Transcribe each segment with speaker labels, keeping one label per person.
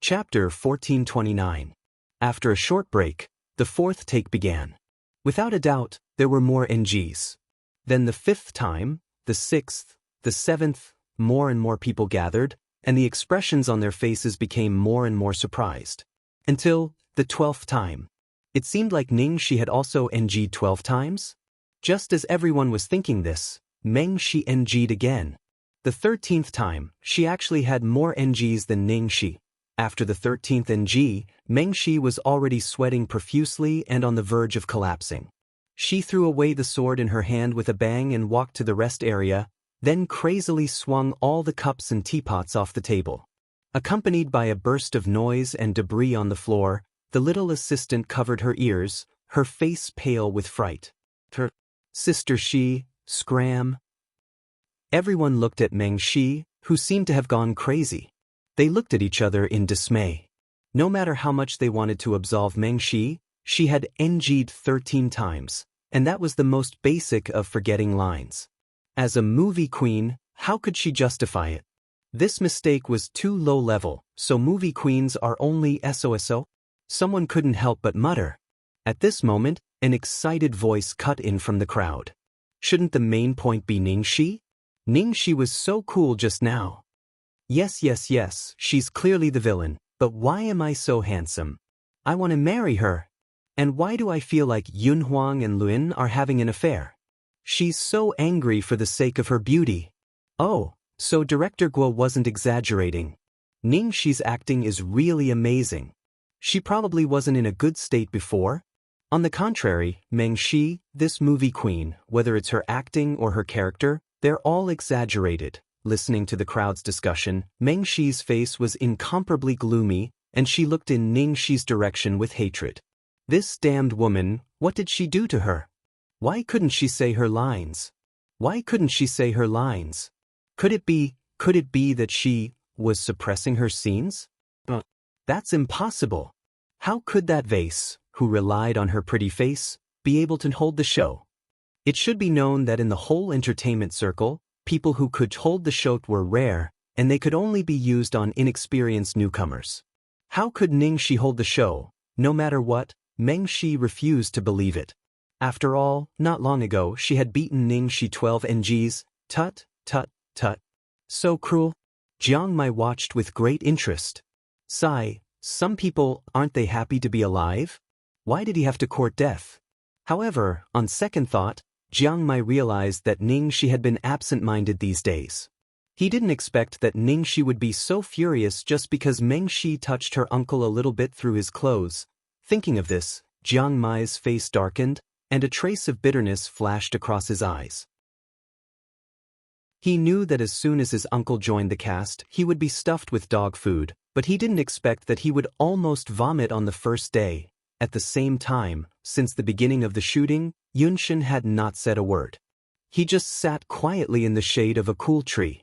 Speaker 1: Chapter 1429. After a short break, the fourth take began. Without a doubt, there were more NGs. Then the fifth time, the sixth, the seventh, more and more people gathered, and the expressions on their faces became more and more surprised. Until the 12th time. It seemed like Ningxi had also NG'd 12 times. Just as everyone was thinking this, Mengxi NG'd again. The 13th time, she actually had more NGs than Ningxi. After the 13th NG, Mengxi was already sweating profusely and on the verge of collapsing. She threw away the sword in her hand with a bang and walked to the rest area, then crazily swung all the cups and teapots off the table. Accompanied by a burst of noise and debris on the floor, the little assistant covered her ears, her face pale with fright. Her sister Shi, scram. Everyone looked at Mengxi, who seemed to have gone crazy. They looked at each other in dismay. No matter how much they wanted to absolve Mengxi, she had NG'd 13 times, and that was the most basic of forgetting lines. As a movie queen, how could she justify it? This mistake was too low level, so movie queens are only SOSO? Someone couldn't help but mutter. At this moment, an excited voice cut in from the crowd. Shouldn't the main point be Ningxi? Ningxi was so cool just now. Yes, she's clearly the villain, but why am I so handsome? I want to marry her. And why do I feel like Yunhuang and Luin are having an affair? She's so angry for the sake of her beauty. Oh, so Director Guo wasn't exaggerating. Ningxi's acting is really amazing. She probably wasn't in a good state before. On the contrary, Mengxi, this movie queen, whether it's her acting or her character, they're all exaggerated. Listening to the crowd's discussion, Mengxi's face was incomparably gloomy, and she looked in Ningxi's direction with hatred. This damned woman, what did she do to her? Why couldn't she say her lines? Could it be that she was suppressing her scenes? But that's impossible. How could that vase, who relied on her pretty face, be able to hold the show? It should be known that in the whole entertainment circle, people who could hold the show were rare, and they could only be used on inexperienced newcomers. How could Ningxi hold the show? No matter what, Mengxi refused to believe it. After all, not long ago she had beaten Ningxi 12 NGs. Tut. So cruel. Jiang Mai watched with great interest. Sigh, some people, aren't they happy to be alive? Why did he have to court death? However, on second thought, Jiang Mai realized that Ningxi had been absent-minded these days. He didn't expect that Ningxi would be so furious just because Mengxi touched her uncle a little bit through his clothes. Thinking of this, Jiang Mai's face darkened, and a trace of bitterness flashed across his eyes. He knew that as soon as his uncle joined the cast, he would be stuffed with dog food, but he didn't expect that he would almost vomit on the first day. At the same time, since the beginning of the shooting, Yunshin had not said a word. He just sat quietly in the shade of a cool tree.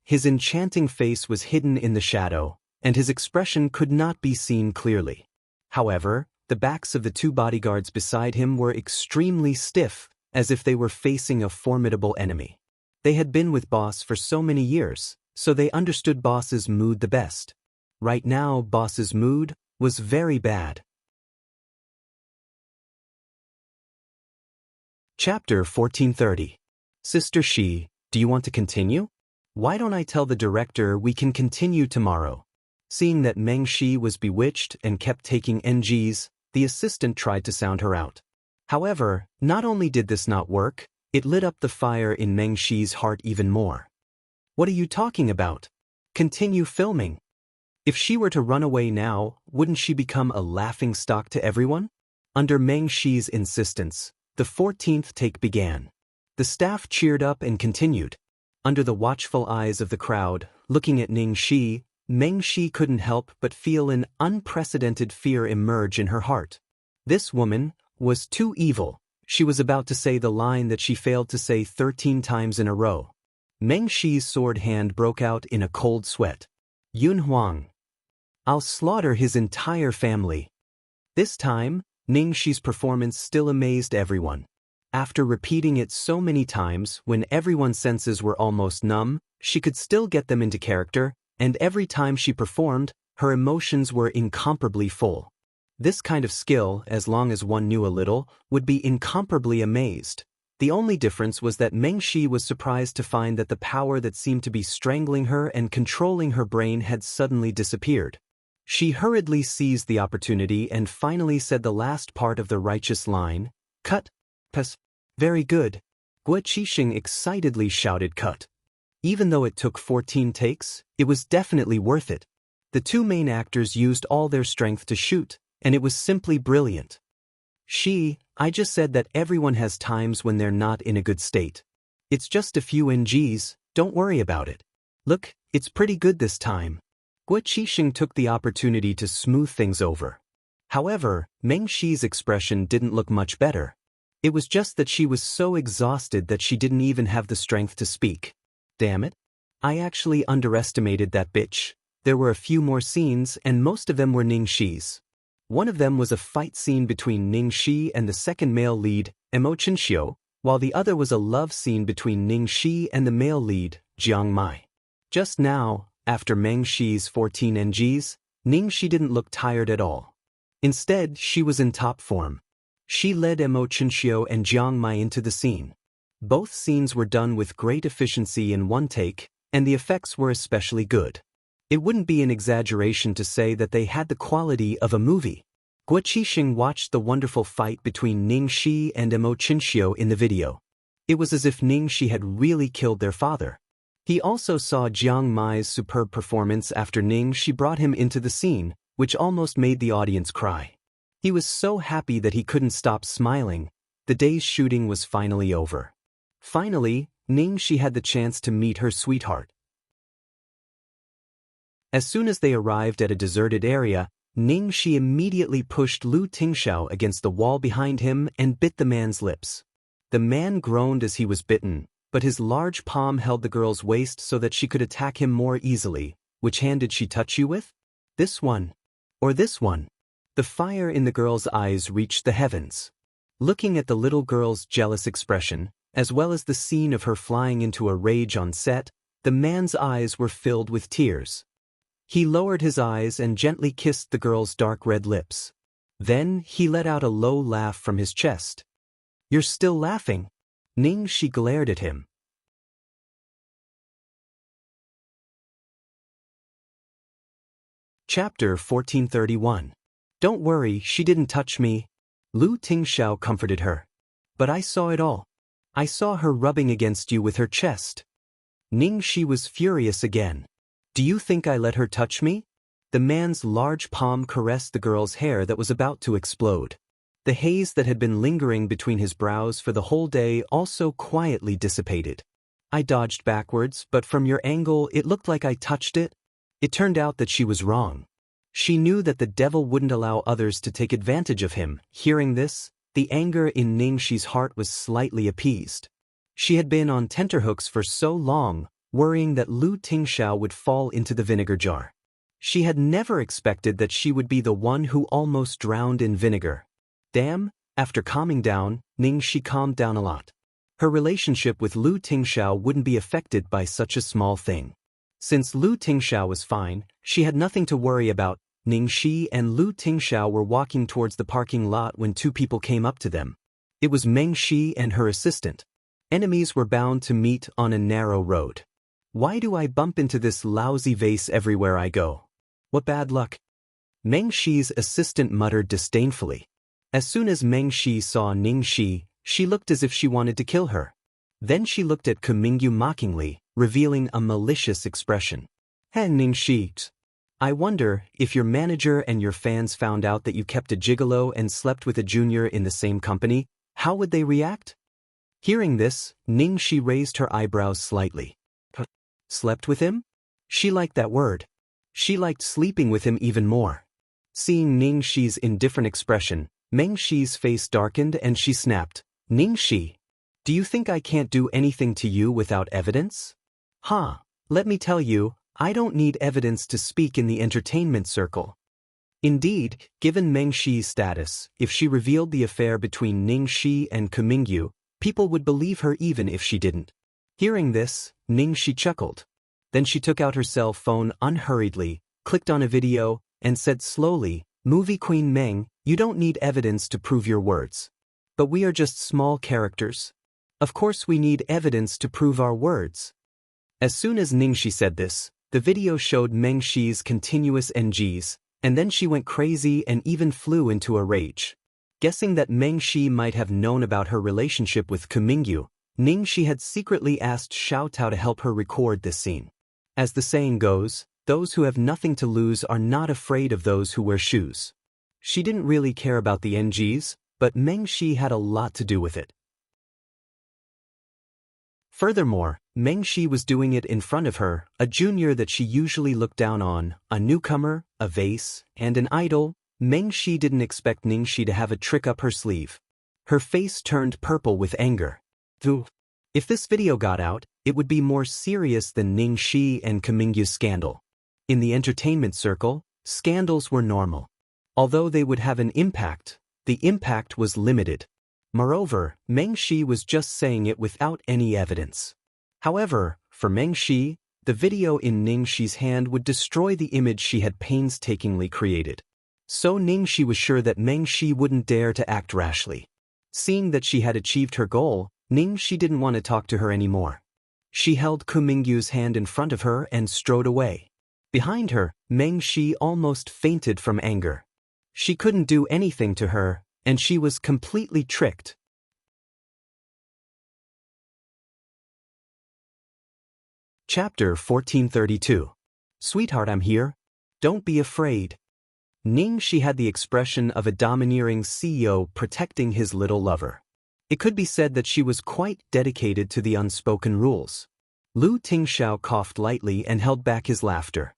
Speaker 1: His enchanting face was hidden in the shadow, and his expression could not be seen clearly. However, the backs of the two bodyguards beside him were extremely stiff, as if they were facing a formidable enemy. They had been with Boss for so many years, so they understood Boss's mood the best. Right now, Boss's mood was very bad. Chapter 1430. Sister Shi, do you want to continue? Why don't I tell the director we can continue tomorrow? Seeing that Mengxi was bewitched and kept taking NGs, the assistant tried to sound her out. However, not only did this not work, it lit up the fire in Mengxi's heart even more. What are you talking about? Continue filming. If she were to run away now, wouldn't she become a laughingstock to everyone? Under Mengxi's insistence, the 14th take began. The staff cheered up and continued. Under the watchful eyes of the crowd, looking at Ningxi, Mengxi couldn't help but feel an unprecedented fear emerge in her heart. This woman was too evil. She was about to say the line that she failed to say 13 times in a row. Mengxi's sword hand broke out in a cold sweat. Yunhuang. I'll slaughter his entire family. This time, Ningxi's performance still amazed everyone. After repeating it so many times when everyone's senses were almost numb, she could still get them into character, and every time she performed, her emotions were incomparably full. This kind of skill, as long as one knew a little, would be incomparably amazed. The only difference was that Mengshi was surprised to find that the power that seemed to be strangling her and controlling her brain had suddenly disappeared. She hurriedly seized the opportunity and finally said the last part of the righteous line, "Cut. Pass. Very good." Guo Qixing excitedly shouted cut. Even though it took 14 takes, it was definitely worth it. The two main actors used all their strength to shoot, and it was simply brilliant. I just said that everyone has times when they're not in a good state. It's just a few NGs, don't worry about it. Look, it's pretty good this time. Guo Qixing took the opportunity to smooth things over. However, Mengshi's expression didn't look much better. It was just that she was so exhausted that she didn't even have the strength to speak. Damn it. I actually underestimated that bitch. There were a few more scenes and most of them were Ningxi's. One of them was a fight scene between Ningxi and the second male lead, Emo while the other was a love scene between Ningxi and the male lead, Jiang Mai. Just now, after Mengshi's 14 NGs, Ningxi didn't look tired at all. Instead, she was in top form. She led Emo and Jiang Mai into the scene. Both scenes were done with great efficiency in one take, and the effects were especially good. It wouldn't be an exaggeration to say that they had the quality of a movie. Guo Qixing watched the wonderful fight between Ningxi and Emo in the video. It was as if Ningxi had really killed their father. He also saw Jiang Mai's superb performance after Ningxi brought him into the scene, which almost made the audience cry. He was so happy that he couldn't stop smiling. The day's shooting was finally over. Finally, Ningxi had the chance to meet her sweetheart. As soon as they arrived at a deserted area, Ningxi immediately pushed Lu Tingxiao against the wall behind him and bit the man's lips. The man groaned as he was bitten, but his large palm held the girl's waist so that she could attack him more easily. Which hand did she touch you with? This one. Or this one? The fire in the girl's eyes reached the heavens. Looking at the little girl's jealous expression, as well as the scene of her flying into a rage on set, the man's eyes were filled with tears. He lowered his eyes and gently kissed the girl's dark red lips. Then he let out a low laugh from his chest. "You're still laughing?" Ningxi glared at him. Chapter 1431. Don't worry, she didn't touch me. Lu Tingxiao comforted her. But I saw it all. I saw her rubbing against you with her chest. Ningxi was furious again. Do you think I let her touch me? The man's large palm caressed the girl's hair that was about to explode. The haze that had been lingering between his brows for the whole day also quietly dissipated. I dodged backwards, but from your angle it looked like I touched it. It turned out that she was wrong. She knew that the devil wouldn't allow others to take advantage of him. Hearing this, the anger in Ningxi's heart was slightly appeased. She had been on tenterhooks for so long, worrying that Lu Tingxiao would fall into the vinegar jar. She had never expected that she would be the one who almost drowned in vinegar. Damn, after calming down, Ningxi calmed down a lot. Her relationship with Lu Tingxiao wouldn't be affected by such a small thing. Since Lu Tingxiao was fine, she had nothing to worry about. Ningxi and Lu Tingxiao were walking towards the parking lot when two people came up to them. It was Mengshi and her assistant. Enemies were bound to meet on a narrow road. Why do I bump into this lousy vase everywhere I go? What bad luck. Mengshi's assistant muttered disdainfully. As soon as Mengshi saw Ningxi, she looked as if she wanted to kill her. Then she looked at Kumingyu mockingly, revealing a malicious expression. Hey Ningxi, I wonder if your manager and your fans found out that you kept a gigolo and slept with a junior in the same company, how would they react? Hearing this, Ningxi raised her eyebrows slightly. Slept with him? She liked that word. She liked sleeping with him even more. Seeing Ningxi's indifferent expression, Mengshi's face darkened and she snapped, Ningxi, do you think I can't do anything to you without evidence? Let me tell you, I don't need evidence to speak in the entertainment circle. Indeed, given Mengshi's status, if she revealed the affair between Ningxi and Kumingyu, people would believe her even if she didn't. Hearing this, Ningxi chuckled. Then she took out her cell phone unhurriedly, clicked on a video, and said slowly, "Movie Queen Meng, you don't need evidence to prove your words. But we are just small characters. Of course we need evidence to prove our words." As soon as Ningxi said this, the video showed Meng Shi's continuous NGs, and then she went crazy and even flew into a rage. Guessing that Meng Shi might have known about her relationship with Kumingyu, Ningxi had secretly asked Xiao Tao to help her record this scene. As the saying goes, those who have nothing to lose are not afraid of those who wear shoes. She didn't really care about the NGs, but Meng Shi had a lot to do with it. Furthermore, Meng Shi was doing it in front of her, a junior that she usually looked down on, a newcomer, a vase, and an idol. Meng Shi didn't expect Ningxi to have a trick up her sleeve. Her face turned purple with anger. If this video got out, it would be more serious than Ningxi and Kumingyu's scandal. In the entertainment circle, scandals were normal. Although they would have an impact, the impact was limited. Moreover, Meng Shi was just saying it without any evidence. However, for Meng Shi, the video in Ningxi's hand would destroy the image she had painstakingly created. So Ningxi was sure that Meng Shi wouldn't dare to act rashly. Seeing that she had achieved her goal, Ningxi didn't want to talk to her anymore. She held Kumingyu's hand in front of her and strode away. Behind her, Meng Shi almost fainted from anger. She couldn't do anything to her, and she was completely tricked. Chapter 1432. Sweetheart, I'm here. Don't be afraid. Ningxi had the expression of a domineering CEO protecting his little lover. It could be said that she was quite dedicated to the unspoken rules. Lu Tingxiao coughed lightly and held back his laughter.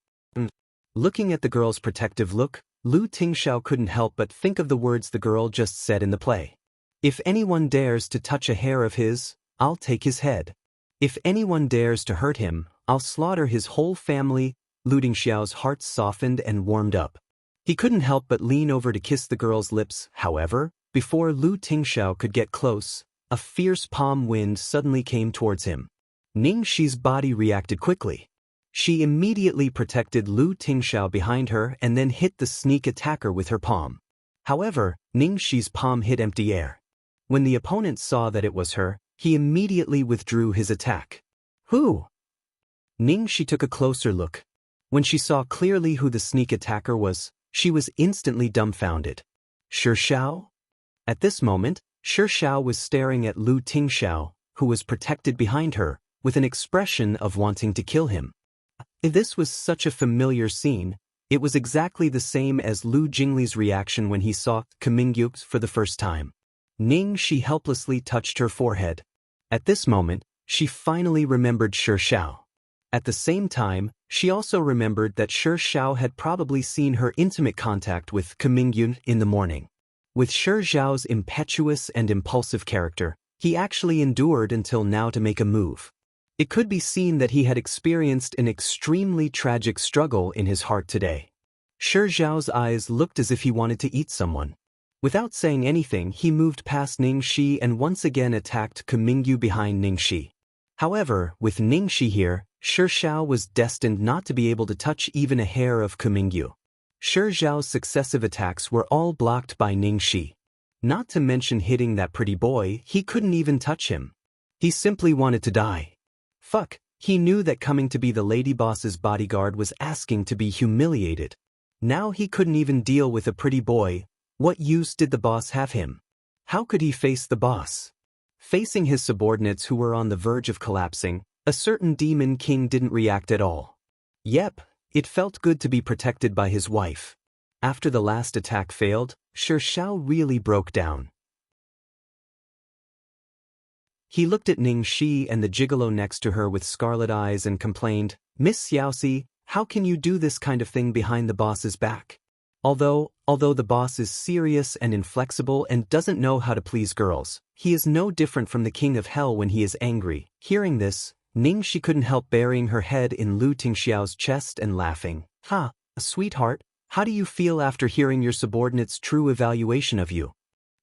Speaker 1: Looking at the girl's protective look, Lu Tingxiao couldn't help but think of the words the girl just said in the play. If anyone dares to touch a hair of his, I'll take his head. If anyone dares to hurt him, I'll slaughter his whole family. Lu Tingxiao's heart softened and warmed up. He couldn't help but lean over to kiss the girl's lips. However, before Lu Tingxiao could get close, a fierce palm wind suddenly came towards him. Ningxi's body reacted quickly. She immediately protected Lu Tingxiao behind her and then hit the sneak attacker with her palm. However, Ningxi's palm hit empty air. When the opponent saw that it was her, he immediately withdrew his attack. Who? Ningxi took a closer look. When she saw clearly who the sneak attacker was, she was instantly dumbfounded. Shi Xiao? At this moment, Shi Xiao was staring at Lu Tingxiao, who was protected behind her, with an expression of wanting to kill him. This was such a familiar scene. It was exactly the same as Lu Jingli's reaction when he saw Kumingyu for the first time. Ningxi helplessly touched her forehead. At this moment, she finally remembered Shi Xiao. At the same time, she also remembered that Shi Xiao had probably seen her intimate contact with Kumingyu in the morning. With Shi Xiao's impetuous and impulsive character, he actually endured until now to make a move. It could be seen that he had experienced an extremely tragic struggle in his heart today. Shi Xiao's eyes looked as if he wanted to eat someone. Without saying anything, he moved past Ningxi and once again attacked Kumingyu behind Ningxi. However, with Ningxi here, Shi Xiao was destined not to be able to touch even a hair of Kumingyu. Shi Xiao's successive attacks were all blocked by Ningxi. Not to mention hitting that pretty boy, he couldn't even touch him. He simply wanted to die. Fuck, he knew that coming to be the lady boss's bodyguard was asking to be humiliated. Now he couldn't even deal with a pretty boy. What use did the boss have him? How could he face the boss? Facing his subordinates who were on the verge of collapsing, a certain demon king didn't react at all. Yep, it felt good to be protected by his wife. After the last attack failed, Shi Xiao really broke down. He looked at Ningxi and the gigolo next to her with scarlet eyes and complained, "Miss Xiaoxi, how can you do this kind of thing behind the boss's back?" Although the boss is serious and inflexible and doesn't know how to please girls, he is no different from the king of hell when he is angry. Hearing this, Ningxi couldn't help burying her head in Lu Tingxiao's chest and laughing. Sweetheart, how do you feel after hearing your subordinate's true evaluation of you?"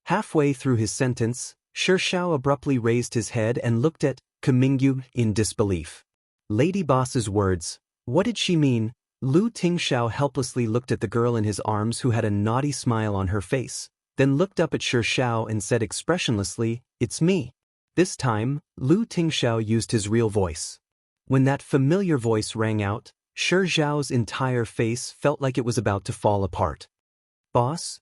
Speaker 1: Halfway through his sentence, Shi Xiao abruptly raised his head and looked at Kumingyu in disbelief. Lady Boss's words, what did she mean? Lu Tingxiao helplessly looked at the girl in his arms who had a naughty smile on her face, then looked up at Shi Xiao and said expressionlessly, "It's me." This time, Lu Tingxiao used his real voice. When that familiar voice rang out, Shi Xiao's entire face felt like it was about to fall apart. "Boss?"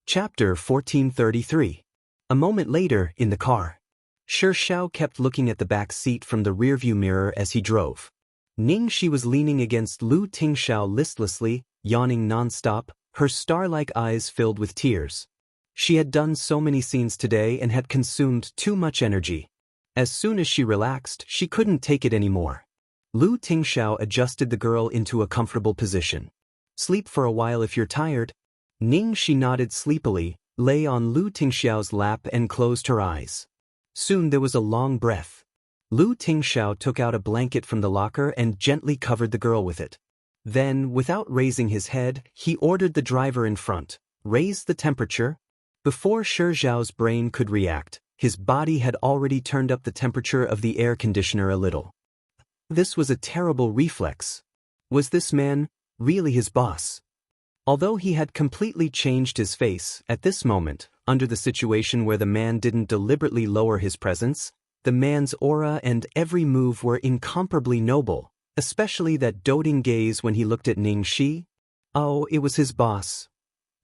Speaker 1: Chapter 1433. A moment later, in the car. Shi Xiao kept looking at the back seat from the rearview mirror as he drove. Ning Shi was leaning against Lu Tingxiao listlessly, yawning nonstop, her star-like eyes filled with tears. She had done so many scenes today and had consumed too much energy. As soon as she relaxed, she couldn't take it anymore. Lu Tingxiao adjusted the girl into a comfortable position. "Sleep for a while if you're tired." Ning Shi nodded sleepily, lay on Lu Tingxiao's lap and closed her eyes. Soon there was a long breath. Lu Tingxiao took out a blanket from the locker and gently covered the girl with it. Then, without raising his head, he ordered the driver in front, "Raise the temperature." Before Shi Xiao's brain could react, his body had already turned up the temperature of the air conditioner a little. This was a terrible reflex. Was this man really his boss? Although he had completely changed his face, at this moment, under the situation where the man didn't deliberately lower his presence, the man's aura and every move were incomparably noble, especially that doting gaze when he looked at Ning Shi. Oh, it was his boss.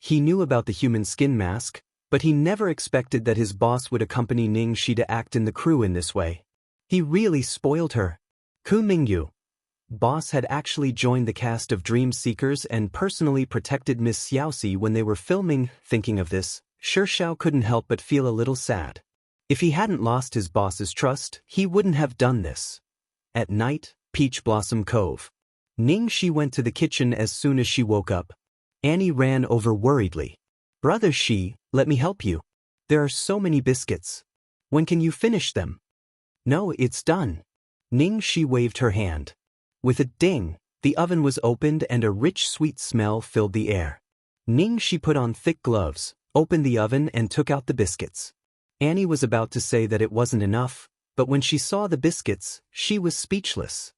Speaker 1: He knew about the human skin mask, but he never expected that his boss would accompany Ning Shi to act in the crew in this way. He really spoiled her. Ku Mingyu. Boss had actually joined the cast of Dream Seekers and personally protected Miss Xiaoxi when they were filming. Thinking of this, Shi Xiao couldn't help but feel a little sad. If he hadn't lost his boss's trust, he wouldn't have done this. At night, Peach Blossom Cove. Ning Shi went to the kitchen as soon as she woke up. Annie ran over worriedly. "Brother Shi, let me help you. There are so many biscuits. When can you finish them?" "No, it's done." Ning Shi waved her hand. With a ding, the oven was opened and a rich sweet smell filled the air. Ning Shi put on thick gloves, opened the oven and took out the biscuits. Annie was about to say that it wasn't enough, but when she saw the biscuits, she was speechless.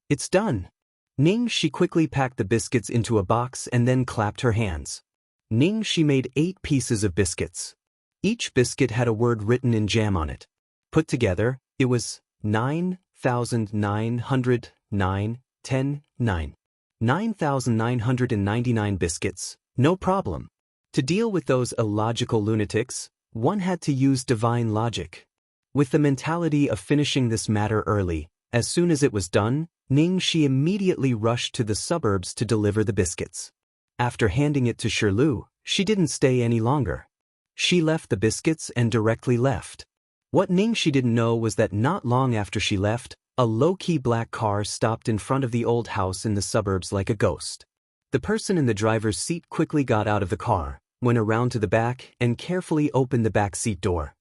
Speaker 1: "It's done." Ning Shi quickly packed the biscuits into a box and then clapped her hands. Ning Shi made 8 pieces of biscuits. Each biscuit had a word written in jam on it. Put together, it was 9,909, 10, 9. 9,999 biscuits, no problem. To deal with those illogical lunatics, one had to use divine logic. With the mentality of finishing this matter early, as soon as it was done, Ning Shi immediately rushed to the suburbs to deliver the biscuits. After handing it to Shirlu, she didn't stay any longer. She left the biscuits and directly left. What Ning Shi didn't know was that not long after she left, a low-key black car stopped in front of the old house in the suburbs like a ghost. The person in the driver's seat quickly got out of the car, went around to the back, and carefully opened the back seat door.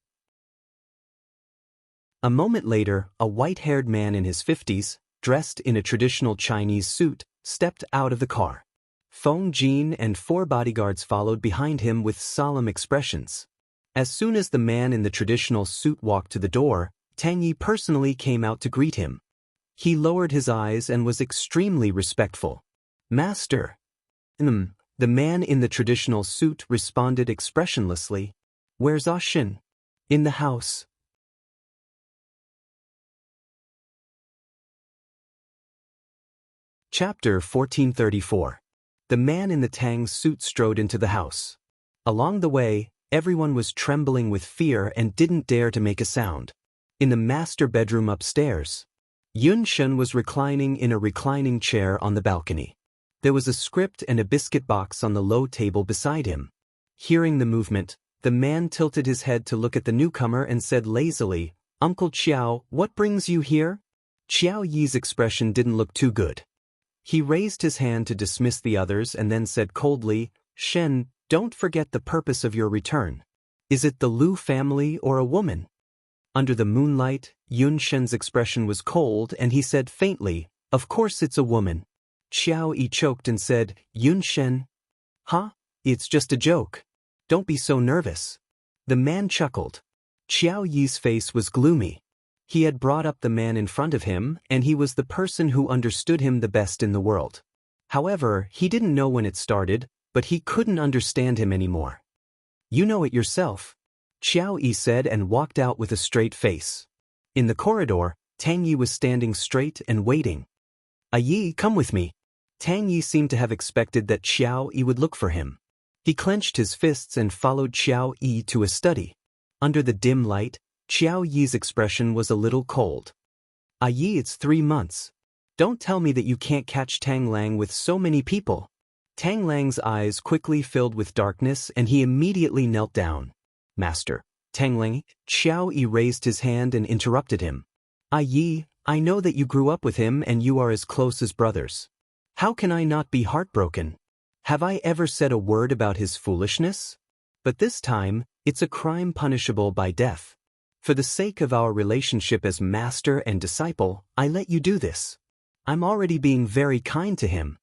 Speaker 1: A moment later, a white-haired man in his 50s, dressed in a traditional Chinese suit, stepped out of the car. Feng Jin and 4 bodyguards followed behind him with solemn expressions. As soon as the man in the traditional suit walked to the door, Tang Yi personally came out to greet him. He lowered his eyes and was extremely respectful. "Master." The man in the traditional suit responded expressionlessly. "Where's Ashin?" "In the house." Chapter 1434. The man in the Tang suit strode into the house. Along the way, everyone was trembling with fear and didn't dare to make a sound. In the master bedroom upstairs, Yun Shen was reclining in a reclining chair on the balcony. There was a script and a biscuit box on the low table beside him. Hearing the movement, the man tilted his head to look at the newcomer and said lazily, "Uncle Qiao, what brings you here?" Qiao Yi's expression didn't look too good. He raised his hand to dismiss the others and then said coldly, "Shen, don't forget the purpose of your return. Is it the Lu family or a woman?" Under the moonlight, Yun Shen's expression was cold and he said faintly, "Of course it's a woman." Qiao Yi choked and said, "Yun Shen? Huh? It's just a joke. Don't be so nervous." The man chuckled. Qiao Yi's face was gloomy. He had brought up the man in front of him, and he was the person who understood him the best in the world. However, he didn't know when it started, but he couldn't understand him anymore. "You know it yourself," Xiao Yi said and walked out with a straight face. In the corridor, Tang Yi was standing straight and waiting. "Yi, come with me." Tang Yi seemed to have expected that Xiao Yi would look for him. He clenched his fists and followed Xiao Yi to a study. Under the dim light, Xiao Yi's expression was a little cold. "Yi, it's 3 months. Don't tell me that you can't catch Tang Lang with so many people." Tang Lang's eyes quickly filled with darkness and he immediately knelt down. "Master, Tang Lang," Xiao Yi raised his hand and interrupted him. "Yi, I know that you grew up with him and you are as close as brothers. How can I not be heartbroken? Have I ever said a word about his foolishness? But this time, it's a crime punishable by death. For the sake of our relationship as master and disciple, I let you do this. I'm already being very kind to him."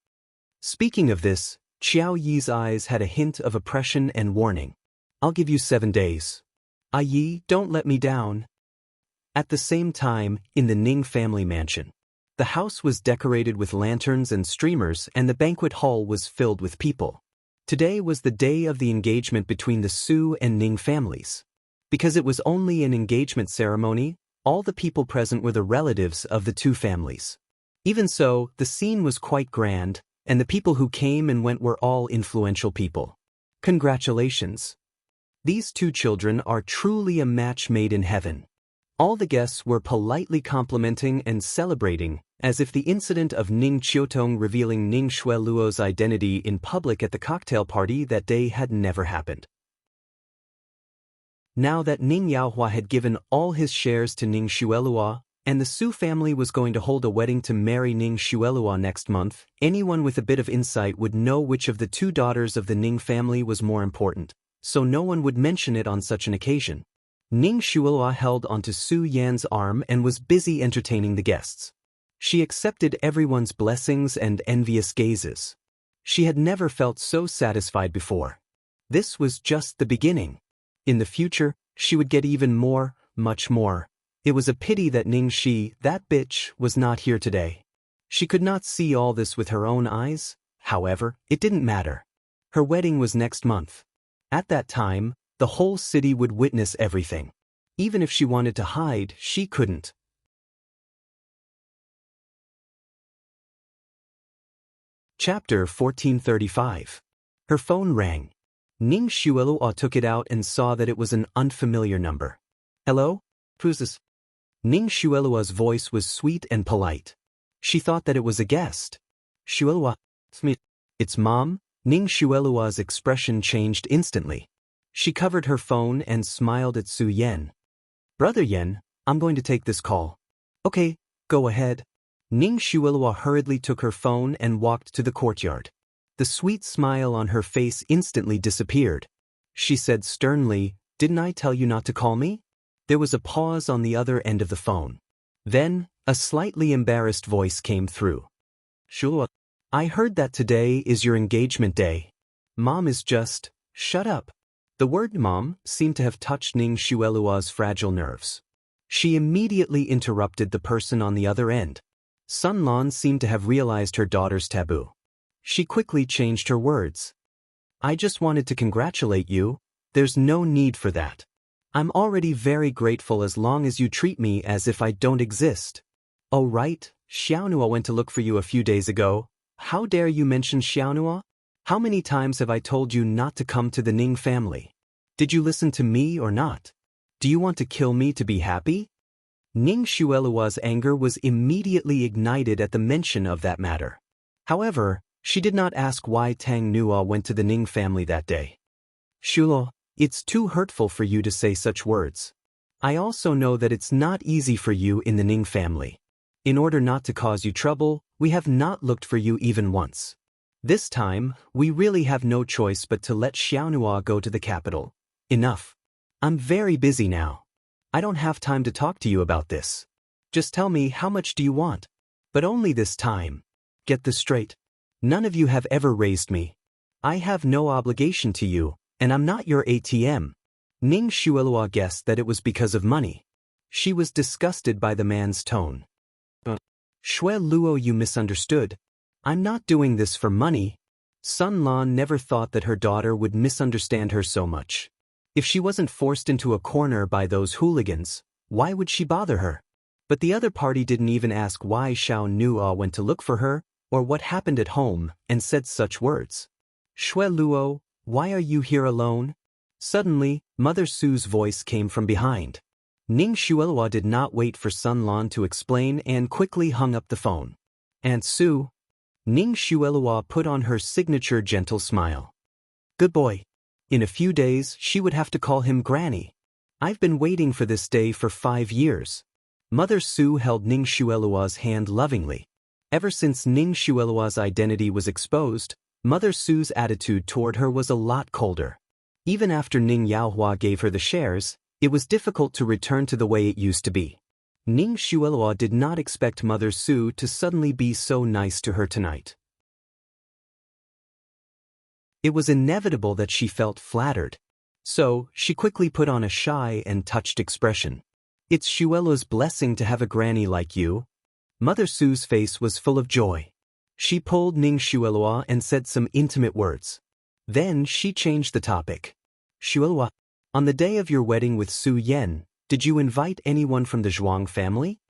Speaker 1: Speaking of this, Xiao Yi's eyes had a hint of oppression and warning. "I'll give you 7 days. Yi, don't let me down." At the same time, in the Ning family mansion, the house was decorated with lanterns and streamers and the banquet hall was filled with people. Today was the day of the engagement between the Su and Ning families. Because it was only an engagement ceremony, all the people present were the relatives of the two families. Even so, the scene was quite grand, and the people who came and went were all influential people. Congratulations. These two children are truly a match made in heaven. All the guests were politely complimenting and celebrating, as if the incident of Ning Qiutong revealing Ning Shueluo's identity in public at the cocktail party that day had never happened. Now that Ning Yaohua had given all his shares to Ning Shueluo, and the Su family was going to hold a wedding to marry Ning Shueluo next month, anyone with a bit of insight would know which of the two daughters of the Ning family was more important, so no one would mention it on such an occasion. Ning Shueluo held onto Su Yan's arm and was busy entertaining the guests. She accepted everyone's blessings and envious gazes. She had never felt so satisfied before. This was just the beginning. In the future, she would get even more, much more. It was a pity that Ning Shi, that bitch, was not here today. She could not see all this with her own eyes. However, it didn't matter. Her wedding was next month. At that time, the whole city would witness everything. Even if she wanted to hide, she couldn't. Chapter 1435. Her phone rang. Ning Shueluo took it out and saw that it was an unfamiliar number. "Hello? Who's this?" Ning Shueluo's voice was sweet and polite. She thought that it was a guest. "Shueluo, it's me." "It's Mom?" Ning Shueluo's expression changed instantly. She covered her phone and smiled at Su Yan. "Brother Yan, I'm going to take this call." "Okay, go ahead." Ning Shueluo hurriedly took her phone and walked to the courtyard. The sweet smile on her face instantly disappeared. She said sternly, "Didn't I tell you not to call me?" There was a pause on the other end of the phone. Then, a slightly embarrassed voice came through. "Shueluo, I heard that today is your engagement day. Mom is just, shut up." The word "mom" seemed to have touched Ning Shueluo's fragile nerves. She immediately interrupted the person on the other end. Sun Lan seemed to have realized her daughter's taboo. She quickly changed her words. "I just wanted to congratulate you. There's no need for that. I'm already very grateful as long as you treat me as if I don't exist." "Oh right, Xiaonuo went to look for you a few days ago. How dare you mention Xiaonuo? How many times have I told you not to come to the Ning family? Did you listen to me or not? Do you want to kill me to be happy?" Ning Shueluo's anger was immediately ignited at the mention of that matter. However, she did not ask why Tang Nuo went to the Ning family that day. "Shulo, it's too hurtful for you to say such words. I also know that it's not easy for you in the Ning family. In order not to cause you trouble, we have not looked for you even once. This time, we really have no choice but to let Xiaonuo go to the capital. Enough. I'm very busy now. I don't have time to talk to you about this. Just tell me how much do you want? But only this time. Get this straight. None of you have ever raised me. I have no obligation to you, and I'm not your ATM." Ning Shueluo guessed that it was because of money. She was disgusted by the man's tone. Shui Luo, you misunderstood. I'm not doing this for money. Sun Lan never thought that her daughter would misunderstand her so much. If she wasn't forced into a corner by those hooligans, why would she bother her? But the other party didn't even ask why Xiao Nuo went to look for her, or what happened at home, and said such words. Shui Luo, why are you here alone? Suddenly, Mother Su's voice came from behind. Ning Xuelua did not wait for Sun Lan to explain and quickly hung up the phone. Aunt Su? Ning Xuelua put on her signature gentle smile. Good boy. In a few days she would have to call him Granny. I've been waiting for this day for 5 years. Mother Su held Ning Xuelua's hand lovingly. Ever since Ning Xuelua's identity was exposed, Mother Su's attitude toward her was a lot colder. Even after Ning Yaohua gave her the shares, it was difficult to return to the way it used to be. Ning Xuelua did not expect Mother Su to suddenly be so nice to her tonight. It was inevitable that she felt flattered. So, she quickly put on a shy and touched expression. It's Xuelua's blessing to have a granny like you. Mother Su's face was full of joy. She pulled Ning Xuelua and said some intimate words. Then she changed the topic. Xuelua, on the day of your wedding with Su Yan, did you invite anyone from the Zhuang family?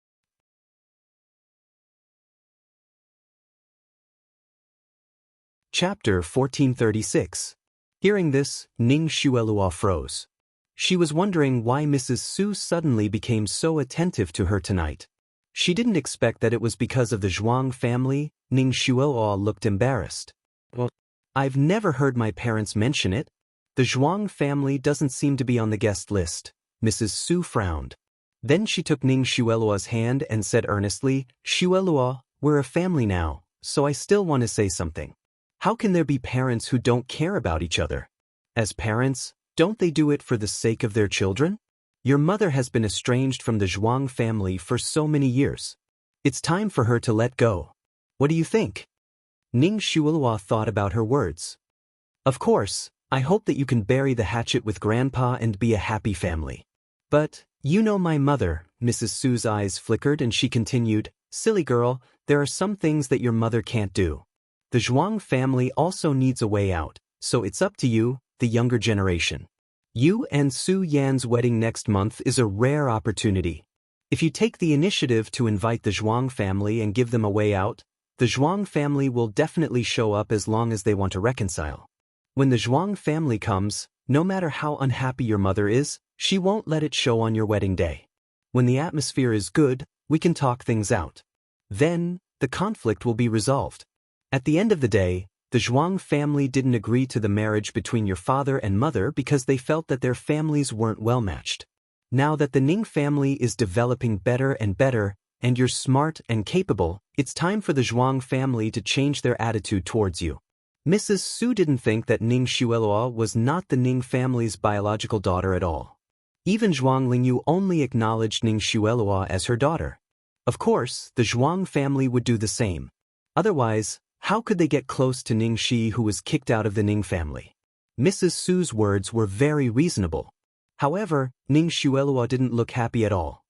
Speaker 1: Chapter 1436. Hearing this, Ning Xuelua froze. She was wondering why Mrs. Su suddenly became so attentive to her tonight. She didn't expect that it was because of the Zhuang family. Ning Xuelua looked embarrassed. Well, I've never heard my parents mention it. The Zhuang family doesn't seem to be on the guest list. Mrs. Su frowned. Then she took Ning Xuelua's hand and said earnestly, Xuelua, we're a family now, so I still want to say something. How can there be parents who don't care about each other? As parents, don't they do it for the sake of their children? Your mother has been estranged from the Zhuang family for so many years. It's time for her to let go. What do you think? Ning Xuelua thought about her words. Of course, I hope that you can bury the hatchet with Grandpa and be a happy family. But, you know my mother. Mrs. Su's eyes flickered and she continued, silly girl, there are some things that your mother can't do. The Zhuang family also needs a way out, so it's up to you, the younger generation. You and Su Yan's wedding next month is a rare opportunity. If you take the initiative to invite the Zhuang family and give them a way out, the Zhuang family will definitely show up as long as they want to reconcile. When the Zhuang family comes, no matter how unhappy your mother is, she won't let it show on your wedding day. When the atmosphere is good, we can talk things out. Then, the conflict will be resolved. At the end of the day, the Zhuang family didn't agree to the marriage between your father and mother because they felt that their families weren't well matched. Now that the Ning family is developing better, and you're smart and capable, it's time for the Zhuang family to change their attitude towards you. Mrs. Su didn't think that Ning Xuelua was not the Ning family's biological daughter at all. Even Zhuang Lingyu only acknowledged Ning Xuelua as her daughter. Of course, the Zhuang family would do the same. Otherwise, how could they get close to Ning Shi, who was kicked out of the Ning family? Mrs. Su's words were very reasonable. However, Ning Xuelua didn't look happy at all.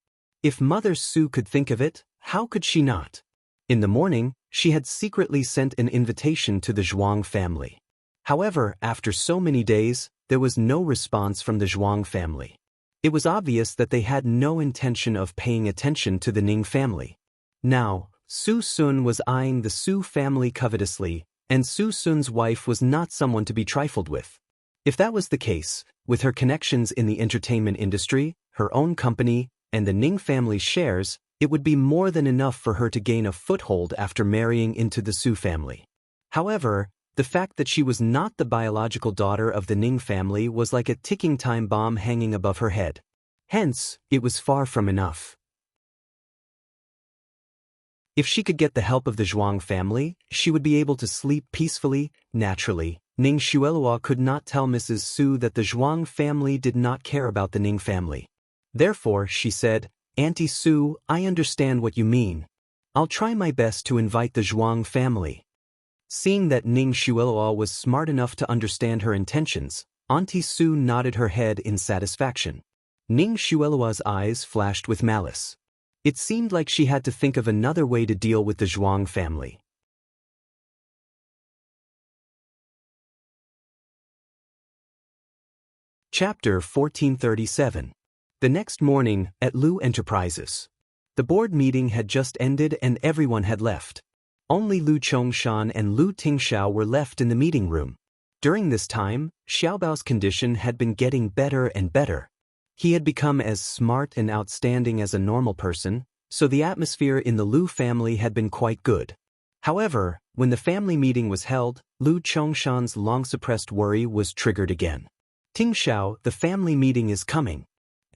Speaker 1: If Mother Su could think of it, how could she not? In the morning, she had secretly sent an invitation to the Zhuang family. However, after so many days, there was no response from the Zhuang family. It was obvious that they had no intention of paying attention to the Ning family. Now, Su Sun was eyeing the Su family covetously, and Su Sun's wife was not someone to be trifled with. If that was the case, with her connections in the entertainment industry, her own company, and the Ning family's shares, it would be more than enough for her to gain a foothold after marrying into the Su family. However, the fact that she was not the biological daughter of the Ning family was like a ticking time bomb hanging above her head. Hence, it was far from enough. If she could get the help of the Zhuang family, she would be able to sleep peacefully, naturally. Ning Xuelua could not tell Mrs. Su that the Zhuang family did not care about the Ning family. Therefore, she said, Auntie Su, I understand what you mean. I'll try my best to invite the Zhuang family. Seeing that Ning Xuelua was smart enough to understand her intentions, Auntie Su nodded her head in satisfaction. Ning Xuelua's eyes flashed with malice. It seemed like she had to think of another way to deal with the Zhuang family. Chapter 1437. The next morning, at Lu Enterprises. The board meeting had just ended and everyone had left. Only Lu Chongshan and Lu Tingxiao were left in the meeting room. During this time, Xiaobao's condition had been getting better and better. He had become as smart and outstanding as a normal person, so the atmosphere in the Lu family had been quite good. However, when the family meeting was held, Lu Chongshan's long-suppressed worry was triggered again. Tingxiao, the family meeting is coming.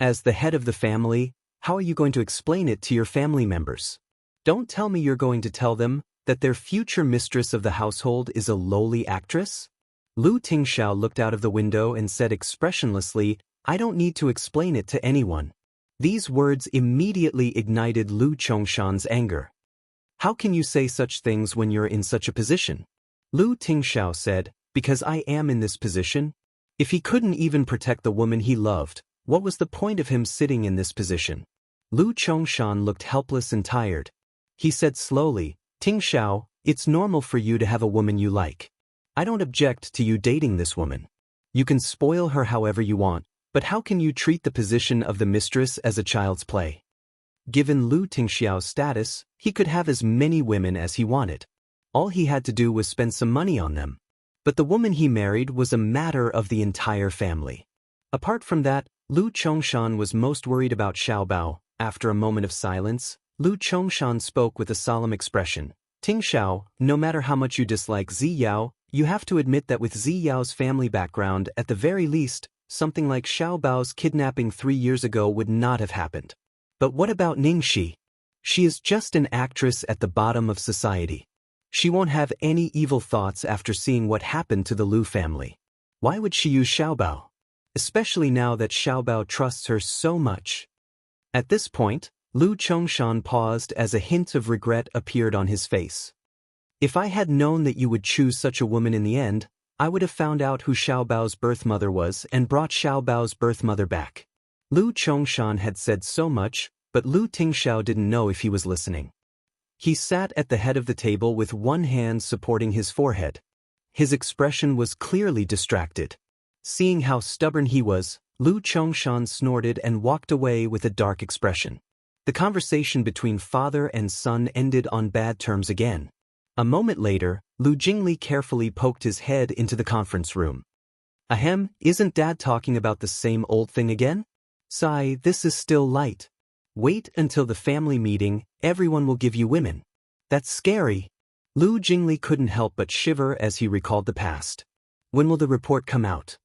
Speaker 1: As the head of the family, how are you going to explain it to your family members? Don't tell me you're going to tell them that their future mistress of the household is a lowly actress? Lu Tingxiao looked out of the window and said expressionlessly, I don't need to explain it to anyone. These words immediately ignited Lu Chongshan's anger. How can you say such things when you're in such a position? Lu Tingxiao said, because I am in this position. If he couldn't even protect the woman he loved, what was the point of him sitting in this position? Lu Chongshan looked helpless and tired. He said slowly, Tingxiao, it's normal for you to have a woman you like. I don't object to you dating this woman. You can spoil her however you want, but how can you treat the position of the mistress as a child's play? Given Lu Tingxiao's status, he could have as many women as he wanted. All he had to do was spend some money on them. But the woman he married was a matter of the entire family. Apart from that, Lu Chongshan was most worried about Xiaobao. After a moment of silence, Lu Chongshan spoke with a solemn expression. Tingxiao, no matter how much you dislike Ziyao, you have to admit that with Ziyao's family background, at the very least, something like Xiaobao's kidnapping 3 years ago would not have happened. But what about Ningxi? She is just an actress at the bottom of society. She won't have any evil thoughts after seeing what happened to the Lu family. Why would she use Xiaobao? Especially now that Xiaobao trusts her so much. At this point, Lu Chongshan paused as a hint of regret appeared on his face. If I had known that you would choose such a woman in the end, I would have found out who Xiaobao's birth mother was and brought Xiaobao's birth mother back. Lu Chongshan had said so much, but Lu Tingxiao didn't know if he was listening. He sat at the head of the table with one hand supporting his forehead. His expression was clearly distracted. Seeing how stubborn he was, Lu Chongshan snorted and walked away with a dark expression. The conversation between father and son ended on bad terms again. A moment later, Lu Jingli carefully poked his head into the conference room. Ahem, isn't Dad talking about the same old thing again? Sigh, this is still light. Wait until the family meeting, everyone will give you women. That's scary. Lu Jingli couldn't help but shiver as he recalled the past. When will the report come out?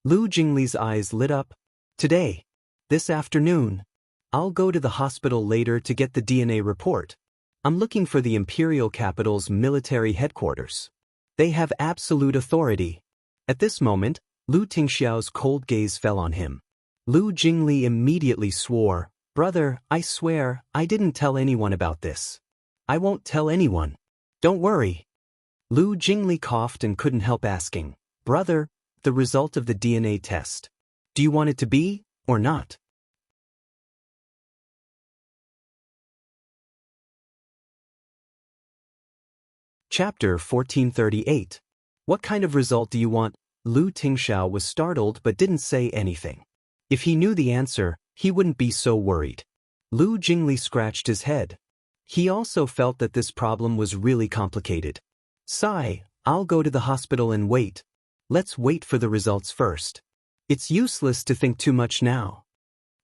Speaker 1: Lu Jingli's eyes lit up. Today. This afternoon. I'll go to the hospital later to get the DNA report. I'm looking for the imperial capital's military headquarters. They have absolute authority. At this moment, Lu Tingxiao's cold gaze fell on him. Lu Jingli immediately swore, Brother, I swear, I didn't tell anyone about this. I won't tell anyone. Don't worry. Lu Jingli coughed and couldn't help asking, Brother, the result of the DNA test. Do you want it to be, or not? Chapter 1438. What kind of result do you want? Lu Tingxiao was startled but didn't say anything. If he knew the answer, he wouldn't be so worried. Lu Jingli scratched his head. He also felt that this problem was really complicated. Sigh, I'll go to the hospital and wait. Let's wait for the results first. It's useless to think too much now.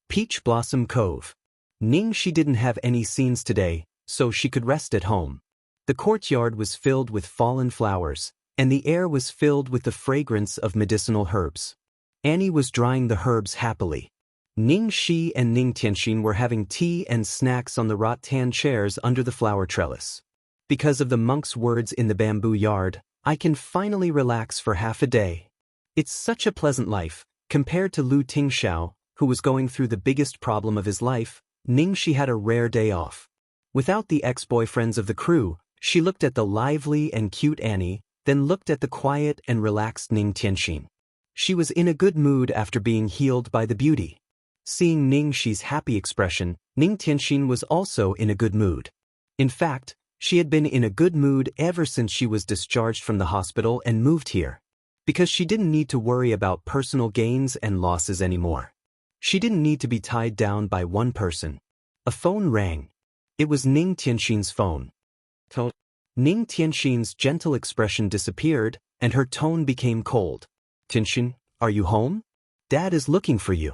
Speaker 1: Peach Blossom Cove. Ningxi didn't have any scenes today, so she could rest at home. The courtyard was filled with fallen flowers, and the air was filled with the fragrance of medicinal herbs. Annie was drying the herbs happily. Ningxi and Ning Tianxin were having tea and snacks on the rattan chairs under the flower trellis. Because of the monk's words in the bamboo yard, I can finally relax for half a day. It's such a pleasant life. Compared to Lu Tingxiao, who was going through the biggest problem of his life, Ningxi had a rare day off. Without the ex-boyfriends of the crew, she looked at the lively and cute Annie, then looked at the quiet and relaxed Ning Tianxin. She was in a good mood after being healed by the beauty. Seeing Ning Shi's happy expression, Ning Tianxin was also in a good mood. In fact, she had been in a good mood ever since she was discharged from the hospital and moved here. Because she didn't need to worry about personal gains and losses anymore. She didn't need to be tied down by one person. A phone rang. It was Ning Tianxin's phone. Ning Tianxin's gentle expression disappeared, and her tone became cold. Tianxin, are you home? Dad is looking for you.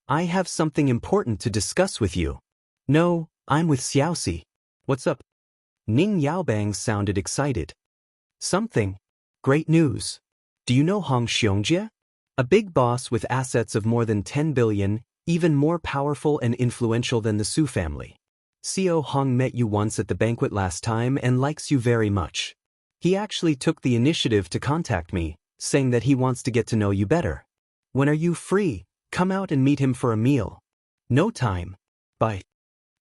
Speaker 1: I have something important to discuss with you. No, I'm with Xiaoxi. What's up? Ning Yaobang sounded excited. Something. Great news. Do you know Hong Xiongjie? A big boss with assets of more than 10 billion, even more powerful and influential than the Su family. Xiao Hong met you once at the banquet last time and likes you very much. He actually took the initiative to contact me, saying that he wants to get to know you better. When are you free? Come out and meet him for a meal. No time. Bye.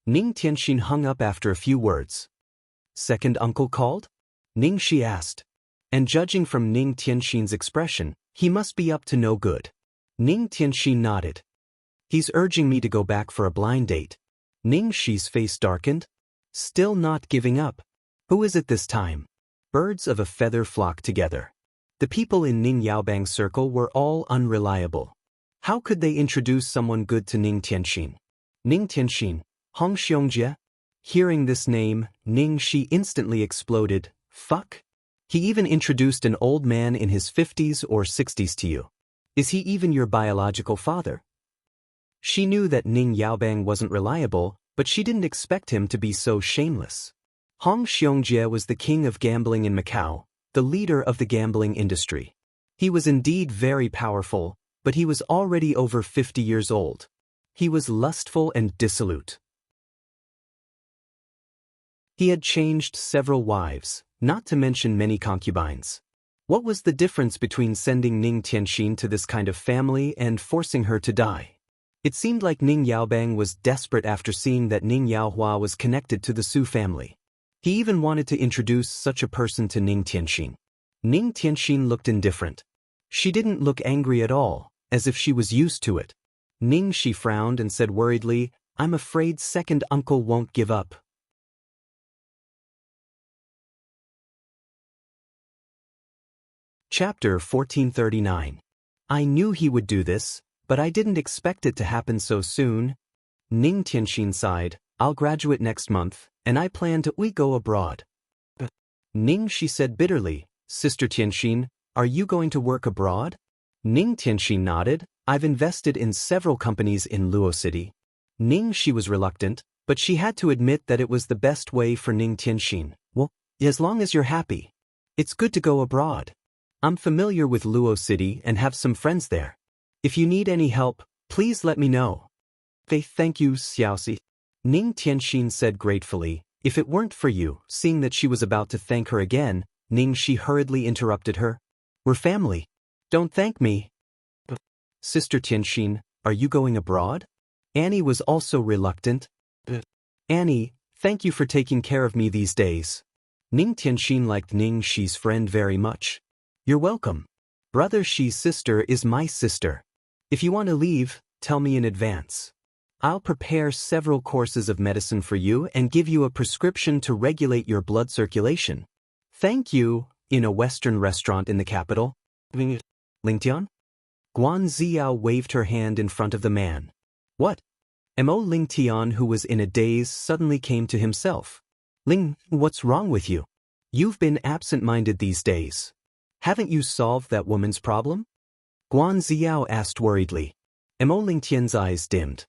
Speaker 1: Ning Tianxin hung up after a few words. Second uncle called? Ning Shi asked. And judging from Ning Tianxin's expression, he must be up to no good. Ning Tianxin nodded. He's urging me to go back for a blind date. Ning Shi's face darkened. Still not giving up. Who is it this time? Birds of a feather flock together. The people in Ning Yaobang's circle were all unreliable. How could they introduce someone good to Ning Tianxin? Ning Tianxin, Hong Xiongjie? Hearing this name, Ning Shi instantly exploded. Fuck? He even introduced an old man in his 50s or 60s to you. Is he even your biological father? She knew that Ning Yaobang wasn't reliable, but she didn't expect him to be so shameless. Hong Xiongjie was the king of gambling in Macau, the leader of the gambling industry. He was indeed very powerful, but he was already over 50 years old. He was lustful and dissolute. He had changed several wives, not to mention many concubines. What was the difference between sending Ning Tianxin to this kind of family and forcing her to die? It seemed like Ning Yaobang was desperate after seeing that Ning Yaohua was connected to the Su family. He even wanted to introduce such a person to Ning Tianxin. Ning Tianxin looked indifferent. She didn't look angry at all, as if she was used to it. Ning Shi frowned and said worriedly, I'm afraid second uncle won't give up. Chapter 1439. I knew he would do this, but I didn't expect it to happen so soon. Ning Tianxin sighed, I'll graduate next month, and I plan to go abroad. Ning Shi said bitterly, Sister Tianxin, are you going to work abroad? Ning Tianxin nodded, I've invested in several companies in Luo City. Ning Shi was reluctant, but she had to admit that it was the best way for Ning Tianxin. Well, as long as you're happy. It's good to go abroad. I'm familiar with Luo City and have some friends there. If you need any help, please let me know. Thank you, Xiaoxi. Ning Tianxin said gratefully, if it weren't for you. Seeing that she was about to thank her again, Ning Shi hurriedly interrupted her. We're family. Don't thank me. Sister Tianxin, are you going abroad? Annie was also reluctant. Annie, thank you for taking care of me these days. Ning Tianxin liked Ning Shi's friend very much. You're welcome. Brother Shi's sister is my sister. If you want to leave, tell me in advance. I'll prepare several courses of medicine for you and give you a prescription to regulate your blood circulation. Thank you, in a Western restaurant in the capital. Lingtian? Guan Ziao waved her hand in front of the man. What? Mo Lingtian, who was in a daze, suddenly came to himself. Ling, what's wrong with you? You've been absent-minded these days. Haven't you solved that woman's problem? Guan Ziao asked worriedly. Mo Lingtian's eyes dimmed.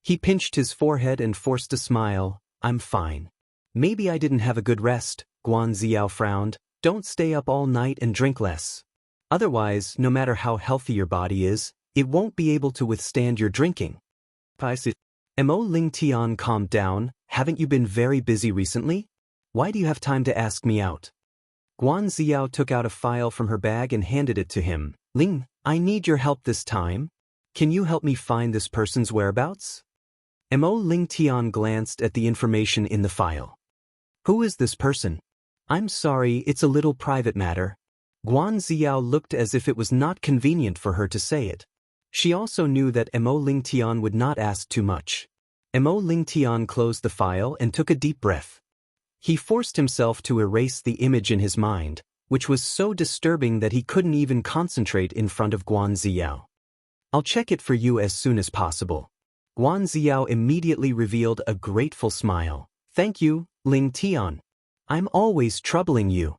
Speaker 1: He pinched his forehead and forced a smile. I'm fine. Maybe I didn't have a good rest, Guan Ziao frowned. Don't stay up all night and drink less. Otherwise, no matter how healthy your body is, it won't be able to withstand your drinking. Mo Lingtian calmed down. Haven't you been very busy recently? Why do you have time to ask me out? Guan Ziao took out a file from her bag and handed it to him. Ling, I need your help this time. Can you help me find this person's whereabouts? Mo Lingtian glanced at the information in the file. Who is this person? I'm sorry, it's a little private matter. Guan Ziao looked as if it was not convenient for her to say it. She also knew that Mo Lingtian would not ask too much. Mo Lingtian closed the file and took a deep breath. He forced himself to erase the image in his mind, which was so disturbing that he couldn't even concentrate in front of Guan Ziao. I'll check it for you as soon as possible. Guan Ziao immediately revealed a grateful smile. Thank you, Ling Tian. I'm always troubling you.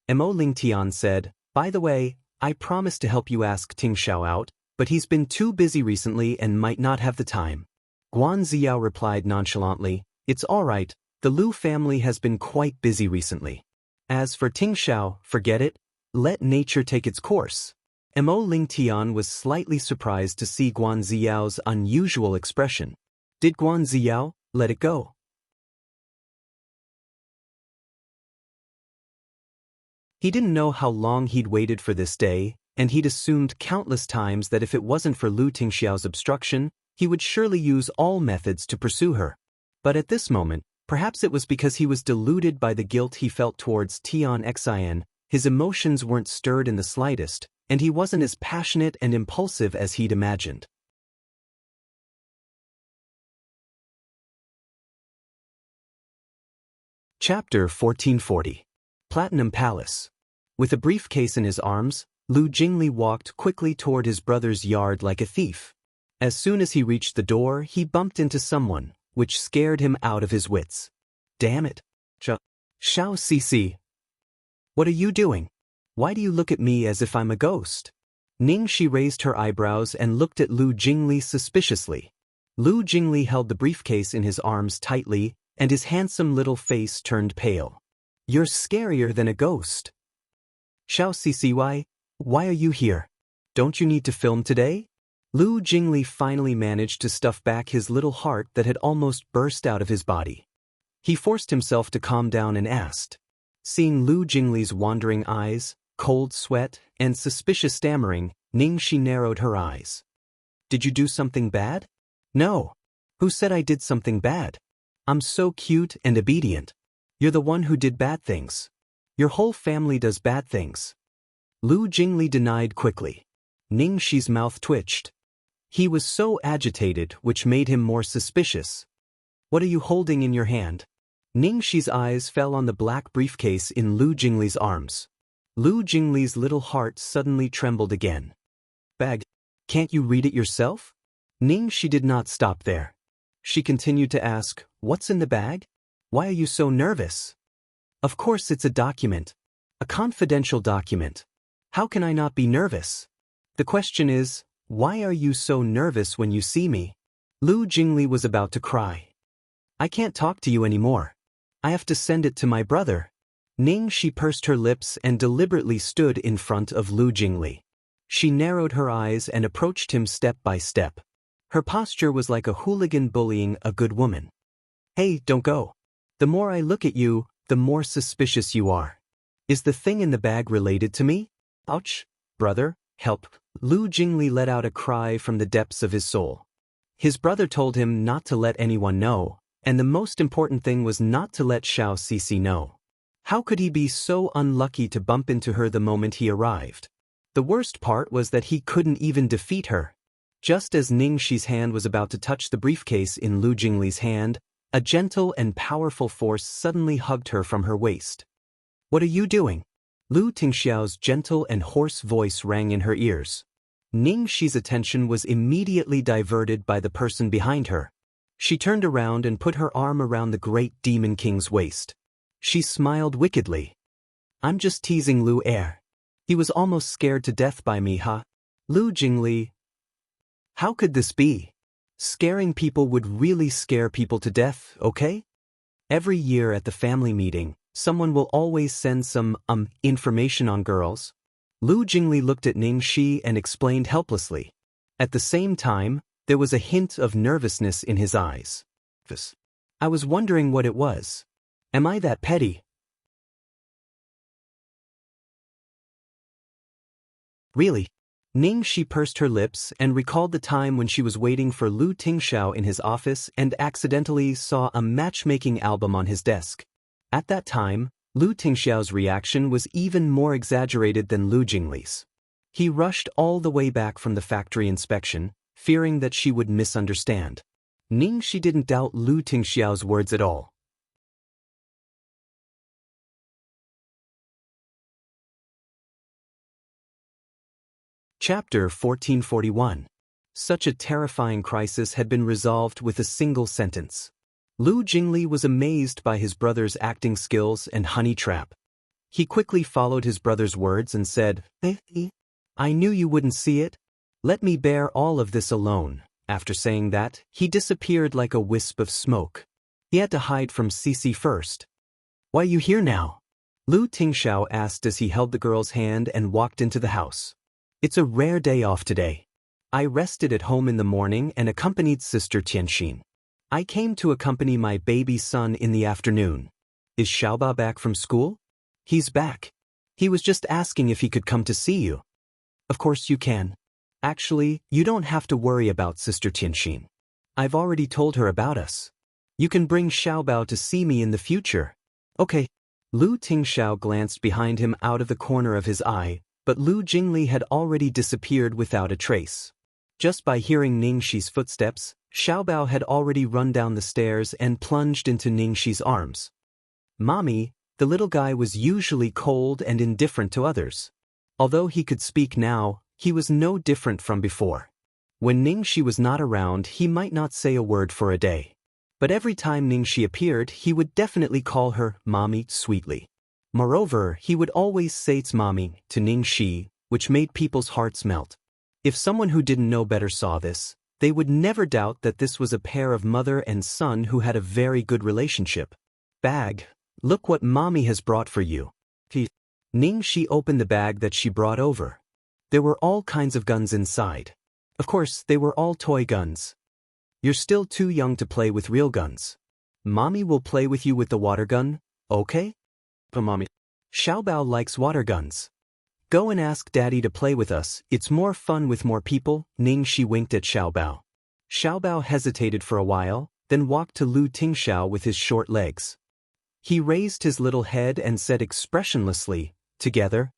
Speaker 1: Mo Ling Tian said, by the way, I promised to help you ask Ting Xiao out, but he's been too busy recently and might not have the time. Guan Ziao replied nonchalantly, it's all right, the Lu family has been quite busy recently. As for Ting Xiao, forget it, let nature take its course. Mo Ling Tian was slightly surprised to see Guan Ziao's unusual expression. Did Guan Ziao let it go? He didn't know how long he'd waited for this day, and he'd assumed countless times that if it wasn't for Lu Tingxiao's obstruction, he would surely use all methods to pursue her. But at this moment, perhaps it was because he was deluded by the guilt he felt towards Tian Xian, his emotions weren't stirred in the slightest, and he wasn't as passionate and impulsive as he'd imagined. Chapter 1440. Platinum Palace. With a briefcase in his arms, Lu Jingli walked quickly toward his brother's yard like a thief. As soon as he reached the door, he bumped into someone, which scared him out of his wits. Damn it. Xiao Cici. What are you doing? Why do you look at me as if I'm a ghost? Ningxi raised her eyebrows and looked at Lu Jingli suspiciously. Lu Jingli held the briefcase in his arms tightly, and his handsome little face turned pale. You're scarier than a ghost. Xiao Cici, why are you here? Don't you need to film today? Lu Jingli finally managed to stuff back his little heart that had almost burst out of his body. He forced himself to calm down and asked. Seeing Lu Jingli's wandering eyes, cold sweat, and suspicious stammering, Ningxi narrowed her eyes. Did you do something bad? No. Who said I did something bad? I'm so cute and obedient. You're the one who did bad things. Your whole family does bad things. Lu Jingli denied quickly. Ningxi's mouth twitched. He was so agitated, which made him more suspicious. What are you holding in your hand? Ningxi's eyes fell on the black briefcase in Lu Jingli's arms. Lu Jingli's little heart suddenly trembled again. Bag. Can't you read it yourself? Ningxi did not stop there. She continued to ask, what's in the bag? Why are you so nervous? Of course it's a document. A confidential document. How can I not be nervous? The question is, why are you so nervous when you see me? Lu Jingli was about to cry. I can't talk to you anymore. I have to send it to my brother. Ningxi pursed her lips and deliberately stood in front of Lu Jingli. She narrowed her eyes and approached him step by step. Her posture was like a hooligan bullying a good woman. Hey, don't go. The more I look at you, the more suspicious you are. Is the thing in the bag related to me? Ouch, brother, help. Lu Jingli let out a cry from the depths of his soul. His brother told him not to let anyone know, and the most important thing was not to let Xiao Cici know. How could he be so unlucky to bump into her the moment he arrived? The worst part was that he couldn't even defeat her. Just as Ningxi's hand was about to touch the briefcase in Lu Jingli's hand, a gentle and powerful force suddenly hugged her from her waist. What are you doing? Lu Tingxiao's gentle and hoarse voice rang in her ears. Ningxi's attention was immediately diverted by the person behind her. She turned around and put her arm around the great Demon King's waist. She smiled wickedly. I'm just teasing Lu Er. He was almost scared to death by me, huh? Lu Jingli. How could this be? Scaring people would really scare people to death, okay? Every year at the family meeting, someone will always send some, information on girls. Lu Jingli looked at Ningxi and explained helplessly. At the same time, there was a hint of nervousness in his eyes. I was wondering what it was. Am I that petty? Really? Ningxi pursed her lips and recalled the time when she was waiting for Lu Tingxiao in his office and accidentally saw a matchmaking album on his desk. At that time, Lu Tingxiao's reaction was even more exaggerated than Lu Jingli's. He rushed all the way back from the factory inspection, fearing that she would misunderstand. Ningxi didn't doubt Lu Tingxiao's words at all. Chapter 1441. Such a terrifying crisis had been resolved with a single sentence. Lu Jingli was amazed by his brother's acting skills and honey trap. He quickly followed his brother's words and said, I knew you wouldn't see it. Let me bear all of this alone. After saying that, he disappeared like a wisp of smoke. He had to hide from Cici first. Why are you here now? Lu Tingxiao asked as he held the girl's hand and walked into the house. It's a rare day off today. I rested at home in the morning and accompanied Sister Tianxin. I came to accompany my baby son in the afternoon. Is Xiaobao back from school? He's back. He was just asking if he could come to see you. Of course you can. Actually, you don't have to worry about Sister Tianxin. I've already told her about us. You can bring Xiaobao to see me in the future. Okay. Lu Tingxiao glanced behind him out of the corner of his eye, but Lu Jingli had already disappeared without a trace. Just by hearing Ningxi's footsteps, Xiaobao had already run down the stairs and plunged into Ningxi's arms. Mommy, the little guy was usually cold and indifferent to others. Although he could speak now, he was no different from before. When Ningxi was not around, he might not say a word for a day. But every time Ningxi appeared, he would definitely call her Mommy sweetly. Moreover, he would always say "'T's Mommy" to Ningxi, which made people's hearts melt. If someone who didn't know better saw this, they would never doubt that this was a pair of mother and son who had a very good relationship. Bag, look what Mommy has brought for you. Ningxi opened the bag that she brought over. There were all kinds of guns inside. Of course, they were all toy guns. You're still too young to play with real guns. Mommy will play with you with the water gun, okay? But Mommy, Xiaobao likes water guns. Go and ask Daddy to play with us, it's more fun with more people. Ningxi winked at Xiaobao. Xiaobao hesitated for a while, then walked to Lu Tingxiao with his short legs. He raised his little head and said expressionlessly, together.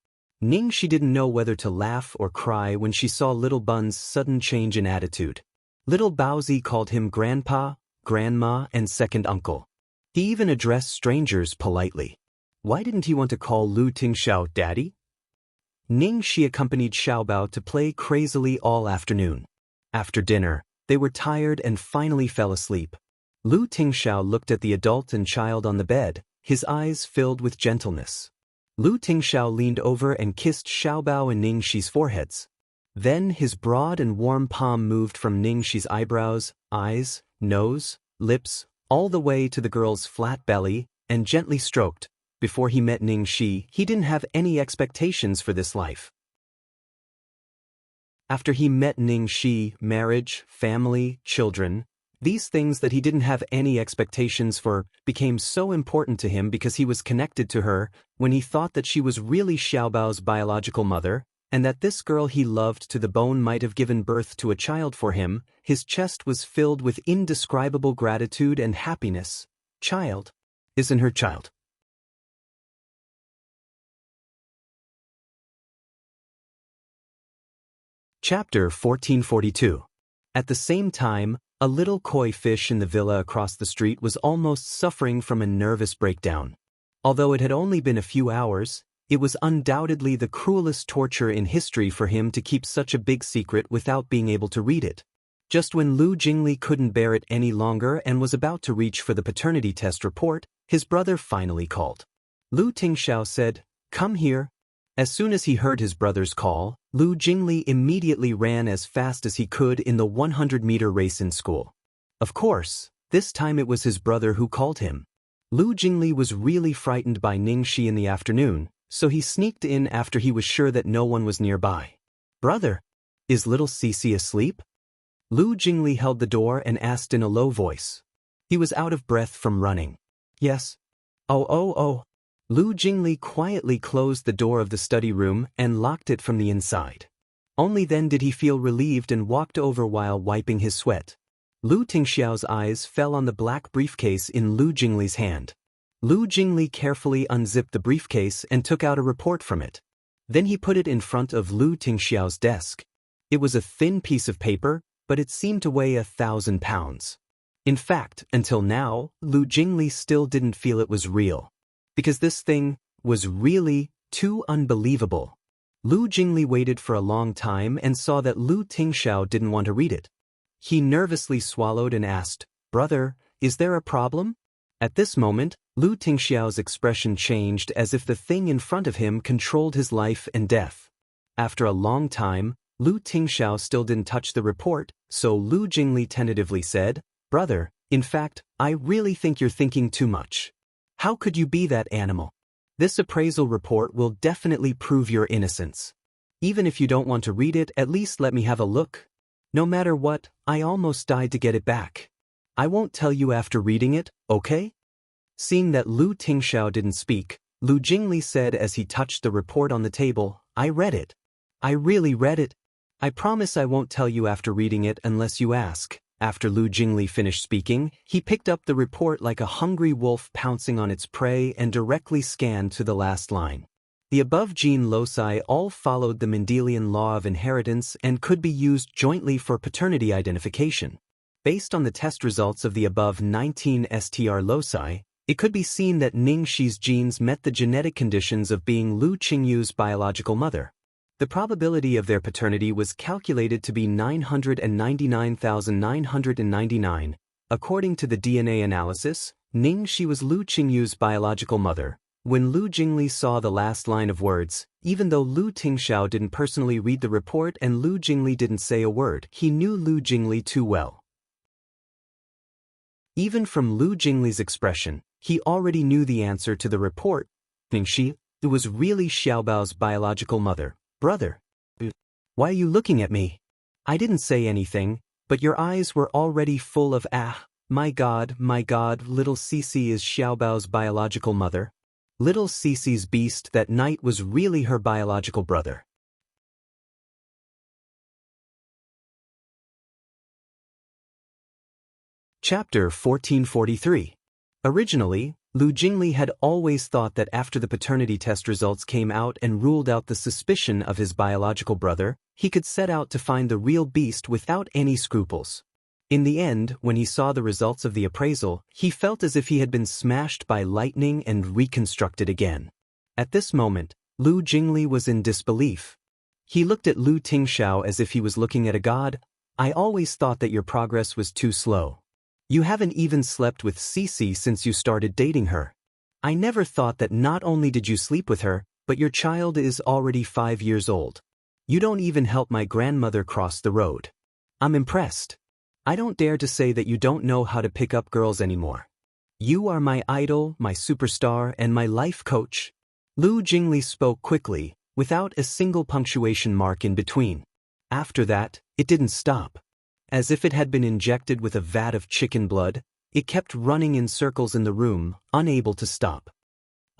Speaker 1: Ningxi didn't know whether to laugh or cry when she saw Little Bun's sudden change in attitude. Little Baozi called him Grandpa, Grandma, and Second Uncle. He even addressed strangers politely. Why didn't he want to call Lu Tingxiao Daddy? Ningxi accompanied Xiaobao to play crazily all afternoon. After dinner, they were tired and finally fell asleep. Lu Tingxiao looked at the adult and child on the bed, his eyes filled with gentleness. Lu Tingxiao leaned over and kissed Xiaobao and Ningxi's foreheads. Then his broad and warm palm moved from Ningxi's eyebrows, eyes, nose, lips, all the way to the girl's flat belly, and gently stroked. Before he met Ningxi, he didn't have any expectations for this life. After he met Ningxi, marriage, family, children, these things that he didn't have any expectations for became so important to him because he was connected to her when he thought that she was really Xiaobao's biological mother, and that this girl he loved to the bone might have given birth to a child for him. His chest was filled with indescribable gratitude and happiness. Child? Isn't her child? Chapter 1442. At the same time, a little koi fish in the villa across the street was almost suffering from a nervous breakdown. Although it had only been a few hours, it was undoubtedly the cruelest torture in history for him to keep such a big secret without being able to read it. Just when Lu Jingli couldn't bear it any longer and was about to reach for the paternity test report, his brother finally called. Lu Tingxiao said, "Come here." As soon as he heard his brother's call, Lu Jingli immediately ran as fast as he could in the 100-meter race in school. Of course, this time it was his brother who called him. Lu Jingli was really frightened by Ningxi in the afternoon, so he sneaked in after he was sure that no one was nearby. "Brother, is little Cici asleep?" Lu Jingli held the door and asked in a low voice. He was out of breath from running. "Yes." Oh. Lu Jingli quietly closed the door of the study room and locked it from the inside. Only then did he feel relieved and walked over while wiping his sweat. Lu Tingxiao's eyes fell on the black briefcase in Lu Jingli's hand. Lu Jingli carefully unzipped the briefcase and took out a report from it. Then he put it in front of Lu Tingxiao's desk. It was a thin piece of paper, but it seemed to weigh 1,000 pounds. In fact, until now, Lu Jingli still didn't feel it was real. Because this thing was really too unbelievable. Lu Jingli waited for a long time and saw that Lu Tingxiao didn't want to read it. He nervously swallowed and asked, "Brother, is there a problem?" At this moment, Lu Tingxiao's expression changed as if the thing in front of him controlled his life and death. After a long time, Lu Tingxiao still didn't touch the report, so Lu Jingli tentatively said, "Brother, in fact, I really think you're thinking too much. How could you be that animal? This appraisal report will definitely prove your innocence. Even if you don't want to read it, at least let me have a look. No matter what, I almost died to get it back. I won't tell you after reading it, okay?" Seeing that Lu Tingxiao didn't speak, Lu Jingli said as he touched the report on the table, "I read it. I really read it. I promise I won't tell you after reading it unless you ask." After Lu Jingli finished speaking, he picked up the report like a hungry wolf pouncing on its prey and directly scanned to the last line. The above gene loci all followed the Mendelian law of inheritance and could be used jointly for paternity identification. Based on the test results of the above 19 STR loci, it could be seen that Ning Shi's genes met the genetic conditions of being Lu Qingyu's biological mother. The probability of their paternity was calculated to be 999,999. According to the DNA analysis, Ning Shi was Lu Qingyu's biological mother. When Lu Jingli saw the last line of words, even though Lu Tingxiao didn't personally read the report and Lu Jingli didn't say a word, he knew Lu Jingli too well. Even from Lu Jingli's expression, he already knew the answer to the report. Ning Shi, it was really Xiaobao's biological mother. "Brother, why are you looking at me? I didn't say anything, but your eyes were already full of my God, little Cici is Xiaobao's biological mother. Little Cici's beast that night was really her biological brother." Chapter 1443. Originally, Lu Jingli had always thought that after the paternity test results came out and ruled out the suspicion of his biological brother, he could set out to find the real beast without any scruples. In the end, when he saw the results of the appraisal, he felt as if he had been smashed by lightning and reconstructed again. At this moment, Lu Jingli was in disbelief. He looked at Lu Tingxiao as if he was looking at a god. "I always thought that your progress was too slow. You haven't even slept with Cici since you started dating her. I never thought that not only did you sleep with her, but your child is already 5 years old. You don't even help my grandmother cross the road. I'm impressed. I don't dare to say that you don't know how to pick up girls anymore. You are my idol, my superstar, and my life coach." Lu Jingli spoke quickly, without a single punctuation mark in between. After that, it didn't stop. As if it had been injected with a vat of chicken blood, it kept running in circles in the room, unable to stop.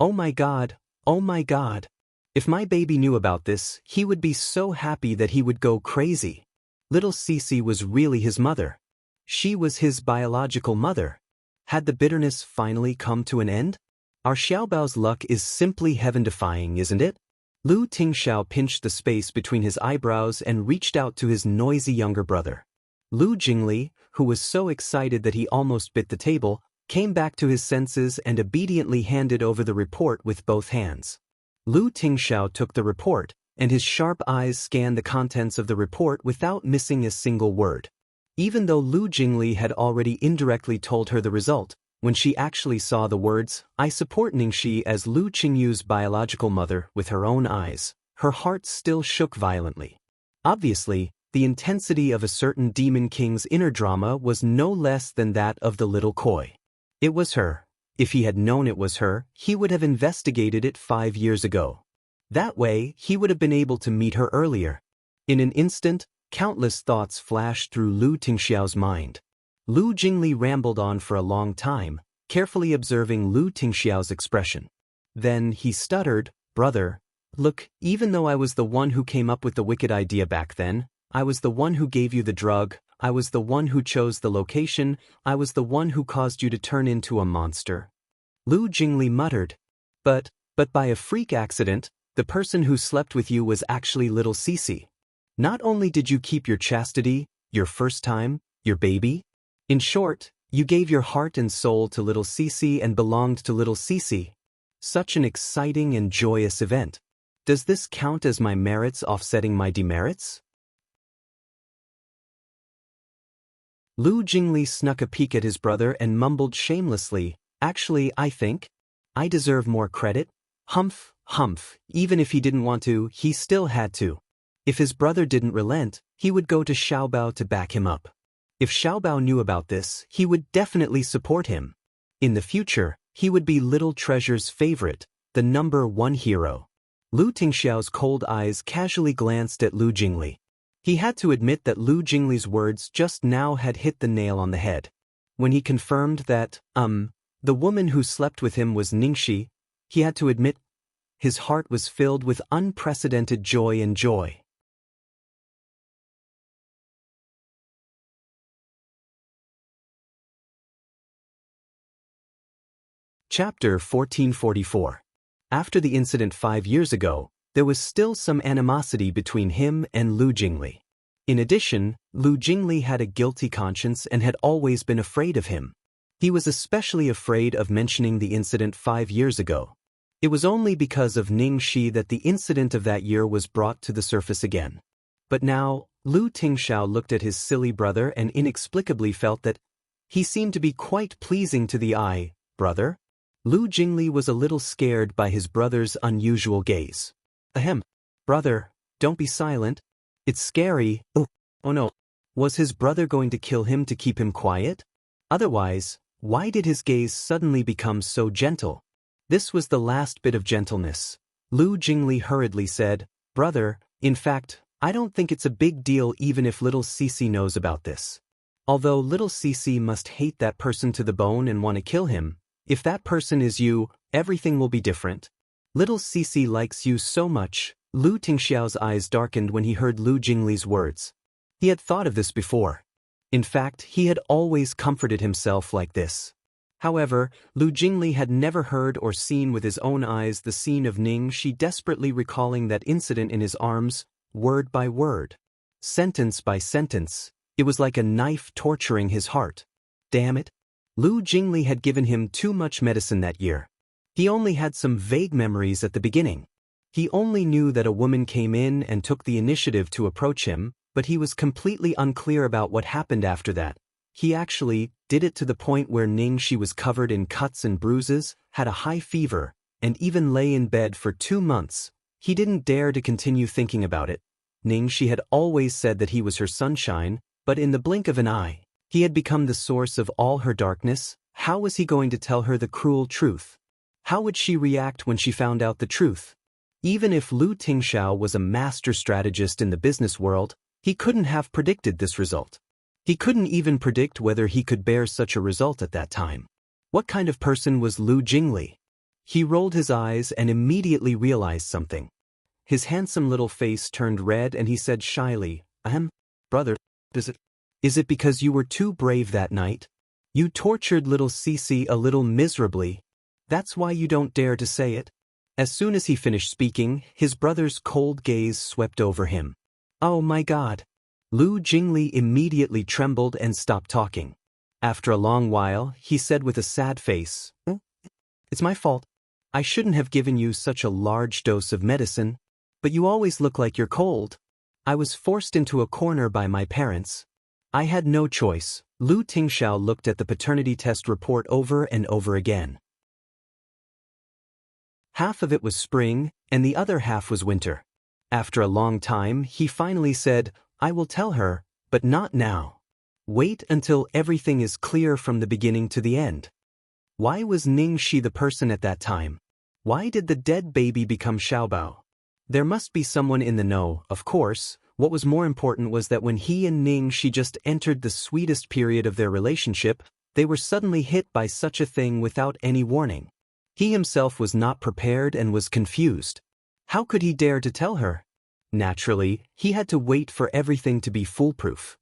Speaker 1: "Oh my God, oh my God. If my baby knew about this, he would be so happy that he would go crazy. Little Cici was really his mother. She was his biological mother. Had the bitterness finally come to an end? Our Xiaobao's luck is simply heaven-defying, isn't it?" Lu Tingxiao pinched the space between his eyebrows and reached out to his noisy younger brother. Lu Jingli, who was so excited that he almost bit the table, came back to his senses and obediently handed over the report with both hands. Lu Tingxiao took the report, and his sharp eyes scanned the contents of the report without missing a single word. Even though Lu Jingli had already indirectly told her the result, when she actually saw the words, "I support Ning Shi as Lu Qingyu's biological mother," with her own eyes, her heart still shook violently. Obviously, the intensity of a certain demon king's inner drama was no less than that of the little koi. It was her. If he had known it was her, he would have investigated it 5 years ago. That way, he would have been able to meet her earlier. In an instant, countless thoughts flashed through Lu Tingxiao's mind. Lu Jingli rambled on for a long time, carefully observing Lu Tingxiao's expression. Then he stuttered, "Brother, look, even though I was the one who came up with the wicked idea back then, I was the one who gave you the drug, I was the one who chose the location, I was the one who caused you to turn into a monster. Lu Jingli muttered. But by a freak accident, the person who slept with you was actually little Cece. Not only did you keep your chastity, your first time, your baby. In short, you gave your heart and soul to little Cece and belonged to little Cece. Such an exciting and joyous event. Does this count as my merits offsetting my demerits? Lu Jingli snuck a peek at his brother and mumbled shamelessly, actually, I think I deserve more credit. Humph, humph, even if he didn't want to, he still had to. If his brother didn't relent, he would go to Xiaobao to back him up. If Xiaobao knew about this, he would definitely support him. In the future, he would be Little Treasure's favorite, the #1 hero. Lu Tingxiao's cold eyes casually glanced at Lu Jingli. He had to admit that Lu Jingli's words just now had hit the nail on the head. When he confirmed that, the woman who slept with him was Ningxi, he had to admit his heart was filled with unprecedented joy and joy. Chapter 1444. After the incident 5 years ago, there was still some animosity between him and Lu Jingli. In addition, Lu Jingli had a guilty conscience and had always been afraid of him. He was especially afraid of mentioning the incident 5 years ago. It was only because of Ningxi that the incident of that year was brought to the surface again. But now, Lu Tingxiao looked at his silly brother and inexplicably felt that he seemed to be quite pleasing to the eye. Brother? Lu Jingli was a little scared by his brother's unusual gaze. Ahem. Brother, don't be silent. It's scary. Oh no. Was his brother going to kill him to keep him quiet? Otherwise, why did his gaze suddenly become so gentle? This was the last bit of gentleness. Lu Jingli hurriedly said, Brother, in fact, I don't think it's a big deal even if little Cece knows about this. Although little Cece must hate that person to the bone and want to kill him, if that person is you, everything will be different. Little Cece likes you so much. Lu Tingxiao's eyes darkened when he heard Lu Jingli's words. He had thought of this before. In fact, he had always comforted himself like this. However, Lu Jingli had never heard or seen with his own eyes the scene of Ningxi desperately recalling that incident in his arms, word by word. Sentence by sentence, it was like a knife torturing his heart. Damn it. Lu Jingli had given him too much medicine that year. He only had some vague memories at the beginning. He only knew that a woman came in and took the initiative to approach him, but he was completely unclear about what happened after that. He actually did it to the point where Ningxi was covered in cuts and bruises, had a high fever, and even lay in bed for 2 months. He didn't dare to continue thinking about it. Ningxi had always said that he was her sunshine, but in the blink of an eye, he had become the source of all her darkness. How was he going to tell her the cruel truth? How would she react when she found out the truth? Even if Lu Tingxiao was a master strategist in the business world, he couldn't have predicted this result. He couldn't even predict whether he could bear such a result at that time. What kind of person was Lu Jingli? He rolled his eyes and immediately realized something. His handsome little face turned red and he said shyly, Brother, is it because you were too brave that night? You tortured little Cece a little miserably. That's why you don't dare to say it? As soon as he finished speaking, his brother's cold gaze swept over him. Oh my God. Lu Jingli immediately trembled and stopped talking. After a long while, he said with a sad face, It's my fault. I shouldn't have given you such a large dose of medicine, but you always look like you're cold. I was forced into a corner by my parents. I had no choice. Lu Tingxiao looked at the paternity test report over and over again. Half of it was spring, and the other half was winter. After a long time, he finally said, I will tell her, but not now. Wait until everything is clear from the beginning to the end. Why was Ningxi the person at that time? Why did the dead baby become Xiaobao? There must be someone in the know, of course. What was more important was that when he and Ningxi just entered the sweetest period of their relationship, they were suddenly hit by such a thing without any warning. He himself was not prepared and was confused. How could he dare to tell her? Naturally, he had to wait for everything to be foolproof.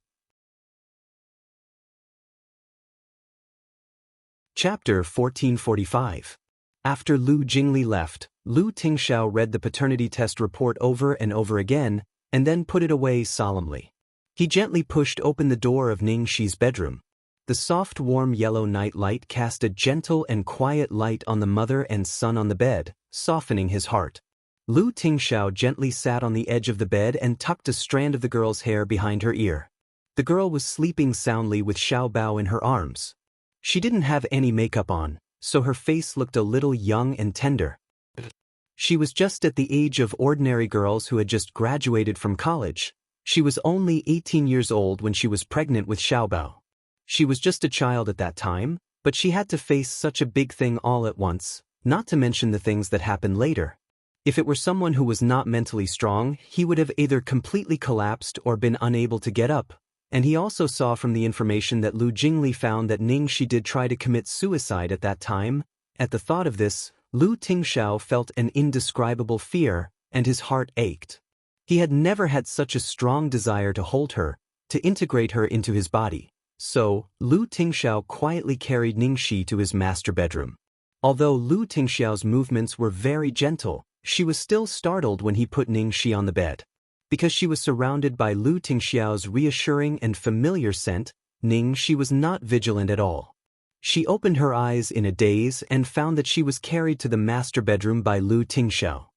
Speaker 1: Chapter 1445. After Lu Jingli left, Lu Tingxiao read the paternity test report over and over again, and then put it away solemnly. He gently pushed open the door of Ningxi's bedroom. The soft warm yellow night light cast a gentle and quiet light on the mother and son on the bed, softening his heart. Lu Tingxiao gently sat on the edge of the bed and tucked a strand of the girl's hair behind her ear. The girl was sleeping soundly with Xiaobao in her arms. She didn't have any makeup on, so her face looked a little young and tender. She was just at the age of ordinary girls who had just graduated from college. She was only 18 years old when she was pregnant with Xiaobao. She was just a child at that time, but she had to face such a big thing all at once, not to mention the things that happened later. If it were someone who was not mentally strong, he would have either completely collapsed or been unable to get up. And he also saw from the information that Lu Jingli found that Ningxi did try to commit suicide at that time. At the thought of this, Lu Tingxiao felt an indescribable fear, and his heart ached. He had never had such a strong desire to hold her, to integrate her into his body. So, Lu Tingxiao quietly carried Ningxi to his master bedroom. Although Lu Tingxiao's movements were very gentle, she was still startled when he put Ningxi on the bed. Because she was surrounded by Lu Tingxiao's reassuring and familiar scent, Ningxi was not vigilant at all. She opened her eyes in a daze and found that she was carried to the master bedroom by Lu Tingxiao.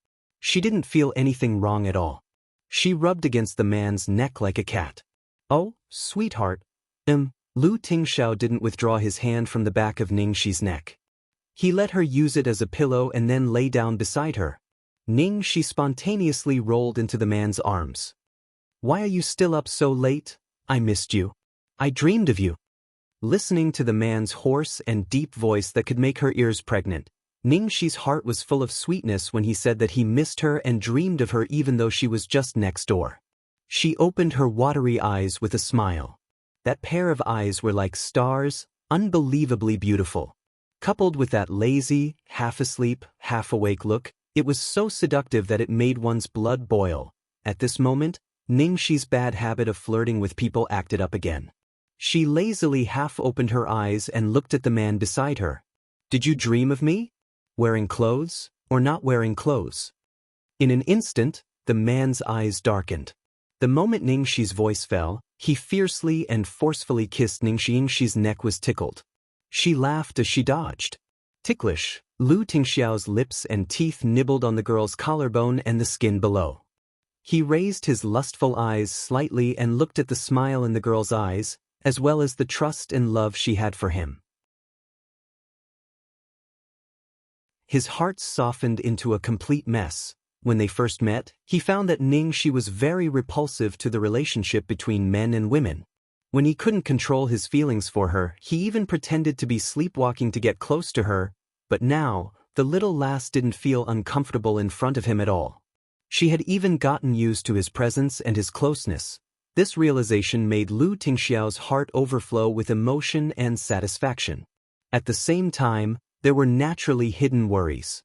Speaker 1: She didn't feel anything wrong at all. She rubbed against the man's neck like a cat. "Oh, sweetheart." Lu Tingxiao didn't withdraw his hand from the back of Ningxi's neck. He let her use it as a pillow and then lay down beside her. Ningxi spontaneously rolled into the man's arms. "Why are you still up so late? I missed you. I dreamed of you." Listening to the man's hoarse and deep voice that could make her ears pregnant, Ningxi's heart was full of sweetness when he said that he missed her and dreamed of her even though she was just next door. She opened her watery eyes with a smile. That pair of eyes were like stars, unbelievably beautiful. Coupled with that lazy, half-asleep, half-awake look, it was so seductive that it made one's blood boil. At this moment, Ningxi's bad habit of flirting with people acted up again. She lazily half-opened her eyes and looked at the man beside her. "Did you dream of me? Wearing clothes, or not wearing clothes?" In an instant, the man's eyes darkened. The moment Ningxi's voice fell, he fiercely and forcefully kissed Ningxi. Ningxi's neck was tickled. She laughed as she dodged. Ticklish, Lu Tingxiao's lips and teeth nibbled on the girl's collarbone and the skin below. He raised his lustful eyes slightly and looked at the smile in the girl's eyes, as well as the trust and love she had for him. His heart softened into a complete mess. When they first met, he found that Ningxi was very repulsive to the relationship between men and women. When he couldn't control his feelings for her, he even pretended to be sleepwalking to get close to her, but now, the little lass didn't feel uncomfortable in front of him at all. She had even gotten used to his presence and his closeness. This realization made Lu Tingxiao's heart overflow with emotion and satisfaction. At the same time, there were naturally hidden worries.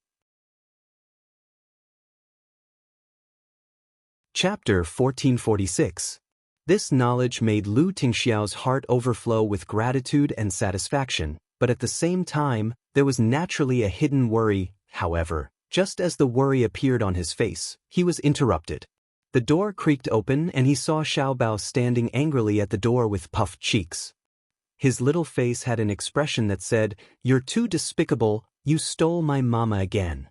Speaker 1: Chapter 1446. This knowledge made Lu Tingxiao's heart overflow with gratitude and satisfaction, but at the same time, there was naturally a hidden worry. However, just as the worry appeared on his face, he was interrupted. The door creaked open and he saw Xiaobao standing angrily at the door with puffed cheeks. His little face had an expression that said, "You're too despicable, you stole my mama again."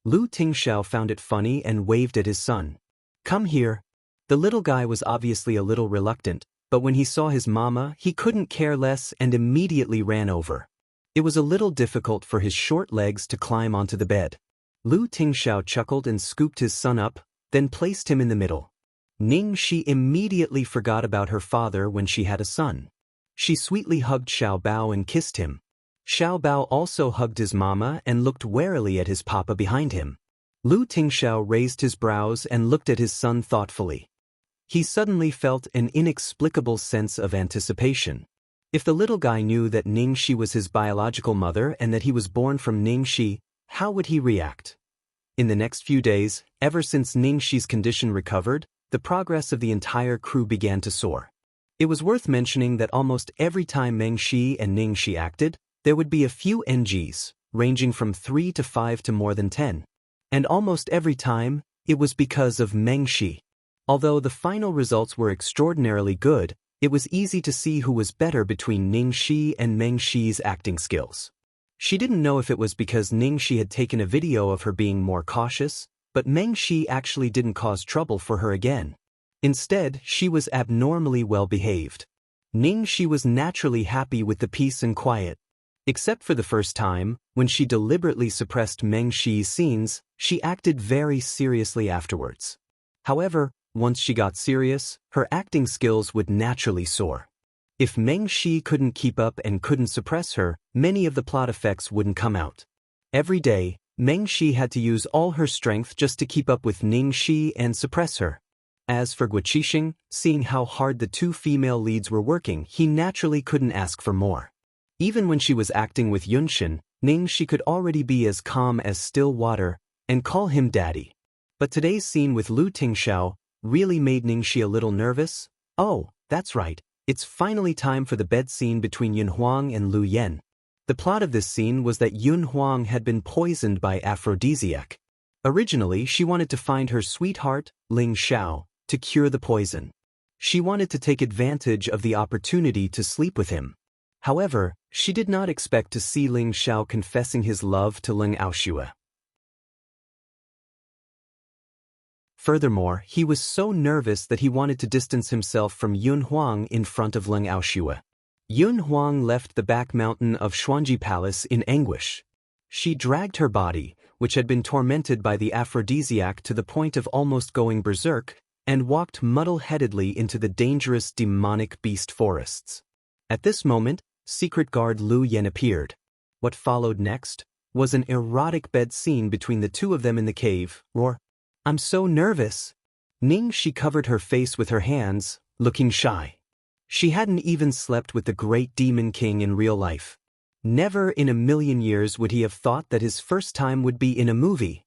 Speaker 1: Lu Tingxiao found it funny and waved at his son. "Come here." The little guy was obviously a little reluctant, but when he saw his mama, he couldn't care less and immediately ran over. It was a little difficult for his short legs to climb onto the bed. Lu Tingxiao chuckled and scooped his son up, then placed him in the middle. Ningxi immediately forgot about her father when she had a son. She sweetly hugged Xiaobao and kissed him. Xiaobao also hugged his mama and looked warily at his papa behind him. Lu Tingxiao raised his brows and looked at his son thoughtfully. He suddenly felt an inexplicable sense of anticipation. If the little guy knew that Ningxi was his biological mother and that he was born from Ningxi, how would he react? In the next few days, ever since Ningxi's condition recovered, the progress of the entire crew began to soar. It was worth mentioning that almost every time Meng Shi and Ningxi acted, there would be a few NGs, ranging from 3 to 5 to more than 10. And almost every time, it was because of Meng Shi. Although the final results were extraordinarily good, it was easy to see who was better between Ning Shi and Meng Shi's acting skills. She didn't know if it was because Ning Shi had taken a video of her being more cautious, but Meng Shi actually didn't cause trouble for her again. Instead, she was abnormally well behaved. Ning Shi was naturally happy with the peace and quiet. Except for the first time, when she deliberately suppressed Meng Shi's scenes, she acted very seriously afterwards. However, once she got serious, her acting skills would naturally soar. If Meng Shi couldn't keep up and couldn't suppress her, many of the plot effects wouldn't come out. Every day, Meng Shi had to use all her strength just to keep up with Ning Shi and suppress her. As for Guo Qixing, seeing how hard the two female leads were working, he naturally couldn't ask for more. Even when she was acting with Yunshin, Ning Shi could already be as calm as still water and call him daddy. But today's scene with Lu Tingxiao really made Ning Shi a little nervous. Oh, that's right, it's finally time for the bed scene between Yun Huang and Lu Yen. The plot of this scene was that Yun Huang had been poisoned by aphrodisiac. Originally, she wanted to find her sweetheart, Ling Xiao, to cure the poison. She wanted to take advantage of the opportunity to sleep with him. However, she did not expect to see Ling Xiao confessing his love to Ling Aoshue. Furthermore, he was so nervous that he wanted to distance himself from Yun Huang in front of Ling Aoshue. Yun Huang left the back mountain of Xuanji Palace in anguish. She dragged her body, which had been tormented by the aphrodisiac to the point of almost going berserk, and walked muddle-headedly into the dangerous demonic beast forests. At this moment, secret guard Lu Yen appeared. What followed next was an erotic bed scene between the two of them in the cave. I'm so nervous. Ning Shi covered her face with her hands, looking shy. She hadn't even slept with the great demon king in real life. Never in a million years would he have thought that his first time would be in a movie.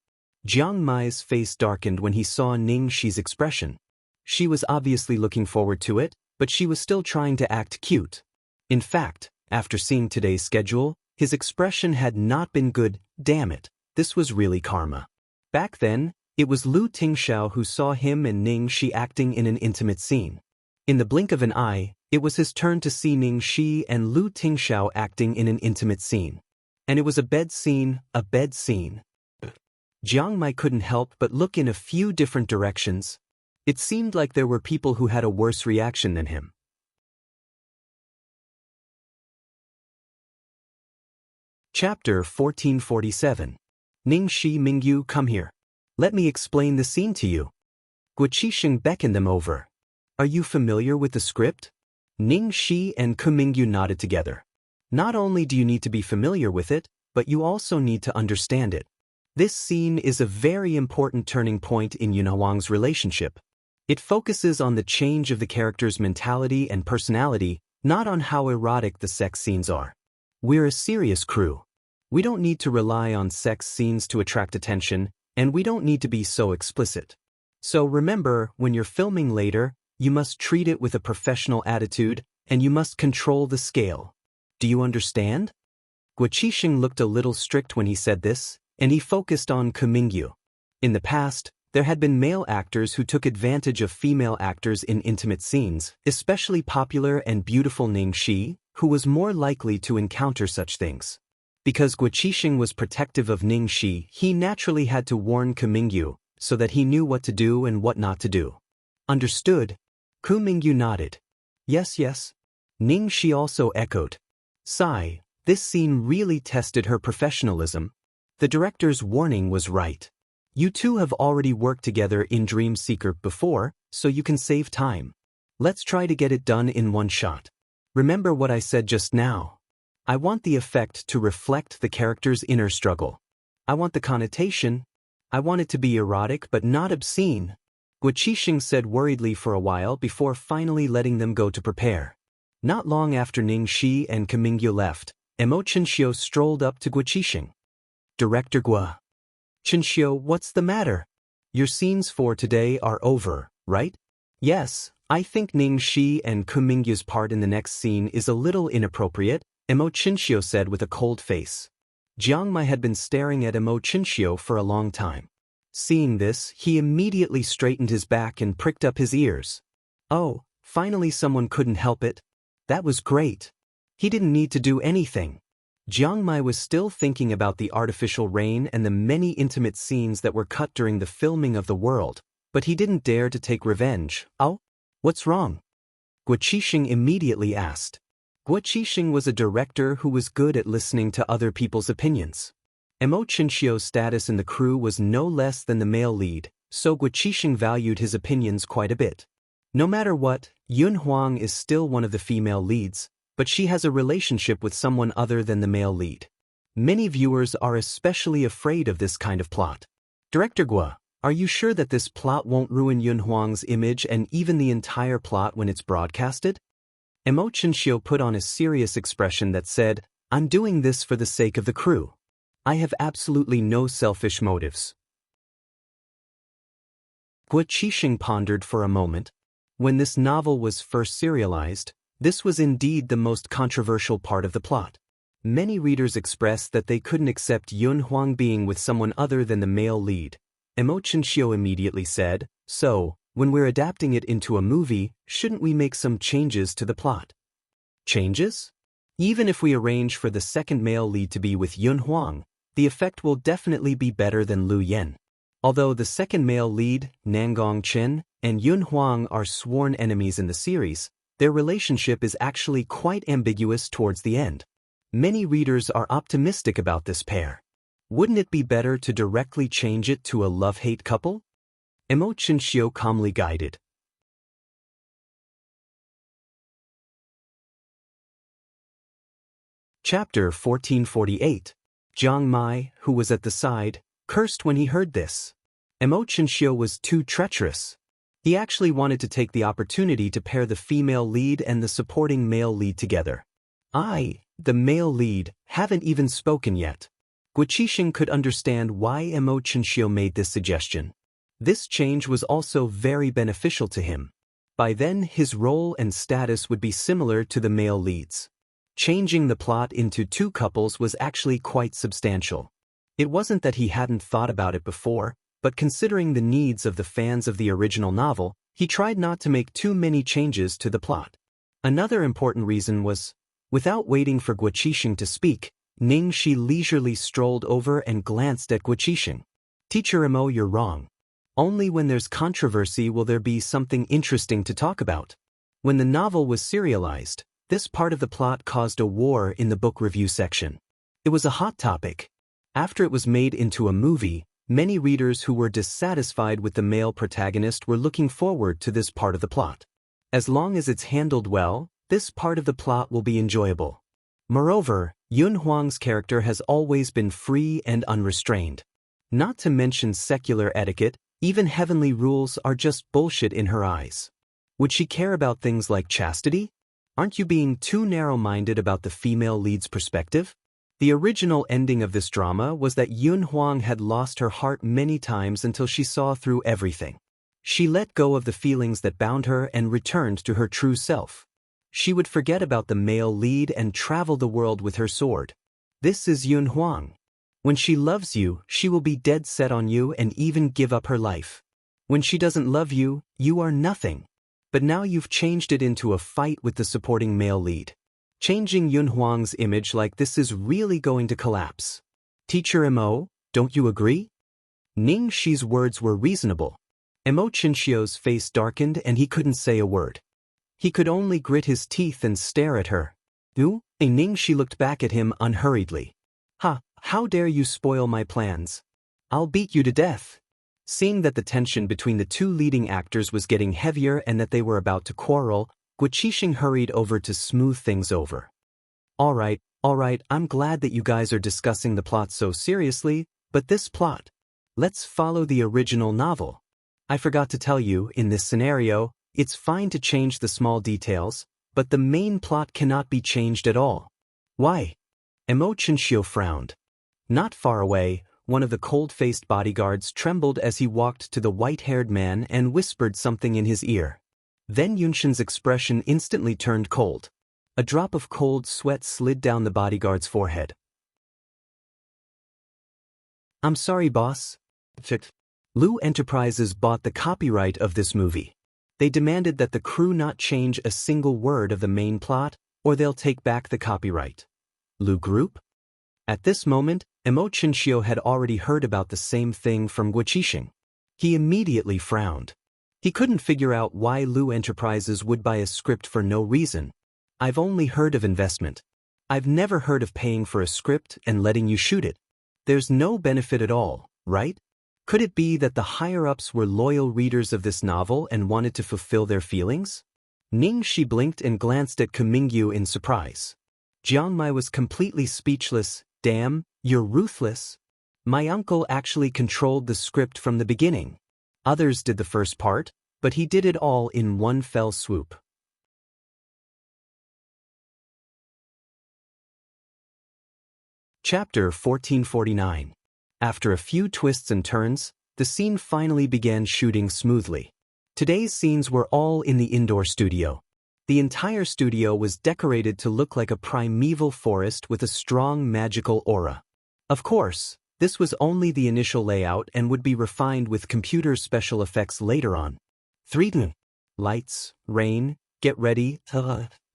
Speaker 1: Jiang Mai's face darkened when he saw Ning Shi's expression. She was obviously looking forward to it, but she was still trying to act cute. In fact, after seeing today's schedule, his expression had not been good. Damn it, this was really karma. Back then, it was Lu Tingxiao who saw him and Ning Shi acting in an intimate scene. In the blink of an eye, it was his turn to see Ning Shi and Lu Tingxiao acting in an intimate scene. And it was a bed scene, a bed scene. Jiang Mai couldn't help but look in a few different directions. It seemed like there were people who had a worse reaction than him. Chapter 1447. Ning Shi, Mingyu, come here. Let me explain the scene to you. Guo Qixing beckoned them over. Are you familiar with the script? Ning Shi and Ku Mingyu nodded together. Not only do you need to be familiar with it, but you also need to understand it. This scene is a very important turning point in Yun Huang's relationship. It focuses on the change of the character's mentality and personality, not on how erotic the sex scenes are. We're a serious crew. We don't need to rely on sex scenes to attract attention, and we don't need to be so explicit. So remember, when you're filming later, you must treat it with a professional attitude, and you must control the scale. Do you understand? Guo Qixing looked a little strict when he said this, and he focused on Ku Mingyu. In the past, there had been male actors who took advantage of female actors in intimate scenes, especially popular and beautiful Ning Shi, who was more likely to encounter such things. Because Guo Qixing was protective of Ning Shi, he naturally had to warn Ku Mingyu, so that he knew what to do and what not to do. Understood? Ku Mingyu nodded. Yes, yes. Ning Shi also echoed. Sigh, this scene really tested her professionalism. The director's warning was right. You two have already worked together in Dream Seeker before, so you can save time. Let's try to get it done in one shot. Remember what I said just now. I want the effect to reflect the character's inner struggle. I want the connotation. I want it to be erotic but not obscene. Guo Qixing said worriedly for a while before finally letting them go to prepare. Not long after Ning Shi and Ku Mingyu left, Mo Chenxiu strolled up to Guo Qixing. Director Guo. Chenxiu, what's the matter? Your scenes for today are over, right? Yes, I think Ning Shi and Ku Mingyu's part in the next scene is a little inappropriate, Emo Chinchio said with a cold face. Jiang Mai had been staring at Emo Chinchio for a long time. Seeing this, he immediately straightened his back and pricked up his ears. Oh, finally someone couldn't help it. That was great. He didn't need to do anything. Jiang Mai was still thinking about the artificial rain and the many intimate scenes that were cut during the filming of The World, but he didn't dare to take revenge. Oh? What's wrong? Guo Qixing immediately asked. Guo Qixing was a director who was good at listening to other people's opinions. Emo Chinchio's status in the crew was no less than the male lead, so Guo Qixing valued his opinions quite a bit. No matter what, Yun Huang is still one of the female leads, but she has a relationship with someone other than the male lead. Many viewers are especially afraid of this kind of plot. Director Guo, are you sure that this plot won't ruin Yun Huang's image and even the entire plot when it's broadcasted? Emo Chinchio put on a serious expression that said, I'm doing this for the sake of the crew. I have absolutely no selfish motives. Guo Qixing pondered for a moment. When this novel was first serialized, this was indeed the most controversial part of the plot. Many readers expressed that they couldn't accept Yun Huang being with someone other than the male lead. Emo Chinchio immediately said, so, when we're adapting it into a movie, shouldn't we make some changes to the plot? Changes? Even if we arrange for the second male lead to be with Yun Huang, the effect will definitely be better than Lu Yen. Although the second male lead, Nangong Chen, and Yun Huang are sworn enemies in the series, their relationship is actually quite ambiguous towards the end. Many readers are optimistic about this pair. Wouldn't it be better to directly change it to a love-hate couple? Emo Chinchio calmly guided. Chapter 1448. Jiang Mai, who was at the side, cursed when he heard this. Emo Chinchio was too treacherous. He actually wanted to take the opportunity to pair the female lead and the supporting male lead together. I, the male lead, haven't even spoken yet. Guo Qixing could understand why Emo Chinchio made this suggestion. This change was also very beneficial to him. By then, his role and status would be similar to the male leads. Changing the plot into two couples was actually quite substantial. It wasn't that he hadn't thought about it before, but considering the needs of the fans of the original novel, he tried not to make too many changes to the plot. Another important reason was, without waiting for Guo Qixing to speak, Ning Shi leisurely strolled over and glanced at Guo Qixing. Teacher Emo, you're wrong. Only when there's controversy will there be something interesting to talk about. When the novel was serialized, this part of the plot caused a war in the book review section. It was a hot topic. After it was made into a movie, many readers who were dissatisfied with the male protagonist were looking forward to this part of the plot. As long as it's handled well, this part of the plot will be enjoyable. Moreover, Yun Huang's character has always been free and unrestrained. Not to mention secular etiquette, even heavenly rules are just bullshit in her eyes. Would she care about things like chastity? Aren't you being too narrow-minded about the female lead's perspective? The original ending of this drama was that Yun Huang had lost her heart many times until she saw through everything. She let go of the feelings that bound her and returned to her true self. She would forget about the male lead and travel the world with her sword. This is Yun Huang. When she loves you, she will be dead set on you and even give up her life. When she doesn't love you, you are nothing. But now you've changed it into a fight with the supporting male lead. Changing Yun Huang's image like this is really going to collapse. Teacher Emo, don't you agree? Ning Shi's words were reasonable. Emo Chinchio's face darkened and he couldn't say a word. He could only grit his teeth and stare at her. Ning Shi looked back at him unhurriedly. How dare you spoil my plans? I'll beat you to death. Seeing that the tension between the two leading actors was getting heavier and that they were about to quarrel, Guo Qixing hurried over to smooth things over. All right, I'm glad that you guys are discussing the plot so seriously, but this plot. Let's follow the original novel. I forgot to tell you, in this scenario, it's fine to change the small details, but the main plot cannot be changed at all. Why? Emo Chinchio frowned. Not far away, one of the cold-faced bodyguards trembled as he walked to the white-haired man and whispered something in his ear. Then Yunshin's expression instantly turned cold. A drop of cold sweat slid down the bodyguard's forehead. "I'm sorry, boss." Lu Enterprises bought the copyright of this movie. They demanded that the crew not change a single word of the main plot, or they'll take back the copyright. Lu Group? At this moment, Emochenshio had already heard about the same thing from Guiqixing. He immediately frowned. He couldn't figure out why Lu Enterprises would buy a script for no reason. "I've only heard of investment. I've never heard of paying for a script and letting you shoot it. There's no benefit at all, right? Could it be that the higher-ups were loyal readers of this novel and wanted to fulfill their feelings?" Ning Shi blinked and glanced at Kumingyu in surprise. Jiang Mai was completely speechless. "Damn, you're ruthless. My uncle actually controlled the script from the beginning. Others did the first part, but he did it all in one fell swoop." Chapter 1449. After a few twists and turns, the scene finally began shooting smoothly. Today's scenes were all in the indoor studio. The entire studio was decorated to look like a primeval forest with a strong magical aura. Of course, this was only the initial layout and would be refined with computer special effects later on. 3. Lights, rain, get ready.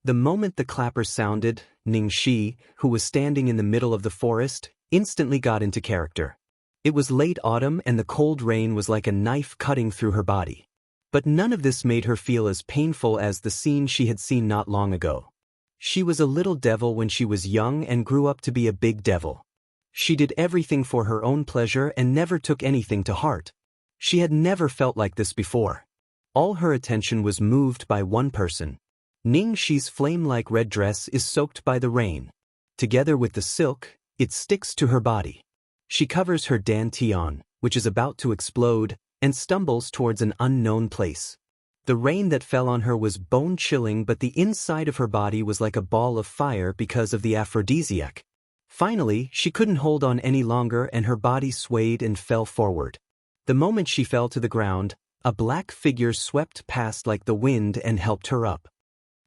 Speaker 1: The moment the clapper sounded, Ning Shi, who was standing in the middle of the forest, instantly got into character. It was late autumn and the cold rain was like a knife cutting through her body. But none of this made her feel as painful as the scene she had seen not long ago. She was a little devil when she was young and grew up to be a big devil. She did everything for her own pleasure and never took anything to heart. She had never felt like this before. All her attention was moved by one person. Ning Shi's flame-like red dress is soaked by the rain. Together with the silk, it sticks to her body. She covers her dantian, which is about to explode, and stumbles towards an unknown place. The rain that fell on her was bone-chilling, but the inside of her body was like a ball of fire because of the aphrodisiac. Finally, she couldn't hold on any longer and her body swayed and fell forward. The moment she fell to the ground, a black figure swept past like the wind and helped her up.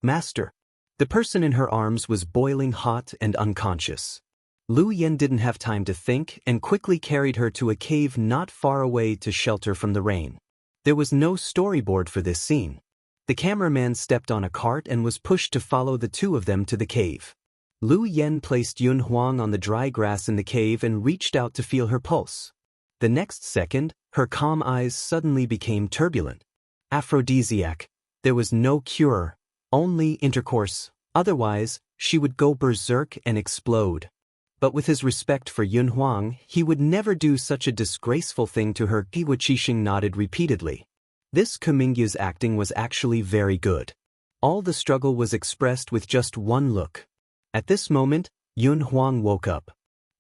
Speaker 1: "Master." The person in her arms was boiling hot and unconscious. Lu Yen didn't have time to think and quickly carried her to a cave not far away to shelter from the rain. There was no storyboard for this scene. The cameraman stepped on a cart and was pushed to follow the two of them to the cave. Lu Yen placed Yun Huang on the dry grass in the cave and reached out to feel her pulse. The next second, her calm eyes suddenly became turbulent. Aphrodisiac. There was no cure, only intercourse, otherwise, she would go berserk and explode. But with his respect for Yun Huang, he would never do such a disgraceful thing to her. Guiqixing nodded repeatedly. This Kumingyu's acting was actually very good. All the struggle was expressed with just one look. At this moment, Yun Huang woke up.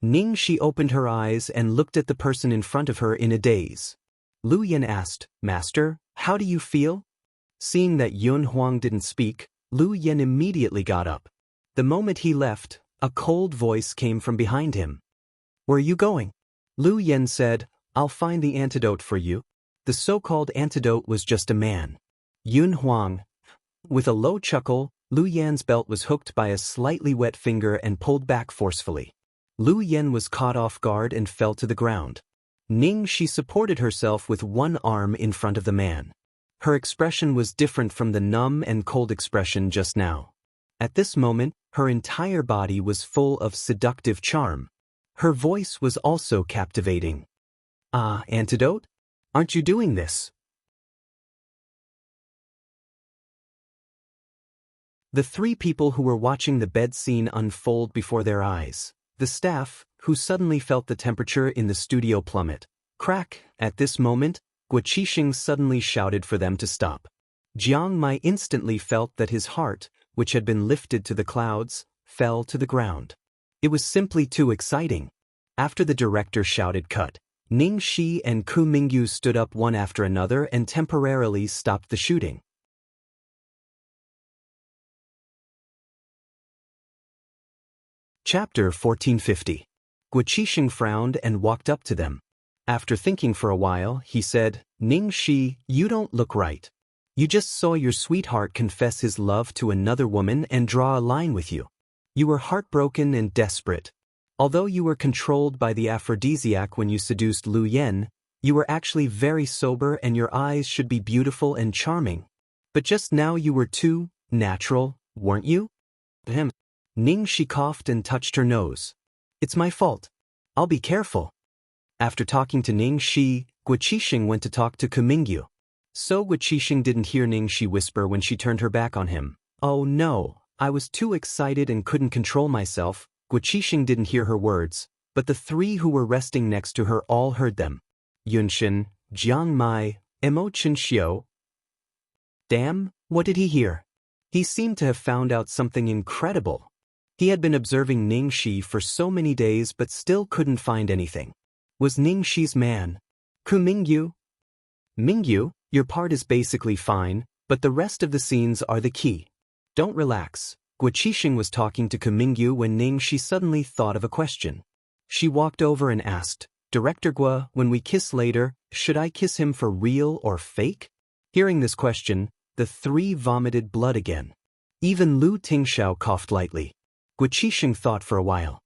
Speaker 1: Ning Shi opened her eyes and looked at the person in front of her in a daze. Lu Yen asked, "Master, how do you feel?" Seeing that Yun Huang didn't speak, Lu Yen immediately got up. The moment he left, a cold voice came from behind him. "Where are you going?" Lu Yen said, "I'll find the antidote for you." The so-called antidote was just a man. Yun Huang. With a low chuckle, Lu Yan's belt was hooked by a slightly wet finger and pulled back forcefully. Lu Yen was caught off guard and fell to the ground. Ning Shi supported herself with one arm in front of the man. Her expression was different from the numb and cold expression just now. At this moment, her entire body was full of seductive charm. Her voice was also captivating. "Ah, antidote? Aren't you doing this?" The three people who were watching the bed scene unfold before their eyes. The staff, who suddenly felt the temperature in the studio plummet. Crack. At this moment, Guiqixing suddenly shouted for them to stop. Jiang Mai instantly felt that his heart, which had been lifted to the clouds, fell to the ground. It was simply too exciting. After the director shouted cut, Ning Shi and Ku Mingyu stood up one after another and temporarily stopped the shooting. Chapter 1450. Guiqixing frowned and walked up to them. After thinking for a while, he said, "Ning Shi, you don't look right. You just saw your sweetheart confess his love to another woman and draw a line with you. You were heartbroken and desperate. Although you were controlled by the aphrodisiac when you seduced Lu Yen, you were actually very sober and your eyes should be beautiful and charming. But just now you were too natural, weren't you? Ahem. Ning Shi coughed and touched her nose. It's my fault. I'll be careful. After talking to Ning Shi, Guo Qixing went to talk to Kumingyu. So Guo Qixing didn't hear Ning Shi whisper when she turned her back on him. Oh no, I was too excited and couldn't control myself. Guo Qixing didn't hear her words, but the three who were resting next to her all heard them. Yunshin, Jiang Mai, Emo Chinxiu. Damn, what did he hear? He seemed to have found out something incredible. He had been observing Ning Shi for so many days but still couldn't find anything. Was Ning Shi's man Kumingyu? Mingyu, your part is basically fine, but the rest of the scenes are the key. Don't relax. Guo Qixing was talking to Kumingyu when Ning Shi suddenly thought of a question. She walked over and asked, Director Guo, when we kiss later, should I kiss him for real or fake? Hearing this question, the three vomited blood again. Even Lu Tingxiao coughed lightly. Guo Qixing thought for a while.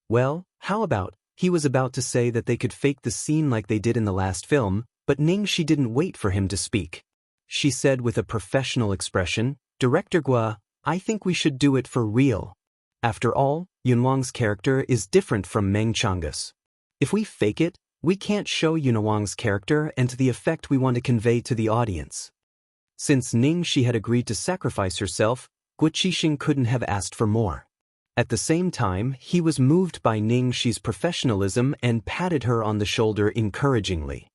Speaker 1: Well, how about, he was about to say that they could fake the scene like they did in the last film, but Ning Shi didn't wait for him to speak. She said with a professional expression, Director Guo, I think we should do it for real. After all, Yunwang's character is different from Meng Changa's. If we fake it, we can't show Yunwang's character and to the effect we want to convey to the audience. Since Ning Shi had agreed to sacrifice herself, Guo Qixing couldn't have asked for more. At the same time, he was moved by Ning Shi's professionalism and patted her on the shoulder encouragingly.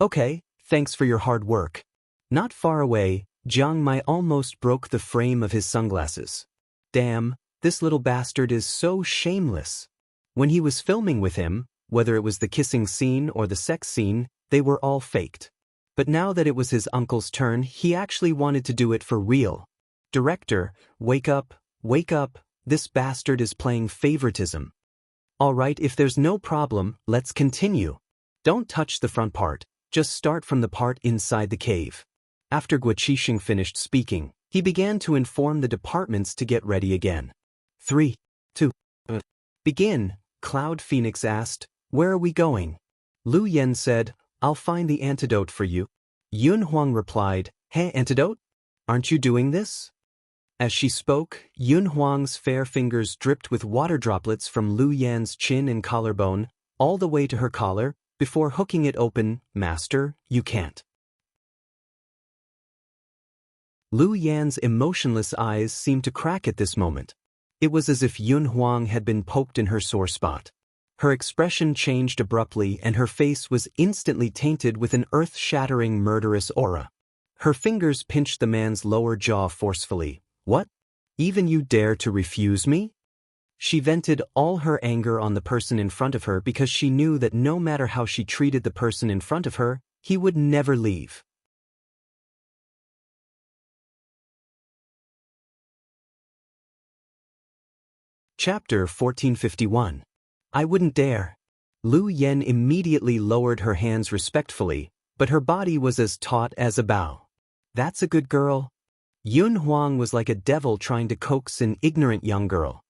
Speaker 1: Okay, thanks for your hard work. Not far away, Jiang Mai almost broke the frame of his sunglasses. Damn, this little bastard is so shameless. When he was filming with him, whether it was the kissing scene or the sex scene, they were all faked. But now that it was his uncle's turn, he actually wanted to do it for real. Director, wake up, this bastard is playing favoritism. Alright, if there's no problem, let's continue. Don't touch the front part, just start from the part inside the cave. After Guo Qixing finished speaking, he began to inform the departments to get ready again. 3, 2, begin, Cloud Phoenix asked, where are we going? Lu Yen said, I'll find the antidote for you. Yun Huang replied, Hey, antidote? Aren't you doing this? As she spoke, Yun Huang's fair fingers dripped with water droplets from Lu Yan's chin and collarbone, all the way to her collar, before hooking it open. Master, you can't. Lu Yan's emotionless eyes seemed to crack at this moment. It was as if Yun Huang had been poked in her sore spot. Her expression changed abruptly and her face was instantly tainted with an earth-shattering murderous aura. Her fingers pinched the man's lower jaw forcefully. What? Even you dare to refuse me? She vented all her anger on the person in front of her because she knew that no matter how she treated the person in front of her, he would never leave. Chapter 1451. I wouldn't dare. Lu Yen immediately lowered her hands respectfully, but her body was as taut as a bow. That's a good girl. Yun Huang was like a devil trying to coax an ignorant young girl.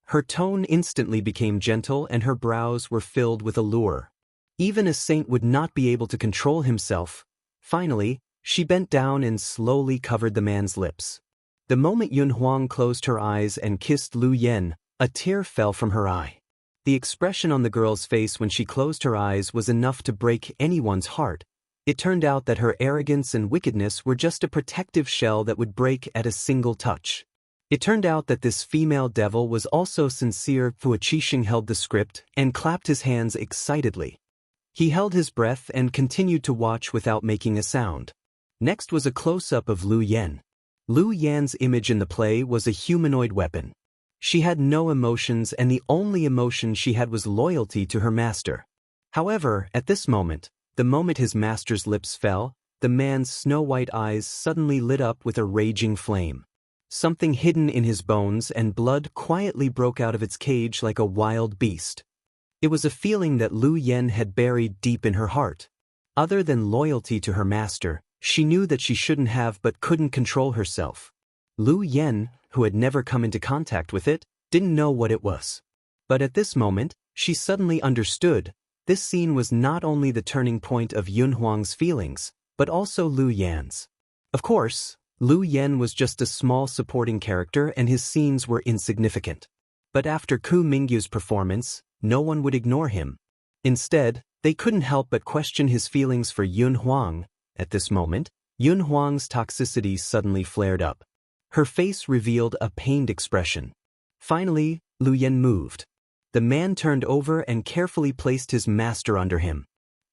Speaker 1: Her tone instantly became gentle and her brows were filled with allure. Even a saint would not be able to control himself. Finally, she bent down and slowly covered the man's lips. The moment Yun Huang closed her eyes and kissed Lu Yen, a tear fell from her eye. The expression on the girl's face when she closed her eyes was enough to break anyone's heart. It turned out that her arrogance and wickedness were just a protective shell that would break at a single touch. It turned out that this female devil was also sincere. Guo Qixing held the script and clapped his hands excitedly. He held his breath and continued to watch without making a sound. Next was a close-up of Lu Yen. Lu Yan's image in the play was a humanoid weapon. She had no emotions and the only emotion she had was loyalty to her master. However, at this moment, the moment his master's lips fell, the man's snow-white eyes suddenly lit up with a raging flame. Something hidden in his bones and blood quietly broke out of its cage like a wild beast. It was a feeling that Lu Yen had buried deep in her heart. Other than loyalty to her master, She knew that she shouldn't have but couldn't control herself. Lu Yen, who had never come into contact with it, didn't know what it was. But at this moment, she suddenly understood. This scene was not only the turning point of Yun Huang's feelings, but also Lu Yan's. Of course, Lu Yen was just a small supporting character and his scenes were insignificant. But after Ku Mingyu's performance, no one would ignore him. Instead, they couldn't help but question his feelings for Yun Huang. At this moment, Yun Huang's toxicity suddenly flared up. Her face revealed a pained expression. Finally, Lu Yen moved. The man turned over and carefully placed his master under him.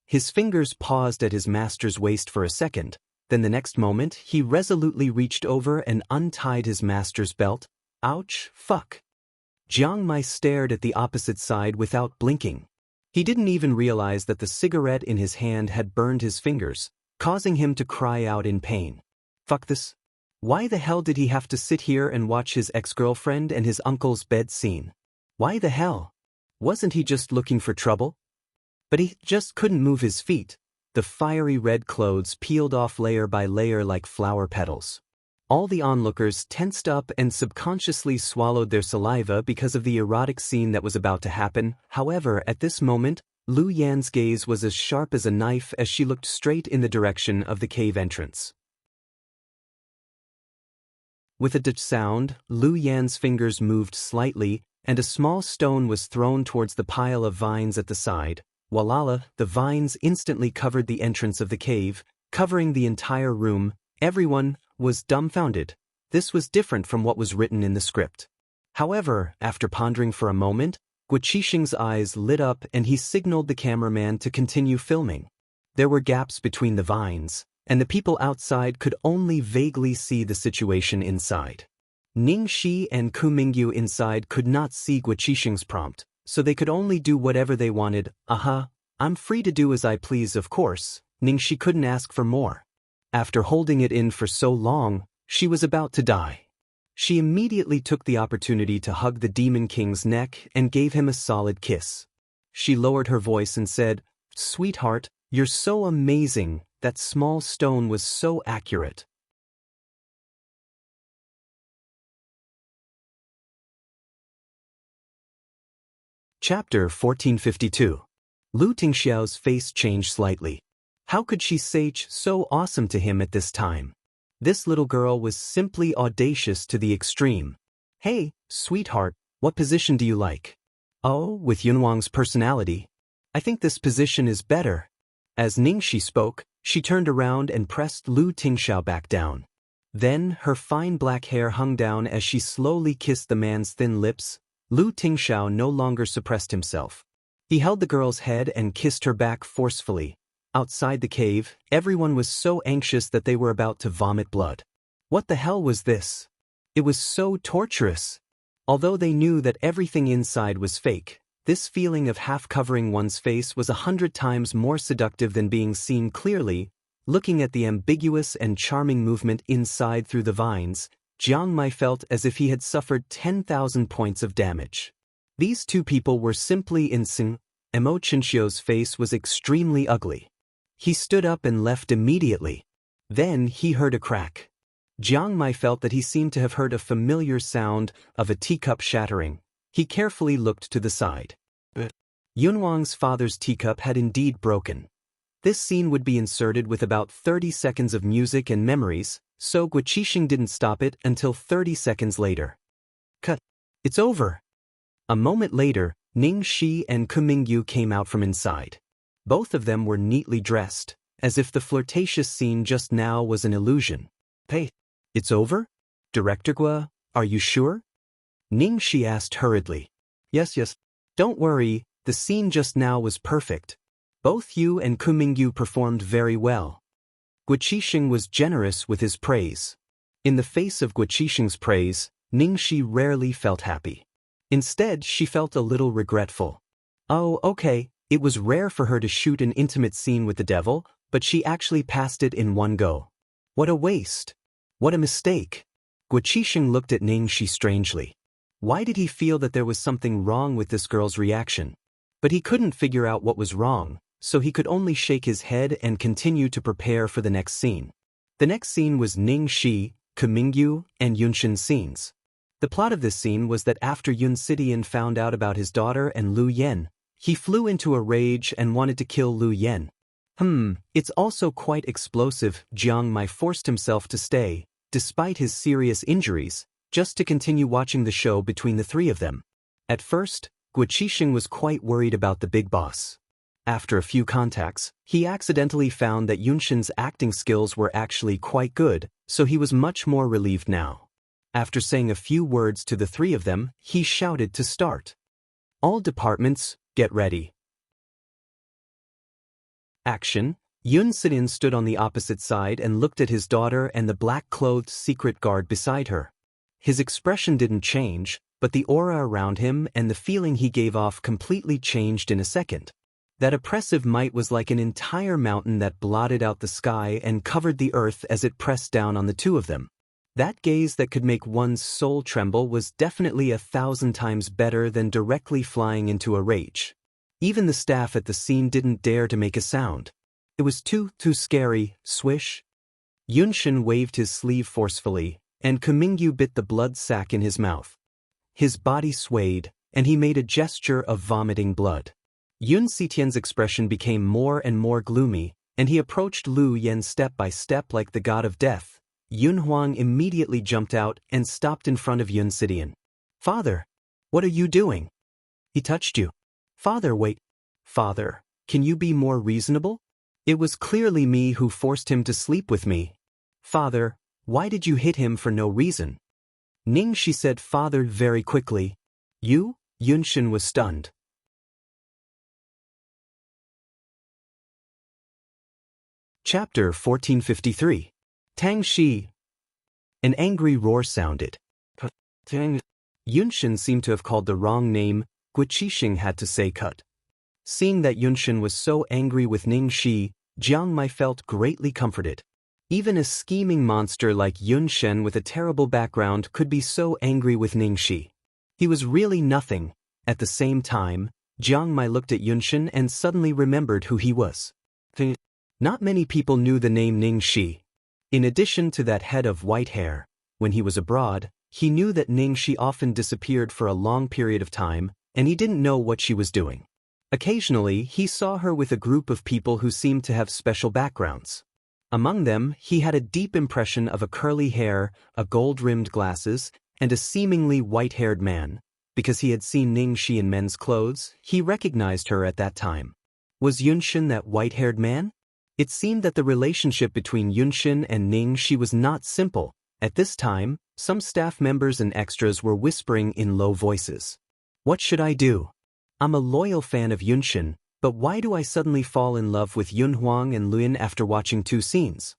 Speaker 1: His fingers paused at his master's waist for a second, then the next moment he resolutely reached over and untied his master's belt. Ouch, fuck. Jiang Mai stared at the opposite side without blinking. He didn't even realize that the cigarette in his hand had burned his fingers, causing him to cry out in pain. Fuck this. Why the hell did he have to sit here and watch his ex-girlfriend and his uncle's bed scene? Why the hell? Wasn't he just looking for trouble? But he just couldn't move his feet. The fiery red clothes peeled off layer by layer like flower petals. All the onlookers tensed up and subconsciously swallowed their saliva because of the erotic scene that was about to happen. However, at this moment, Lu Yan's gaze was as sharp as a knife as she looked straight in the direction of the cave entrance. With a sound, Lu Yan's fingers moved slightly, and a small stone was thrown towards the pile of vines at the side. Walala, the vines instantly covered the entrance of the cave, covering the entire room. Everyone was dumbfounded. This was different from what was written in the script. However, after pondering for a moment, Guqisheng's eyes lit up and he signaled the cameraman to continue filming. There were gaps between the vines, and the people outside could only vaguely see the situation inside. Ning Shi and Ku Mingyu inside could not see Guqisheng's prompt, so they could only do whatever they wanted. I'm free to do as I please, of course. Ning Shi couldn't ask for more. After holding it in for so long, she was about to die. She immediately took the opportunity to hug the Demon King's neck and gave him a solid kiss. She lowered her voice and said, "Sweetheart, you're so amazing. That small stone was so accurate." Chapter 1452. Lu Tingxiao's face changed slightly. How could she say so awesome to him at this time? This little girl was simply audacious to the extreme. "Hey, sweetheart, what position do you like?" "Oh, with Yunwang's personality. I think this position is better." As Ningxi spoke, she turned around and pressed Lu Tingxiao back down. Then, her fine black hair hung down as she slowly kissed the man's thin lips. Lu Tingxiao no longer suppressed himself. He held the girl's head and kissed her back forcefully. Outside the cave, everyone was so anxious that they were about to vomit blood. What the hell was this? It was so torturous. Although they knew that everything inside was fake, this feeling of half-covering one's face was 100 times more seductive than being seen clearly. Looking at the ambiguous and charming movement inside through the vines, Jiang Mai felt as if he had suffered 10,000 points of damage. These two people were simply insane. Mo Chinchio's face was extremely ugly. He stood up and left immediately. Then he heard a crack. Jiang Mai felt that he seemed to have heard a familiar sound of a teacup shattering. He carefully looked to the side. Yunwang's father's teacup had indeed broken. This scene would be inserted with about 30 seconds of music and memories, so Guqisheng didn't stop it until 30 seconds later. Cut. It's over. A moment later, Ning Shi and Ku Mingyu came out from inside. Both of them were neatly dressed, as if the flirtatious scene just now was an illusion. "Hey, it's over? Director Gua, are you sure?" Ning Shi asked hurriedly. Yes. Don't worry, the scene just now was perfect. Both you and Ku Mingyu performed very well." Guqisheng was generous with his praise. In the face of Guqisheng's praise, Ning Shi rarely felt happy. Instead, she felt a little regretful. Oh, okay. It was rare for her to shoot an intimate scene with the devil, but she actually passed it in one go. What a waste. What a mistake. Guqisheng looked at Ning Shi strangely. Why did he feel that there was something wrong with this girl's reaction? But he couldn't figure out what was wrong, so he could only shake his head and continue to prepare for the next scene. The next scene was Ning Shi, Kumingyu, and Yunshin's scenes. The plot of this scene was that after Yun Sidian found out about his daughter and Lu Yen, he flew into a rage and wanted to kill Lu Yen. It's also quite explosive. Jiang Mai forced himself to stay, despite his serious injuries, just to continue watching the show between the three of them. At first, Guo Qixing was quite worried about the big boss. After a few contacts, he accidentally found that Yunshin's acting skills were actually quite good, so he was much more relieved now. After saying a few words to the three of them, he shouted to start. All departments, get ready. Action. Yun Sidian stood on the opposite side and looked at his daughter and the black-clothed secret guard beside her. His expression didn't change, but the aura around him and the feeling he gave off completely changed in a second. That oppressive might was like an entire mountain that blotted out the sky and covered the earth as it pressed down on the two of them. That gaze that could make one's soul tremble was definitely 1,000 times better than directly flying into a rage. Even the staff at the scene didn't dare to make a sound. It was too scary. Swish. Yunshin waved his sleeve forcefully, and Kumingyu bit the blood sac in his mouth. His body swayed, and he made a gesture of vomiting blood. Yun Sitian's expression became more and more gloomy, and he approached Lu Yen step by step like the god of death. Yun Huang immediately jumped out and stopped in front of Yun Sidian. "Father, what are you doing? He touched you." "Father, wait. Father, can you be more reasonable? It was clearly me who forced him to sleep with me. Father, why did you hit him for no reason?" Ning Shi said father very quickly. "You?" Yunshin was stunned. Chapter 1453. Tang Shi. An angry roar sounded. Yunshin seemed to have called the wrong name. Guo Qixing had to say cut. Seeing that Yunshin was so angry with Ning Shi, Jiang Mai felt greatly comforted. Even a scheming monster like Yunshin with a terrible background could be so angry with Ning Shi. He was really nothing. At the same time, Jiang Mai looked at Yunshin and suddenly remembered who he was. Not many people knew the name Ning Shi. In addition to that head of white hair, when he was abroad, he knew that Ning Shi often disappeared for a long period of time, and he didn't know what she was doing. Occasionally, he saw her with a group of people who seemed to have special backgrounds. Among them, he had a deep impression of a curly hair, a gold-rimmed glasses, and a seemingly white-haired man. Because he had seen Ning Shi in men's clothes, he recognized her at that time. Was Yunshin that white-haired man? It seemed that the relationship between Yunshin and Ning Shi was not simple. At this time, some staff members and extras were whispering in low voices. "What should I do? I'm a loyal fan of Yunshin, but why do I suddenly fall in love with Yun Huang and Luyan after watching 2 scenes?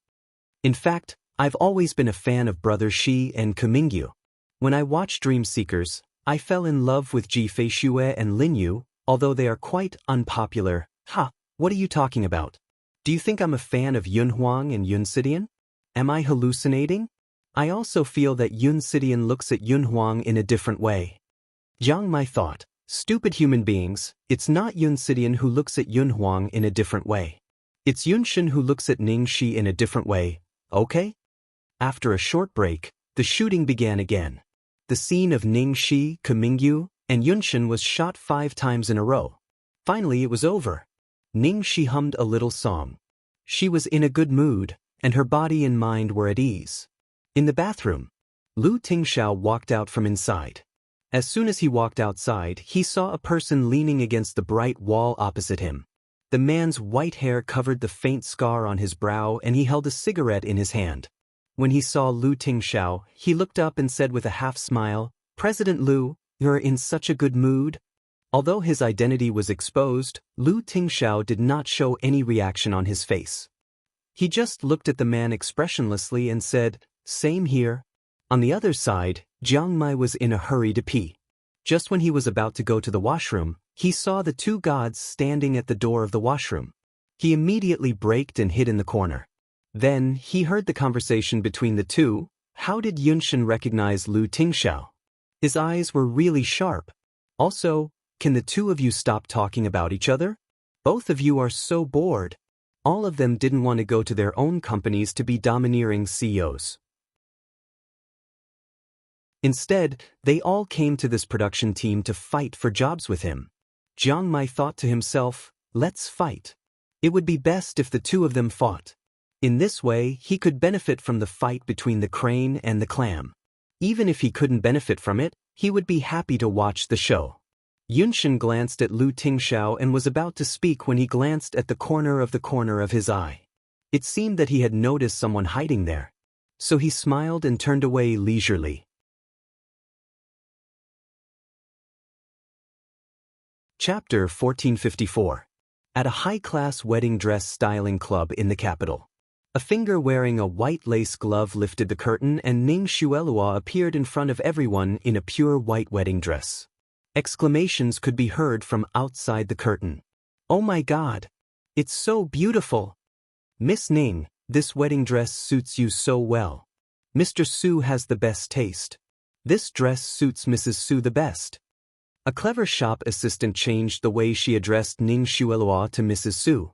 Speaker 1: In fact, I've always been a fan of brothers Shi and Kumingyu. When I watched Dream Seekers, I fell in love with Ji Feishue and Linyu, although they are quite unpopular." What are you talking about? Do you think I'm a fan of Yun Huang and Yun Sidian? Am I hallucinating? I also feel that Yun Sidian looks at Yun Huang in a different way. Jiang Mai thought, stupid human beings, it's not Yun Sidian who looks at Yun Huang in a different way. It's Yunshin who looks at Ning Shi in a different way, okay? After a short break, the shooting began again. The scene of Ning Shi, Kumingyu, and Yunshin was shot 5 times in a row. Finally it was over. Ning Shi hummed a little song. She was in a good mood, and her body and mind were at ease. In the bathroom, Lu Tingxiao walked out from inside. As soon as he walked outside, he saw a person leaning against the bright wall opposite him. The man's white hair covered the faint scar on his brow, and he held a cigarette in his hand. When he saw Lu Tingxiao, he looked up and said with a half-smile, "President Lu, you're in such a good mood?" Although his identity was exposed, Lu Tingxiao did not show any reaction on his face. He just looked at the man expressionlessly and said, "Same here." On the other side, Jiang Mai was in a hurry to pee. Just when he was about to go to the washroom, he saw the 2 gods standing at the door of the washroom. He immediately braked and hid in the corner. Then, he heard the conversation between the two. How did Yunshin recognize Lu Tingxiao? His eyes were really sharp. Also, can the 2 of you stop talking about each other? Both of you are so bored. All of them didn't want to go to their own companies to be domineering CEOs. Instead, they all came to this production team to fight for jobs with him. Jiang Mai thought to himself, let's fight. It would be best if the two of them fought. In this way, he could benefit from the fight between the crane and the clam. Even if he couldn't benefit from it, he would be happy to watch the show. Yunshin glanced at Lu Tingxiao and was about to speak when he glanced at the corner of his eye. It seemed that he had noticed someone hiding there. So he smiled and turned away leisurely. Chapter 1454. At a high-class wedding dress styling club in the capital. A finger wearing a white lace glove lifted the curtain and Ning Xuelua appeared in front of everyone in a pure white wedding dress. Exclamations could be heard from outside the curtain. Oh my God! It's so beautiful! Miss Ning, this wedding dress suits you so well. Mr. Su has the best taste. This dress suits Mrs. Su the best. A clever shop assistant changed the way she addressed Ning Xuelua to Mrs. Su.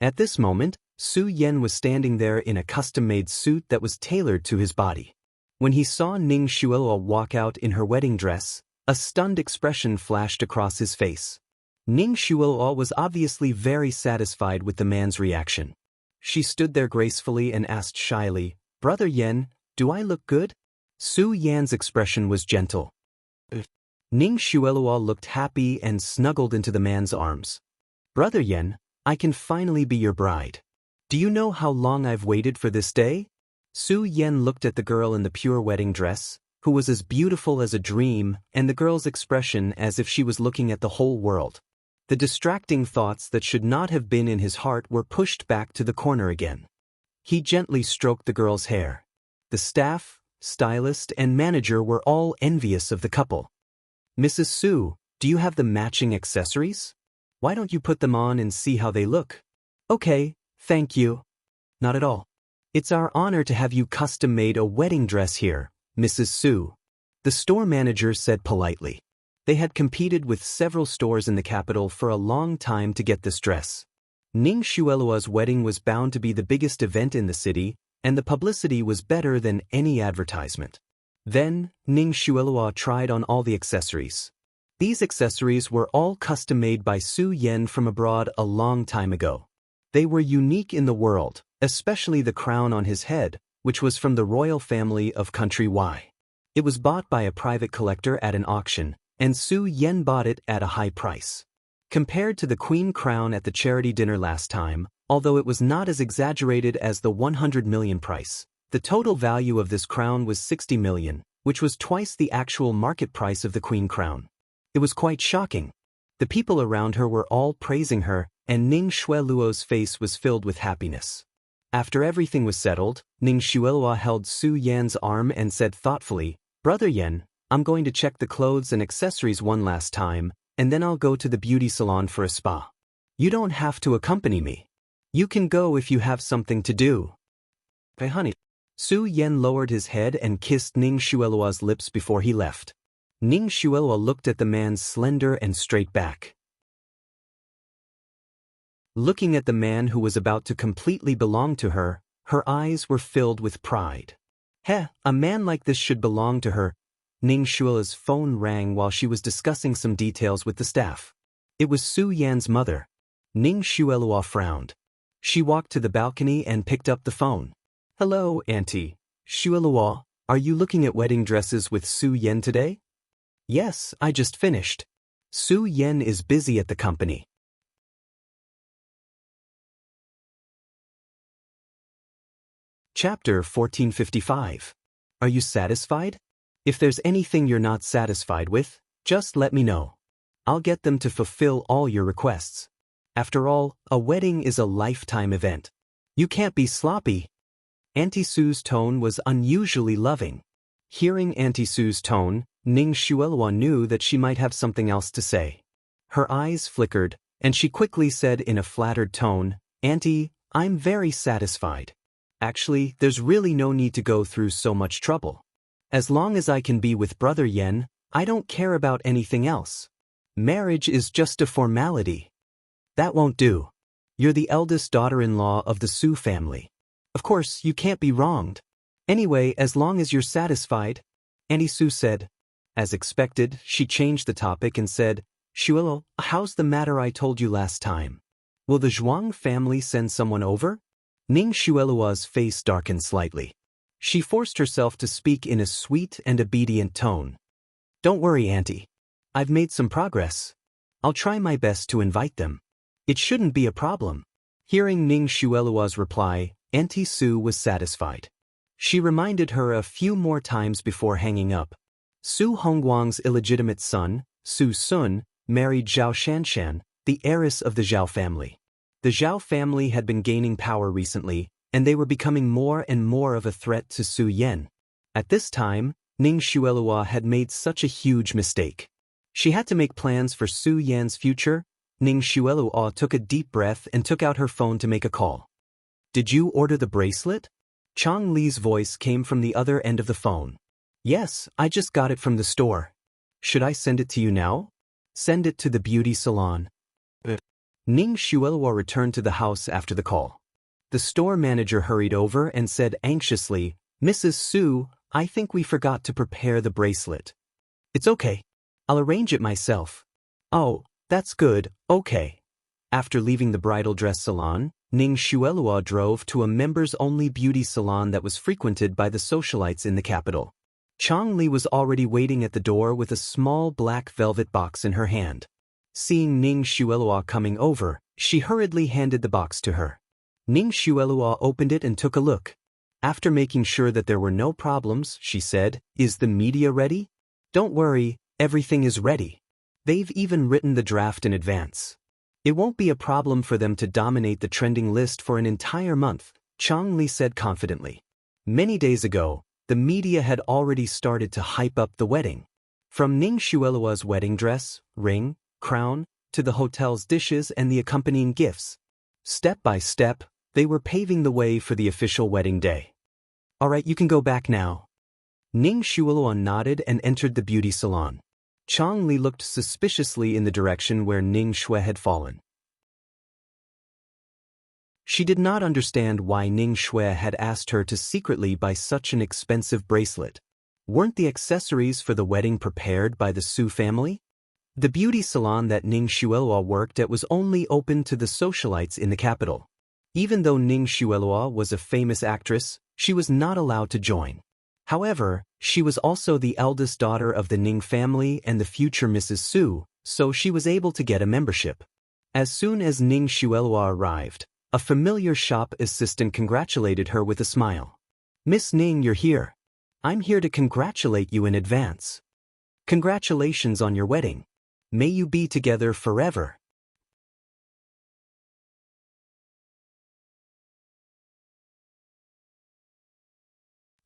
Speaker 1: At this moment, Su Yen was standing there in a custom-made suit that was tailored to his body. When he saw Ning Xuelua walk out in her wedding dress, a stunned expression flashed across his face. Ning Xuelua was obviously very satisfied with the man's reaction. She stood there gracefully and asked shyly, "Brother Yen, do I look good?" Su Yan's expression was gentle. Ning Xuelua looked happy and snuggled into the man's arms. "Brother Yen, I can finally be your bride. Do you know how long I've waited for this day?" Su Yen looked at the girl in the pure wedding dress, who was as beautiful as a dream, and the girl's expression as if she was looking at the whole world. The distracting thoughts that should not have been in his heart were pushed back to the corner again. He gently stroked the girl's hair. The staff, stylist, and manager were all envious of the couple. "Mrs. Su, do you have the matching accessories? Why don't you put them on and see how they look?" "Okay, thank you." "Not at all. It's our honor to have you custom-made a wedding dress here, Mrs. Su," the store manager said politely. They had competed with several stores in the capital for a long time to get this dress. Ning Xuelua's wedding was bound to be the biggest event in the city, and the publicity was better than any advertisement. Then, Ning Xuelua tried on all the accessories. These accessories were all custom-made by Su Yen from abroad a long time ago. They were unique in the world, especially the crown on his head, which was from the royal family of Country Y. It was bought by a private collector at an auction, and Su Yen bought it at a high price. Compared to the queen crown at the charity dinner last time, although it was not as exaggerated as the 100 million price, the total value of this crown was 60 million, which was twice the actual market price of the queen crown. It was quite shocking. The people around her were all praising her, and Ning Xuelua's face was filled with happiness. After everything was settled, Ning Xuelua held Su Yan's arm and said thoughtfully, "Brother Yen, I'm going to check the clothes and accessories one last time, and then I'll go to the beauty salon for a spa. You don't have to accompany me. You can go if you have something to do." "Hey honey." Su Yen lowered his head and kissed Ning Xuelua's lips before he left. Ning Xuelua looked at the man's slender and straight back. Looking at the man who was about to completely belong to her, her eyes were filled with pride. "Heh, a man like this should belong to her." Ning Xuelua's phone rang while she was discussing some details with the staff. It was Su Yan's mother. Ning Xuelua frowned. She walked to the balcony and picked up the phone. "Hello, Auntie. Xuelua, are you looking at wedding dresses with Su Yen today?" "Yes, I just finished. Su Yen is busy at the company." Chapter 1455. Are you satisfied? If there's anything you're not satisfied with, just let me know. I'll get them to fulfill all your requests. After all, a wedding is a lifetime event. You can't be sloppy. Auntie Su's tone was unusually loving. Hearing Auntie Su's tone, Ning Xuelua knew that she might have something else to say. Her eyes flickered, and she quickly said in a flattered tone, "Auntie, I'm very satisfied. Actually, there's really no need to go through so much trouble. As long as I can be with Brother Yen, I don't care about anything else. Marriage is just a formality." "That won't do. You're the eldest daughter-in-law of the Su family. Of course, you can't be wronged. Anyway, as long as you're satisfied, Auntie Su said. As expected, she changed the topic and said, Shuelo, how's the matter I told you last time? Will the Zhuang family send someone over? Ning Shuelua's face darkened slightly. She forced herself to speak in a sweet and obedient tone. Don't worry, Auntie. I've made some progress. I'll try my best to invite them. It shouldn't be a problem. Hearing Ning Shuelua's reply, Auntie Su was satisfied. She reminded her a few more times before hanging up. Su Hongguang's illegitimate son, Su Sun, married Zhao Shanshan, the heiress of the Zhao family. The Zhao family had been gaining power recently, and they were becoming more and more of a threat to Su Yan. At this time, Ning Shuelua had made such a huge mistake. She had to make plans for Su Yan's future. Ning Shuelua took a deep breath and took out her phone to make a call. Did you order the bracelet? Chang Li's voice came from the other end of the phone. Yes, I just got it from the store. Should I send it to you now? Send it to the beauty salon. Ning Shuelua returned to the house after the call. The store manager hurried over and said anxiously, Mrs. Su, I think we forgot to prepare the bracelet. It's okay. I'll arrange it myself. Oh, that's good, okay. After leaving the bridal dress salon, Ning Shuelua drove to a members-only beauty salon that was frequented by the socialites in the capital. Chang Li was already waiting at the door with a small black velvet box in her hand. Seeing Ning Shuelua coming over, she hurriedly handed the box to her. Ning Shuelua opened it and took a look. After making sure that there were no problems, she said, Is the media ready? Don't worry, everything is ready. They've even written the draft in advance. It won't be a problem for them to dominate the trending list for an entire month, Chang Li said confidently. Many days ago, the media had already started to hype up the wedding. From Ning Shuelua's wedding dress, ring, crown, to the hotel's dishes and the accompanying gifts. Step by step, they were paving the way for the official wedding day. All right, you can go back now. Ning Shuelua nodded and entered the beauty salon. Chang Li looked suspiciously in the direction where Ning Shui had fallen. She did not understand why Ning Shui had asked her to secretly buy such an expensive bracelet. Weren't the accessories for the wedding prepared by the Su family? The beauty salon that Ning Shuelua worked at was only open to the socialites in the capital. Even though Ning Shuelua was a famous actress, she was not allowed to join. However, she was also the eldest daughter of the Ning family and the future Mrs. Su, so she was able to get a membership. As soon as Ning Shuelua arrived, a familiar shop assistant congratulated her with a smile. Miss Ning, you're here. I'm here to congratulate you in advance. Congratulations on your wedding. May you be together forever.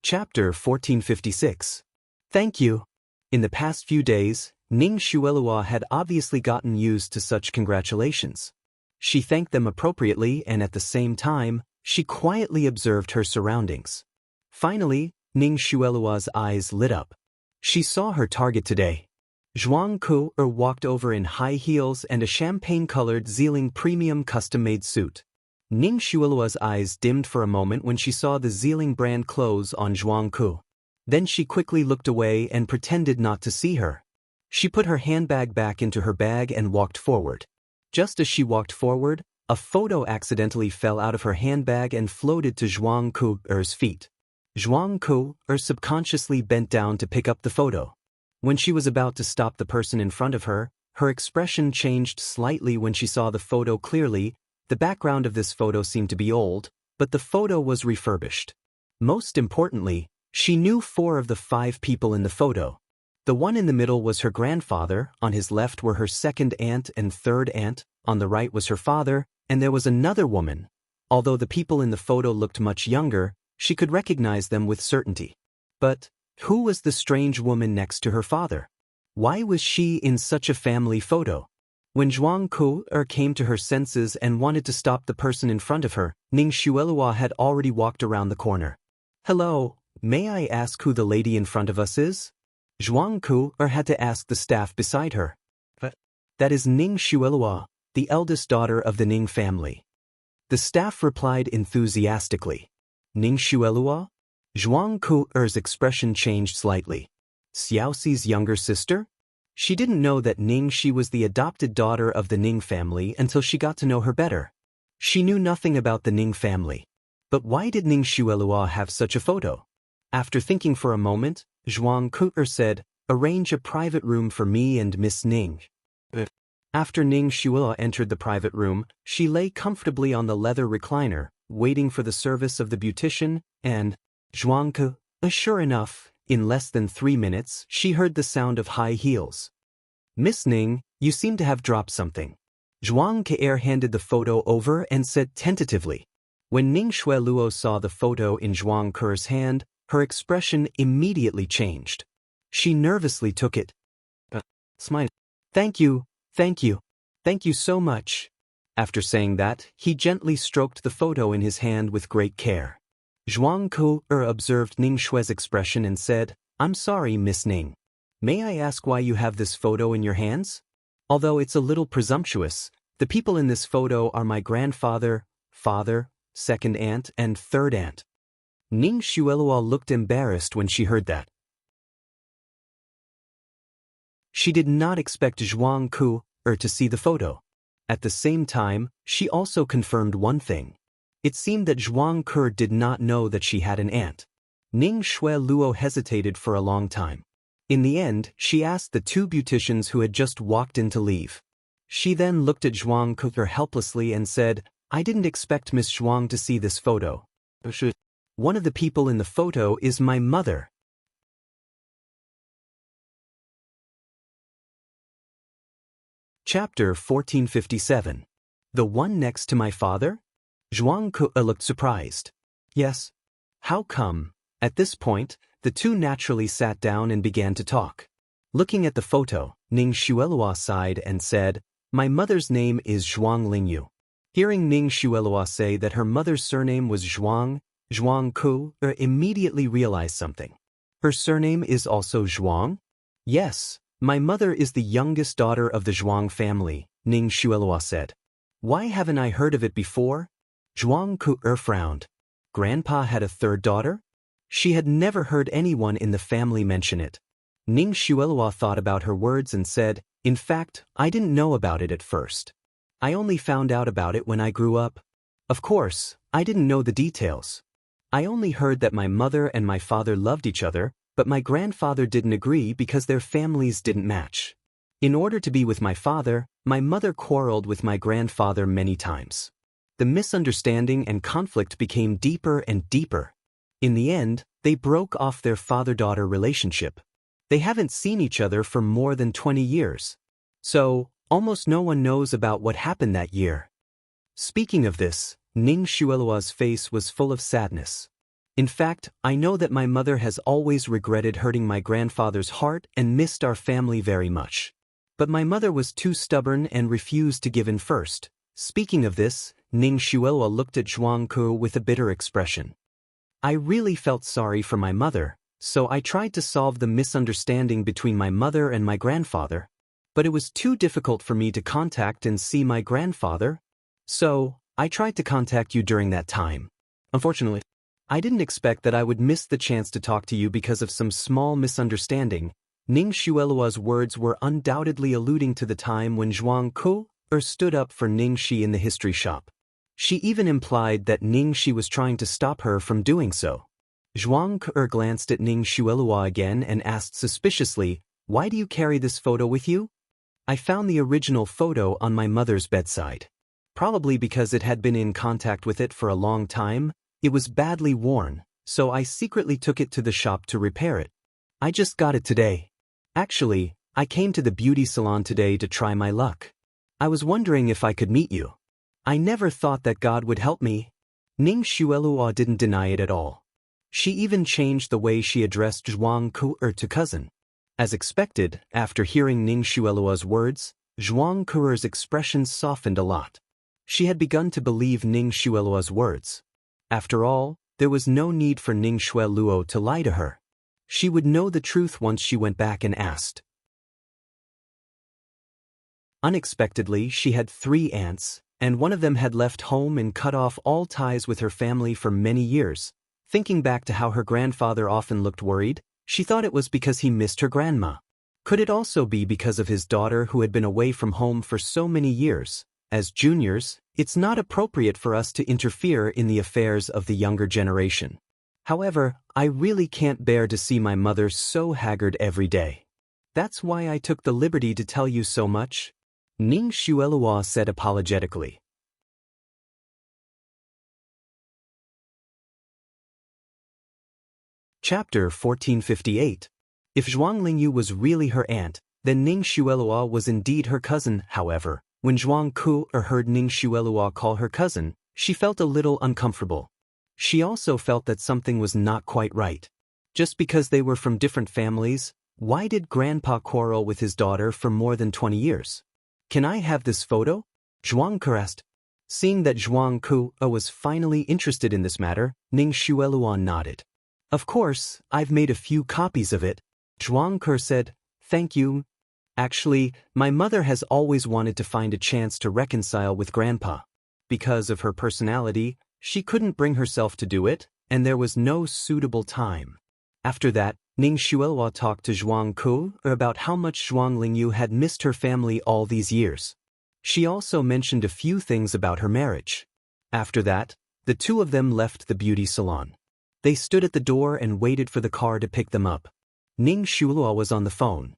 Speaker 1: Chapter 1456. Thank you. In the past few days, Ning Shuelua had obviously gotten used to such congratulations. She thanked them appropriately and at the same time, she quietly observed her surroundings. Finally, Ning Shuelua's eyes lit up. She saw her target today. Zhuang Ku walked over in high heels and a champagne-colored Zealing premium custom-made suit. Ning Shuelua's eyes dimmed for a moment when she saw the Zealing brand clothes on Zhuang Ku. Then she quickly looked away and pretended not to see her. She put her handbag back into her bag and walked forward. Just as she walked forward, a photo accidentally fell out of her handbag and floated to Zhuang Ku's feet. Zhuang Ku subconsciously bent down to pick up the photo. When she was about to stop the person in front of her, her expression changed slightly when she saw the photo clearly. The background of this photo seemed to be old, but the photo was refurbished. Most importantly, she knew 4 of the 5 people in the photo. The one in the middle was her grandfather, on his left were her second aunt and third aunt, on the right was her father, and there was another woman. Although the people in the photo looked much younger, she could recognize them with certainty. But who was the strange woman next to her father? Why was she in such a family photo? When Zhuang Ku came to her senses and wanted to stop the person in front of her, Ning Shuelua had already walked around the corner. Hello, may I ask who the lady in front of us is? Zhuang Ku had to ask the staff beside her. That is Ning Shuelua, the eldest daughter of the Ning family. The staff replied enthusiastically. Ning Xuelua? Zhuang Ku'er's expression changed slightly. Xiaoxi's younger sister? She didn't know that Ning Shi was the adopted daughter of the Ning family until she got to know her better. She knew nothing about the Ning family. But why did Ning Xuelua have such a photo? After thinking for a moment, Zhuang Ku'er said, "Arrange a private room for me and Miss Ning." After Ning Xuelua entered the private room, she lay comfortably on the leather recliner, waiting for the service of the beautician, and Zhuang Ke, sure enough, in less than 3 minutes, she heard the sound of high heels. "Miss Ning, you seem to have dropped something." Zhuang Ke handed the photo over and said tentatively. When Ning Xueluo saw the photo in Zhuang Ke's hand, her expression immediately changed. She nervously took it. Smile. Thank you so much." After saying that, he gently stroked the photo in his hand with great care. Zhuang Ke observed Ning Xue's expression and said, "I'm sorry, Miss Ning. May I ask why you have this photo in your hands? Although it's a little presumptuous, the people in this photo are my grandfather, father, second aunt, and third aunt." Ning Xuelua looked embarrassed when she heard that. She did not expect Zhuang Ke to see the photo. At the same time, she also confirmed one thing. It seemed that Zhuang Ke did not know that she had an aunt. Ning Xueluo hesitated for a long time. In the end, she asked the 2 beauticians who had just walked in to leave. She then looked at Zhuang Ke helplessly and said, "I didn't expect Miss Zhuang to see this photo. One of the people in the photo is my mother." Chapter 1457. The one next to my father? Zhuang Ke looked surprised. Yes. How come? At this point, the 2 naturally sat down and began to talk. Looking at the photo, Ning Xuelua sighed and said, "My mother's name is Zhuang Lingyu." Hearing Ning Xuelua say that her mother's surname was Zhuang, Zhuang Ke immediately realized something. Her surname is also Zhuang? Yes. My mother is the youngest daughter of the Zhuang family, Ning Xuelua said. Why haven't I heard of it before? Zhuang Ke frowned. Grandpa had a third daughter? She had never heard anyone in the family mention it. Ning Xuelua thought about her words and said, "In fact, I didn't know about it at first. I only found out about it when I grew up. Of course, I didn't know the details. I only heard that my mother and my father loved each other, but my grandfather didn't agree because their families didn't match. In order to be with my father, my mother quarreled with my grandfather many times. The misunderstanding and conflict became deeper and deeper. In the end, they broke off their father-daughter relationship. They haven't seen each other for more than 20 years. So, almost no one knows about what happened that year." Speaking of this, Ning Xuelua's face was full of sadness. "In fact, I know that my mother has always regretted hurting my grandfather's heart and missed our family very much. But my mother was too stubborn and refused to give in first." Speaking of this, Ning Xuelua looked at Zhuang Ke with a bitter expression. "I really felt sorry for my mother, so I tried to solve the misunderstanding between my mother and my grandfather. But it was too difficult for me to contact and see my grandfather. So, I tried to contact you during that time. Unfortunately, I didn't expect that I would miss the chance to talk to you because of some small misunderstanding." Ning Xuelua's words were undoubtedly alluding to the time when Zhuang Ke stood up for Ning Shi in the history shop. She even implied that Ning Shi was trying to stop her from doing so. Zhuang Ke glanced at Ning Xuelua again and asked suspiciously, "Why do you carry this photo with you?" "I found the original photo on my mother's bedside. Probably because it had been in contact with it for a long time, it was badly worn, so I secretly took it to the shop to repair it. I just got it today. Actually, I came to the beauty salon today to try my luck. I was wondering if I could meet you. I never thought that God would help me." Ning Xuelua didn't deny it at all. She even changed the way she addressed Zhuang Ke to cousin. As expected, after hearing Ning Xuelua's words, Zhuang Ke's expression softened a lot. She had begun to believe Ning Xuelua's words. After all, there was no need for Ning Xueluo to lie to her. She would know the truth once she went back and asked. Unexpectedly, she had 3 aunts, and one of them had left home and cut off all ties with her family for many years. Thinking back to how her grandfather often looked worried, she thought it was because he missed her grandma. Could it also be because of his daughter who had been away from home for so many years? As juniors, it's not appropriate for us to interfere in the affairs of the younger generation. However, I really can't bear to see my mother so haggard every day. That's why I took the liberty to tell you so much, Ning Xuelua said apologetically. Chapter 1458. If Zhuang Lingyu was really her aunt, then Ning Xuelua was indeed her cousin. However, when Zhuang Ku heard Ning Xuelua call her cousin, she felt a little uncomfortable. She also felt that something was not quite right. Just because they were from different families, why did Grandpa quarrel with his daughter for more than 20 years? Can I have this photo? Zhuang Ku asked. Seeing that Zhuang Ku was finally interested in this matter, Ning Xuelua nodded. Of course, I've made a few copies of it. Zhuang Ku said, thank you. Actually, my mother has always wanted to find a chance to reconcile with Grandpa. Because of her personality, she couldn't bring herself to do it, and there was no suitable time. After that, Ning Xuelua talked to Zhuang Ku about how much Zhuang Lingyu had missed her family all these years. She also mentioned a few things about her marriage. After that, the two of them left the beauty salon. They stood at the door and waited for the car to pick them up. Ning Xuelua was on the phone.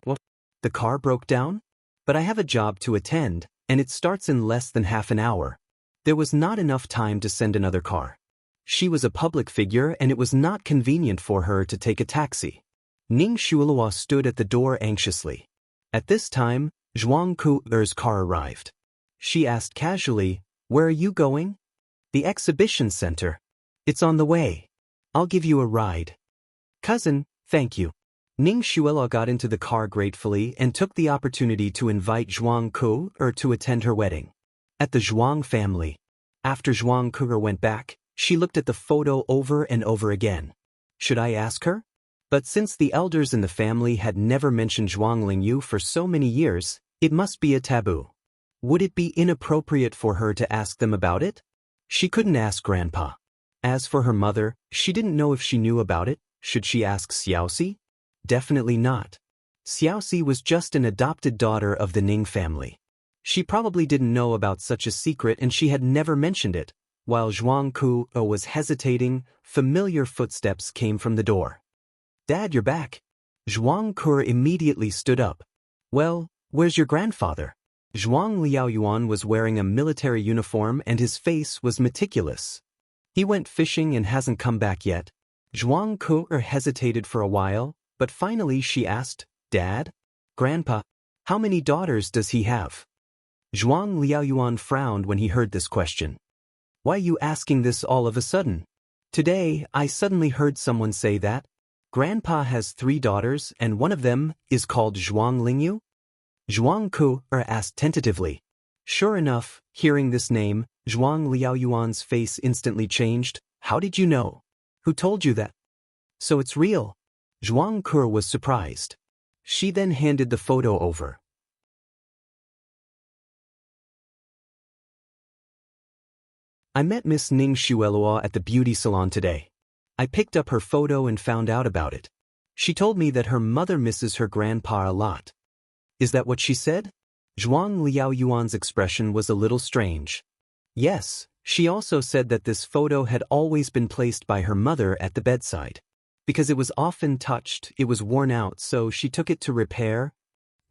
Speaker 1: What? The car broke down? But I have a job to attend, and it starts in less than half an hour. There was not enough time to send another car. She was a public figure and it was not convenient for her to take a taxi. Ning Xuelua stood at the door anxiously. At this time, Zhuang Ku's car arrived. She asked casually, where are you going? The exhibition center. It's on the way. I'll give you a ride. Cousin, thank you. Ning Xuelua got into the car gratefully and took the opportunity to invite Zhuang Ku to attend her wedding. At the Zhuang family. After Zhuang Ku went back, she looked at the photo over and over again. Should I ask her? But since the elders in the family had never mentioned Zhuang Lingyu for so many years, it must be a taboo. Would it be inappropriate for her to ask them about it? She couldn't ask Grandpa. As for her mother, she didn't know if she knew about it. Should she ask Xiaoxi? Definitely not. Xiaoxi was just an adopted daughter of the Ning family. She probably didn't know about such a secret and she had never mentioned it. While Zhuang Ku was hesitating, familiar footsteps came from the door. Dad, you're back. Zhuang Ku immediately stood up. Well, where's your grandfather? Zhuang Liaoyuan was wearing a military uniform and his face was meticulous. He went fishing and hasn't come back yet. Zhuang Ku hesitated for a while, but finally she asked, Dad? Grandpa? How many daughters does he have? Zhuang Liaoyuan frowned when he heard this question. Why are you asking this all of a sudden? Today, I suddenly heard someone say that. Grandpa has 3 daughters and one of them is called Zhuang Lingyu? Zhuang Ku asked tentatively. Sure enough, hearing this name, Zhuang Liaoyuan's face instantly changed. How did you know? Who told you that? So it's real. Zhuang Ku was surprised. She then handed the photo over. I met Miss Ning Xuelua at the beauty salon today. I picked up her photo and found out about it. She told me that her mother misses her grandpa a lot. Is that what she said? Zhuang Liaoyuan's expression was a little strange. Yes, she also said that this photo had always been placed by her mother at the bedside. Because it was often touched, it was worn out, so she took it to repair.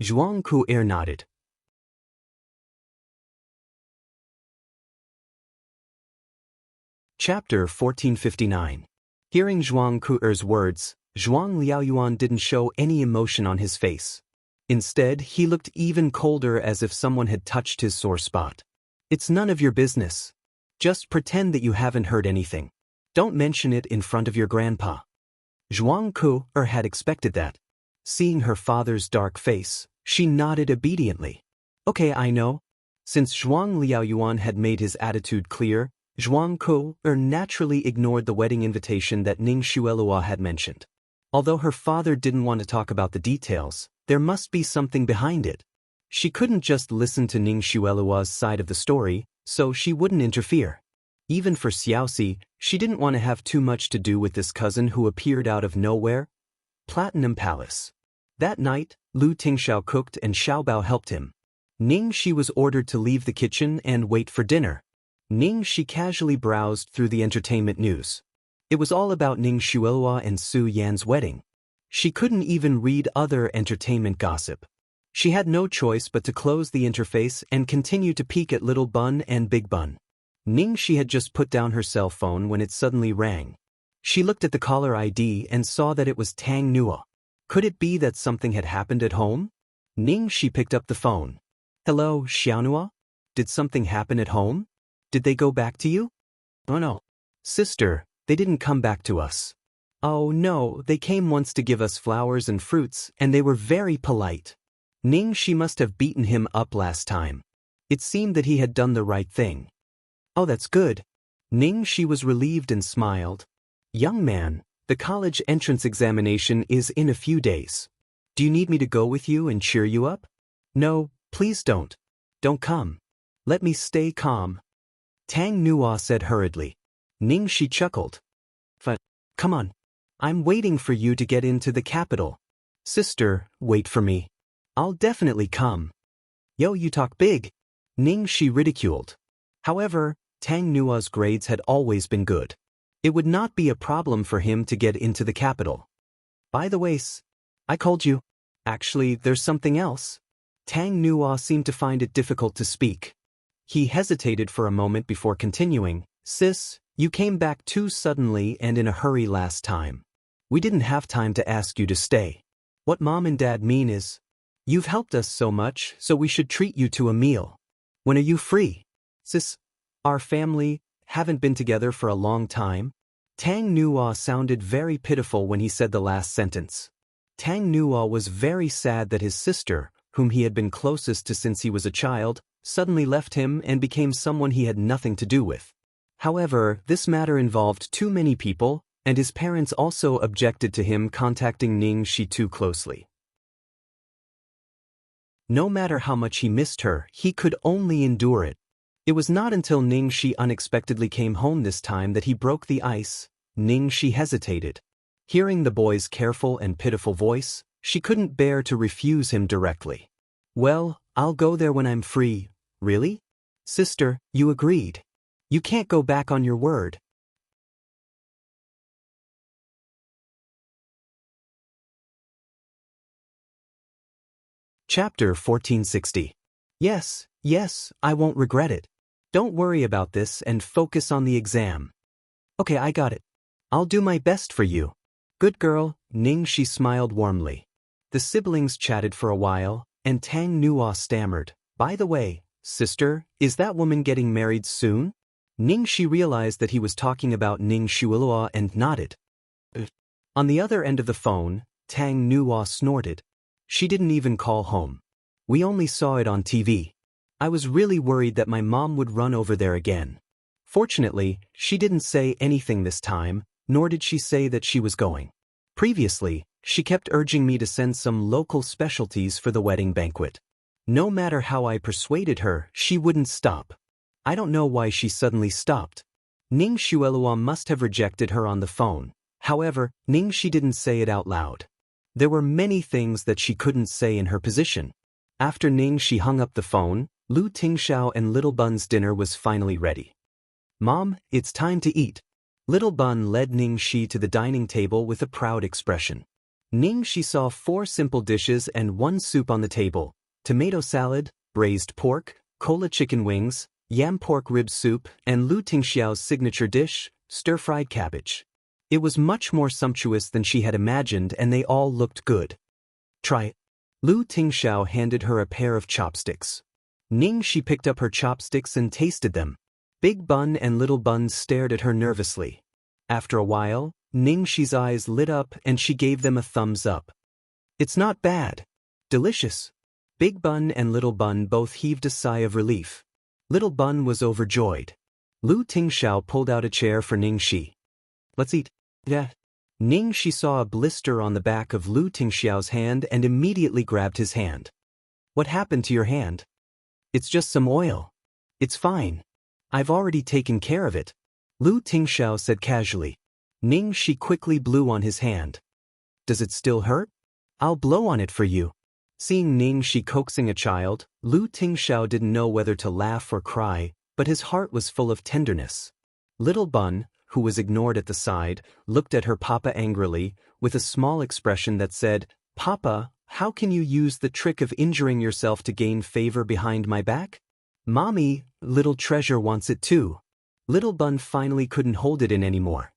Speaker 1: Zhuang Ku nodded. Chapter 1459. Hearing Zhuang Ku's words, Zhuang Liaoyuan didn't show any emotion on his face. Instead, he looked even colder as if someone had touched his sore spot. It's none of your business. Just pretend that you haven't heard anything. Don't mention it in front of your grandpa. Zhuang Ku had expected that. Seeing her father's dark face, she nodded obediently. Okay, I know. Since Zhuang Liaoyuan had made his attitude clear, Zhuang Ku naturally ignored the wedding invitation that Ning Xuelua had mentioned. Although her father didn't want to talk about the details, there must be something behind it. She couldn't just listen to Ning Xuelua's side of the story, so she wouldn't interfere. Even for Xiaoxi, she didn't want to have too much to do with this cousin who appeared out of nowhere. Platinum Palace. That night, Lu Tingxiao cooked and Xiaobao helped him. Ning Shi was ordered to leave the kitchen and wait for dinner. Ning Shi casually browsed through the entertainment news. It was all about Ning Xuelua and Su Yan's wedding. She couldn't even read other entertainment gossip. She had no choice but to close the interface and continue to peek at Little Bun and Big Bun. Ning Shi had just put down her cell phone when it suddenly rang. She looked at the caller ID and saw that it was Tang Nua. Could it be that something had happened at home? Ning Shi picked up the phone. Hello, Xiaonua? Did something happen at home? Did they go back to you? Oh no. Sister, they didn't come back to us. Oh no, they came once to give us flowers and fruits, and they were very polite. Ning Shi must have beaten him up last time. It seemed that he had done the right thing. Oh, that's good. Ning Shi was relieved and smiled. Young man, the college entrance examination is in a few days. Do you need me to go with you and cheer you up? No, please don't. Don't come. Let me stay calm. Tang Nua said hurriedly. Ning Shi chuckled. But, come on. I'm waiting for you to get into the capital. Sister, wait for me. I'll definitely come. Yo, you talk big. Ning Shi ridiculed. However, Tang Nua's grades had always been good. It would not be a problem for him to get into the capital. By the way, I called you. Actually, there's something else. Tang Nua seemed to find it difficult to speak. He hesitated for a moment before continuing. Sis, you came back too suddenly and in a hurry last time. We didn't have time to ask you to stay. What Mom and Dad mean is, you've helped us so much, so we should treat you to a meal. When are you free? Sis, our family haven't been together for a long time. Tang Nua sounded very pitiful when he said the last sentence. Tang Nua was very sad that his sister, whom he had been closest to since he was a child, suddenly left him and became someone he had nothing to do with. However, this matter involved too many people, and his parents also objected to him contacting Ning Shi too closely. No matter how much he missed her, he could only endure it. It was not until Ning Shi unexpectedly came home this time that he broke the ice. Ning Shi hesitated. Hearing the boy's careful and pitiful voice, she couldn't bear to refuse him directly. Well, I'll go there when I'm free. Really? Sister, you agreed. You can't go back on your word. Chapter 1460. Yes, I won't regret it. Don't worry about this and focus on the exam. Okay, I got it. I'll do my best for you. Good girl, Ning Shi smiled warmly. The siblings chatted for a while, and Tang Nua stammered. By the way, sister, is that woman getting married soon? Ning Shi realized that he was talking about Ning Xuelua and nodded. On the other end of the phone, Tang Nua snorted. She didn't even call home. We only saw it on TV. I was really worried that my mom would run over there again. Fortunately, she didn't say anything this time, nor did she say that she was going. Previously, she kept urging me to send some local specialties for the wedding banquet. No matter how I persuaded her, she wouldn't stop. I don't know why she suddenly stopped. Ning Xuelua must have rejected her on the phone. However, Ning Shi didn't say it out loud. There were many things that she couldn't say in her position. After Ning Shi hung up the phone, Lu Tingxiao and Little Bun's dinner was finally ready. Mom, it's time to eat. Little Bun led Ning Shi to the dining table with a proud expression. Ning Shi saw 4 simple dishes and 1 soup on the table: tomato salad, braised pork, cola chicken wings, yam pork rib soup, and Lu Tingxiao's signature dish, stir-fried cabbage. It was much more sumptuous than she had imagined, and they all looked good. Try it. Lu Tingxiao handed her a pair of chopsticks. Ning Shi picked up her chopsticks and tasted them. Big Bun and Little Bun stared at her nervously. After a while, Ning Shi's eyes lit up and she gave them a thumbs up. It's not bad. Delicious. Big Bun and Little Bun both heaved a sigh of relief. Little Bun was overjoyed. Lu Tingxiao pulled out a chair for Ning Shi. Let's eat. Yeah. Ning Shi saw a blister on the back of Lu Tingxiao's hand and immediately grabbed his hand. What happened to your hand? It's just some oil. It's fine. I've already taken care of it, Lu Tingxiao said casually. Ning Shi quickly blew on his hand. Does it still hurt? I'll blow on it for you. Seeing Ning Shi coaxing a child, Lu Tingxiao didn't know whether to laugh or cry, but his heart was full of tenderness. Little Bun, who was ignored at the side, looked at her papa angrily, with a small expression that said, Papa, how can you use the trick of injuring yourself to gain favor behind my back? Mommy, little treasure wants it too. Little Bun finally couldn't hold it in anymore.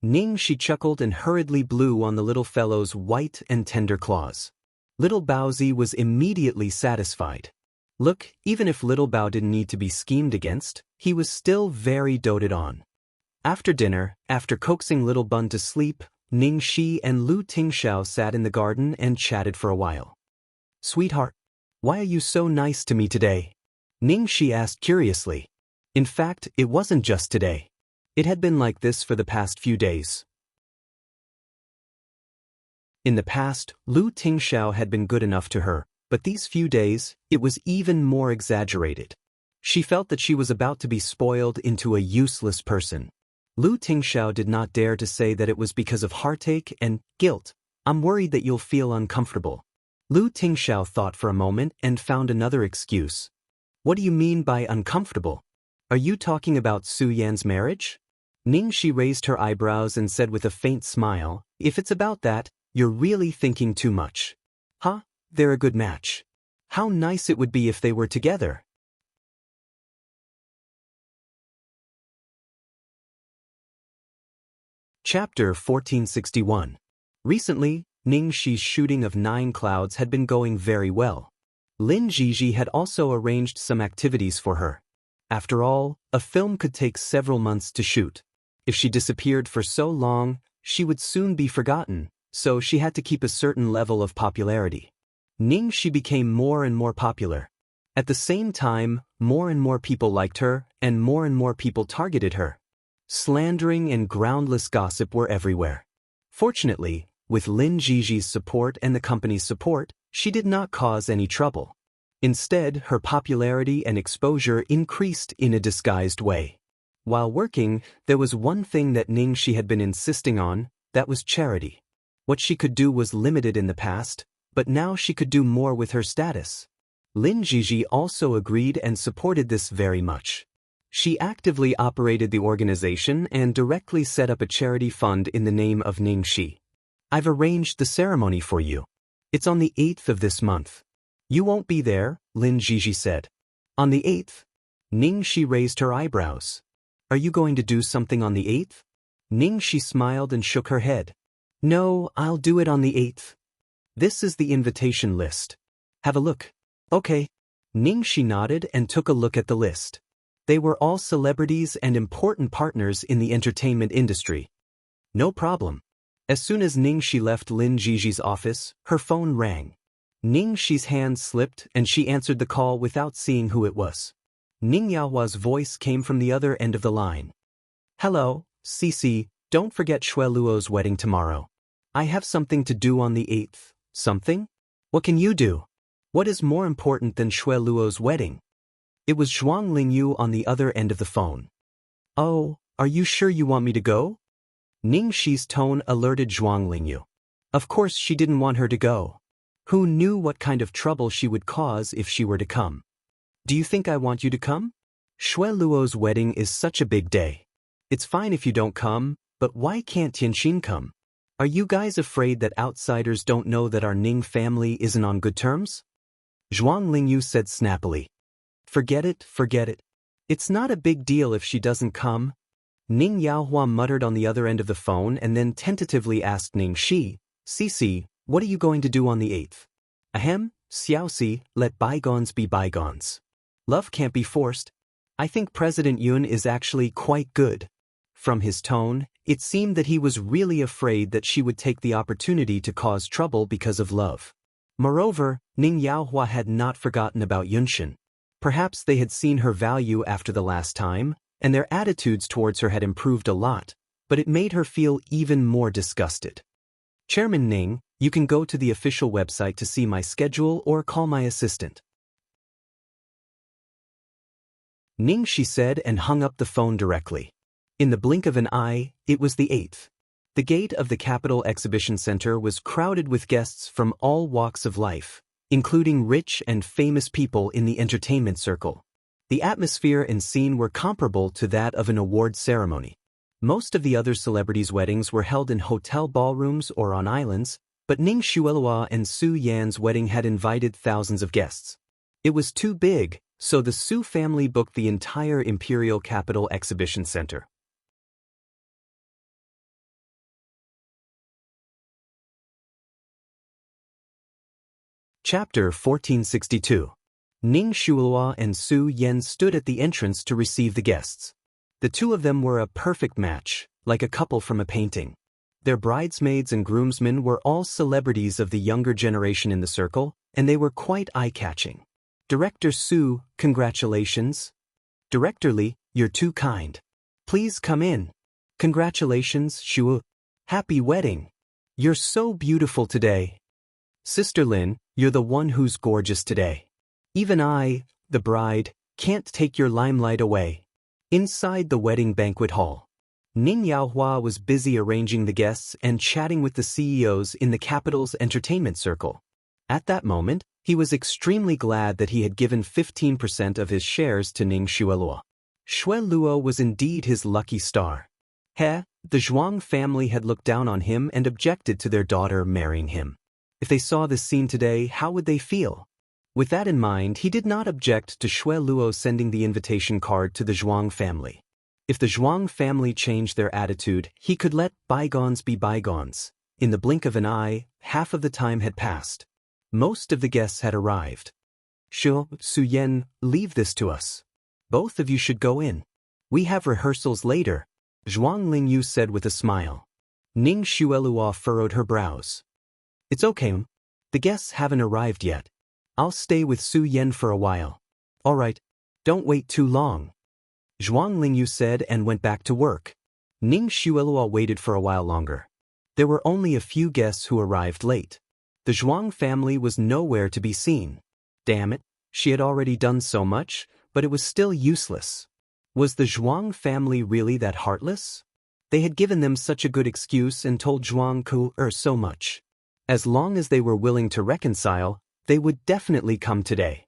Speaker 1: Ning Shi chuckled and hurriedly blew on the little fellow's white and tender claws. Little Baozi was immediately satisfied. Look, even if Little Bao didn't need to be schemed against, he was still very doted on. After dinner, after coaxing Little Bun to sleep, Ning Shi and Lu Tingxiao sat in the garden and chatted for a while. Sweetheart, why are you so nice to me today? Ning Shi asked curiously. In fact, it wasn't just today. It had been like this for the past few days. In the past, Lu Tingxiao had been good enough to her, but these few days, it was even more exaggerated. She felt that she was about to be spoiled into a useless person. Lu Tingxiao did not dare to say that it was because of heartache and guilt. I'm worried that you'll feel uncomfortable. Lu Tingxiao thought for a moment and found another excuse. What do you mean by uncomfortable? Are you talking about Su Yan's marriage? Ning Shi raised her eyebrows and said with a faint smile, If it's about that, you're really thinking too much. Huh? They're a good match. How nice it would be if they were together. Chapter 1461. Recently, Ning Shi's shooting of 9 clouds had been going very well. Lin Jiji had also arranged some activities for her. After all, a film could take several months to shoot. If she disappeared for so long, she would soon be forgotten, so she had to keep a certain level of popularity. Ning Shi became more and more popular. At the same time, more and more people liked her, and more people targeted her. Slandering and groundless gossip were everywhere. Fortunately, with Lin Jiji's support and the company's support, she did not cause any trouble. Instead, her popularity and exposure increased in a disguised way. While working, there was one thing that Ning Shi had been insisting on, that was charity. What she could do was limited in the past, but now she could do more with her status. Lin Jiji also agreed and supported this very much. She actively operated the organization and directly set up a charity fund in the name of Ning Shi. I've arranged the ceremony for you. It's on the 8th of this month. You won't be there, Lin Jiji said. On the 8th? Ning Shi raised her eyebrows. Are you going to do something on the 8th? Ning Shi smiled and shook her head. No, I'll do it on the 8th. This is the invitation list. Have a look. Okay. Ning Shi nodded and took a look at the list. They were all celebrities and important partners in the entertainment industry. No problem. As soon as Ning Shi left Lin Jiji's office, her phone rang. Ning Shi's hand slipped and she answered the call without seeing who it was. Ning Yaohua's voice came from the other end of the line. Hello, Cici, don't forget Xue Luo's wedding tomorrow. I have something to do on the 8th. Something? What can you do? What is more important than Xue Luo's wedding? It was Zhuang Lingyu on the other end of the phone. Oh, are you sure you want me to go? Ning Shi's tone alerted Zhuang Lingyu. Of course she didn't want her to go. Who knew what kind of trouble she would cause if she were to come? Do you think I want you to come? Xue Luo's wedding is such a big day. It's fine if you don't come, but why can't Tianxin come? Are you guys afraid that outsiders don't know that our Ning family isn't on good terms? Zhuang Lingyu said snappily. Forget it. It's not a big deal if she doesn't come. Ning Yaohua muttered on the other end of the phone and then tentatively asked Ning Shi, Cici, what are you going to do on the 8th? Ahem, Xiaoxi, let bygones be bygones. Love can't be forced. I think President Yun is actually quite good. From his tone, it seemed that he was really afraid that she would take the opportunity to cause trouble because of love. Moreover, Ning Yaohua had not forgotten about Yunshin. Perhaps they had seen her value after the last time, and their attitudes towards her had improved a lot, but it made her feel even more disgusted. Chairman Ning, you can go to the official website to see my schedule or call my assistant. Ning, she said, and hung up the phone directly. In the blink of an eye, it was the 8th. The gate of the Capital Exhibition Center was crowded with guests from all walks of life, including rich and famous people in the entertainment circle. The atmosphere and scene were comparable to that of an award ceremony. Most of the other celebrities' weddings were held in hotel ballrooms or on islands, but Ning Xuelua and Su Yan's wedding had invited thousands of guests. It was too big, so the Su family booked the entire Imperial Capital Exhibition Center. Chapter 1462. Ning Xuelua and Su Yan stood at the entrance to receive the guests. The two of them were a perfect match, like a couple from a painting. Their bridesmaids and groomsmen were all celebrities of the younger generation in the circle, and they were quite eye-catching. Director Su, congratulations. Director Li, you're too kind. Please come in. Congratulations, Shu. Happy wedding. You're so beautiful today. Sister Lin, you're the one who's gorgeous today. Even I, the bride, can't take your limelight away. Inside the wedding banquet hall, Ning Yaohua was busy arranging the guests and chatting with the CEOs in the capital's entertainment circle. At that moment, he was extremely glad that he had given 15% of his shares to Ning Xuelua. Xuelua was indeed his lucky star. The Zhuang family had looked down on him and objected to their daughter marrying him. If they saw this scene today, how would they feel? With that in mind, he did not object to Xuelua sending the invitation card to the Zhuang family. If the Zhuang family changed their attitude, he could let bygones be bygones. In the blink of an eye, half of the time had passed. Most of the guests had arrived. Su Yan, leave this to us. Both of you should go in. We have rehearsals later, Zhuang Lingyu said with a smile. Ning Xuelua furrowed her brows. It's okay, the guests haven't arrived yet. I'll stay with Su Yan for a while. All right, don't wait too long. Zhuang Lingyu said and went back to work. Ning Xuelua waited for a while longer. There were only a few guests who arrived late. The Zhuang family was nowhere to be seen. Damn it, she had already done so much, but it was still useless. Was the Zhuang family really that heartless? They had given them such a good excuse and told Zhuang Ku so much. As long as they were willing to reconcile, they would definitely come today.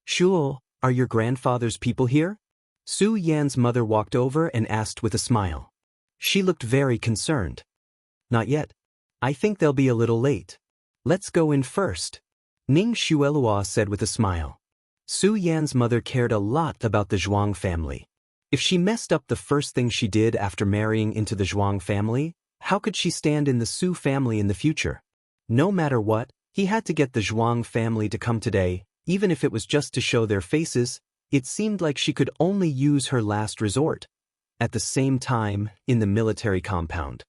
Speaker 1: Shu, are your grandfather's people here? Su Yan's mother walked over and asked with a smile. She looked very concerned. Not yet. I think they'll be a little late. Let's go in first, Ning Xuelua said with a smile. Su Yan's mother cared a lot about the Zhuang family. If she messed up the first thing she did after marrying into the Zhuang family, how could she stand in the Su family in the future? No matter what, he had to get the Zhuang family to come today, even if it was just to show their faces. It seemed like she could only use her last resort. At the same time, in the military compound,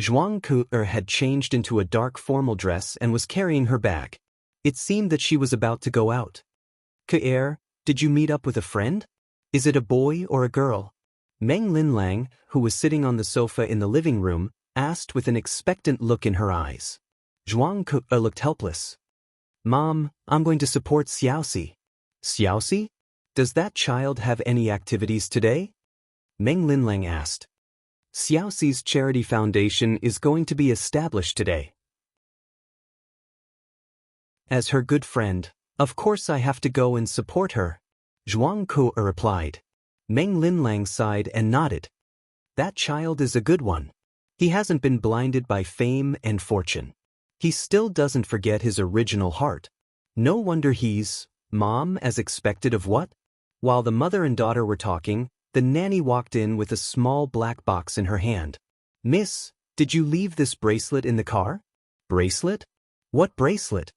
Speaker 1: Zhuang Ku had changed into a dark formal dress and was carrying her bag. It seemed that she was about to go out. Ku, did you meet up with a friend? Is it a boy or a girl? Meng Linlang, who was sitting on the sofa in the living room, asked with an expectant look in her eyes. Zhuang Ku looked helpless. Mom, I'm going to support Xiaoxi. Xiaoxi? Does that child have any activities today? Meng Linlang asked. Xiaoxi's charity foundation is going to be established today. As her good friend, of course I have to go and support her, Zhuang Ku replied. Meng Linlang sighed and nodded. That child is a good one. He hasn't been blinded by fame and fortune. He still doesn't forget his original heart. No wonder he's, Mom, as expected of what? While the mother and daughter were talking, the nanny walked in with a small black box in her hand. Miss, did you leave this bracelet in the car? Bracelet? What bracelet?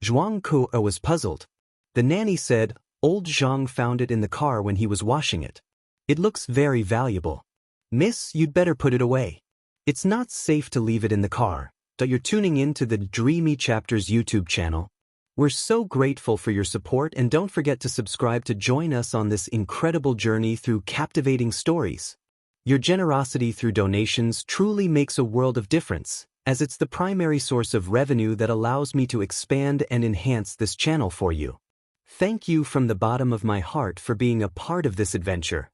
Speaker 1: Zhuang Ku was puzzled. The nanny said, Old Zhang found it in the car when he was washing it. It looks very valuable. Miss, you'd better put it away. It's not safe to leave it in the car. You're tuning in to the Dreamy Chapters YouTube channel. We're so grateful for your support, and don't forget to subscribe to join us on this incredible journey through captivating stories. Your generosity through donations truly makes a world of difference, as it's the primary source of revenue that allows me to expand and enhance this channel for you. Thank you from the bottom of my heart for being a part of this adventure.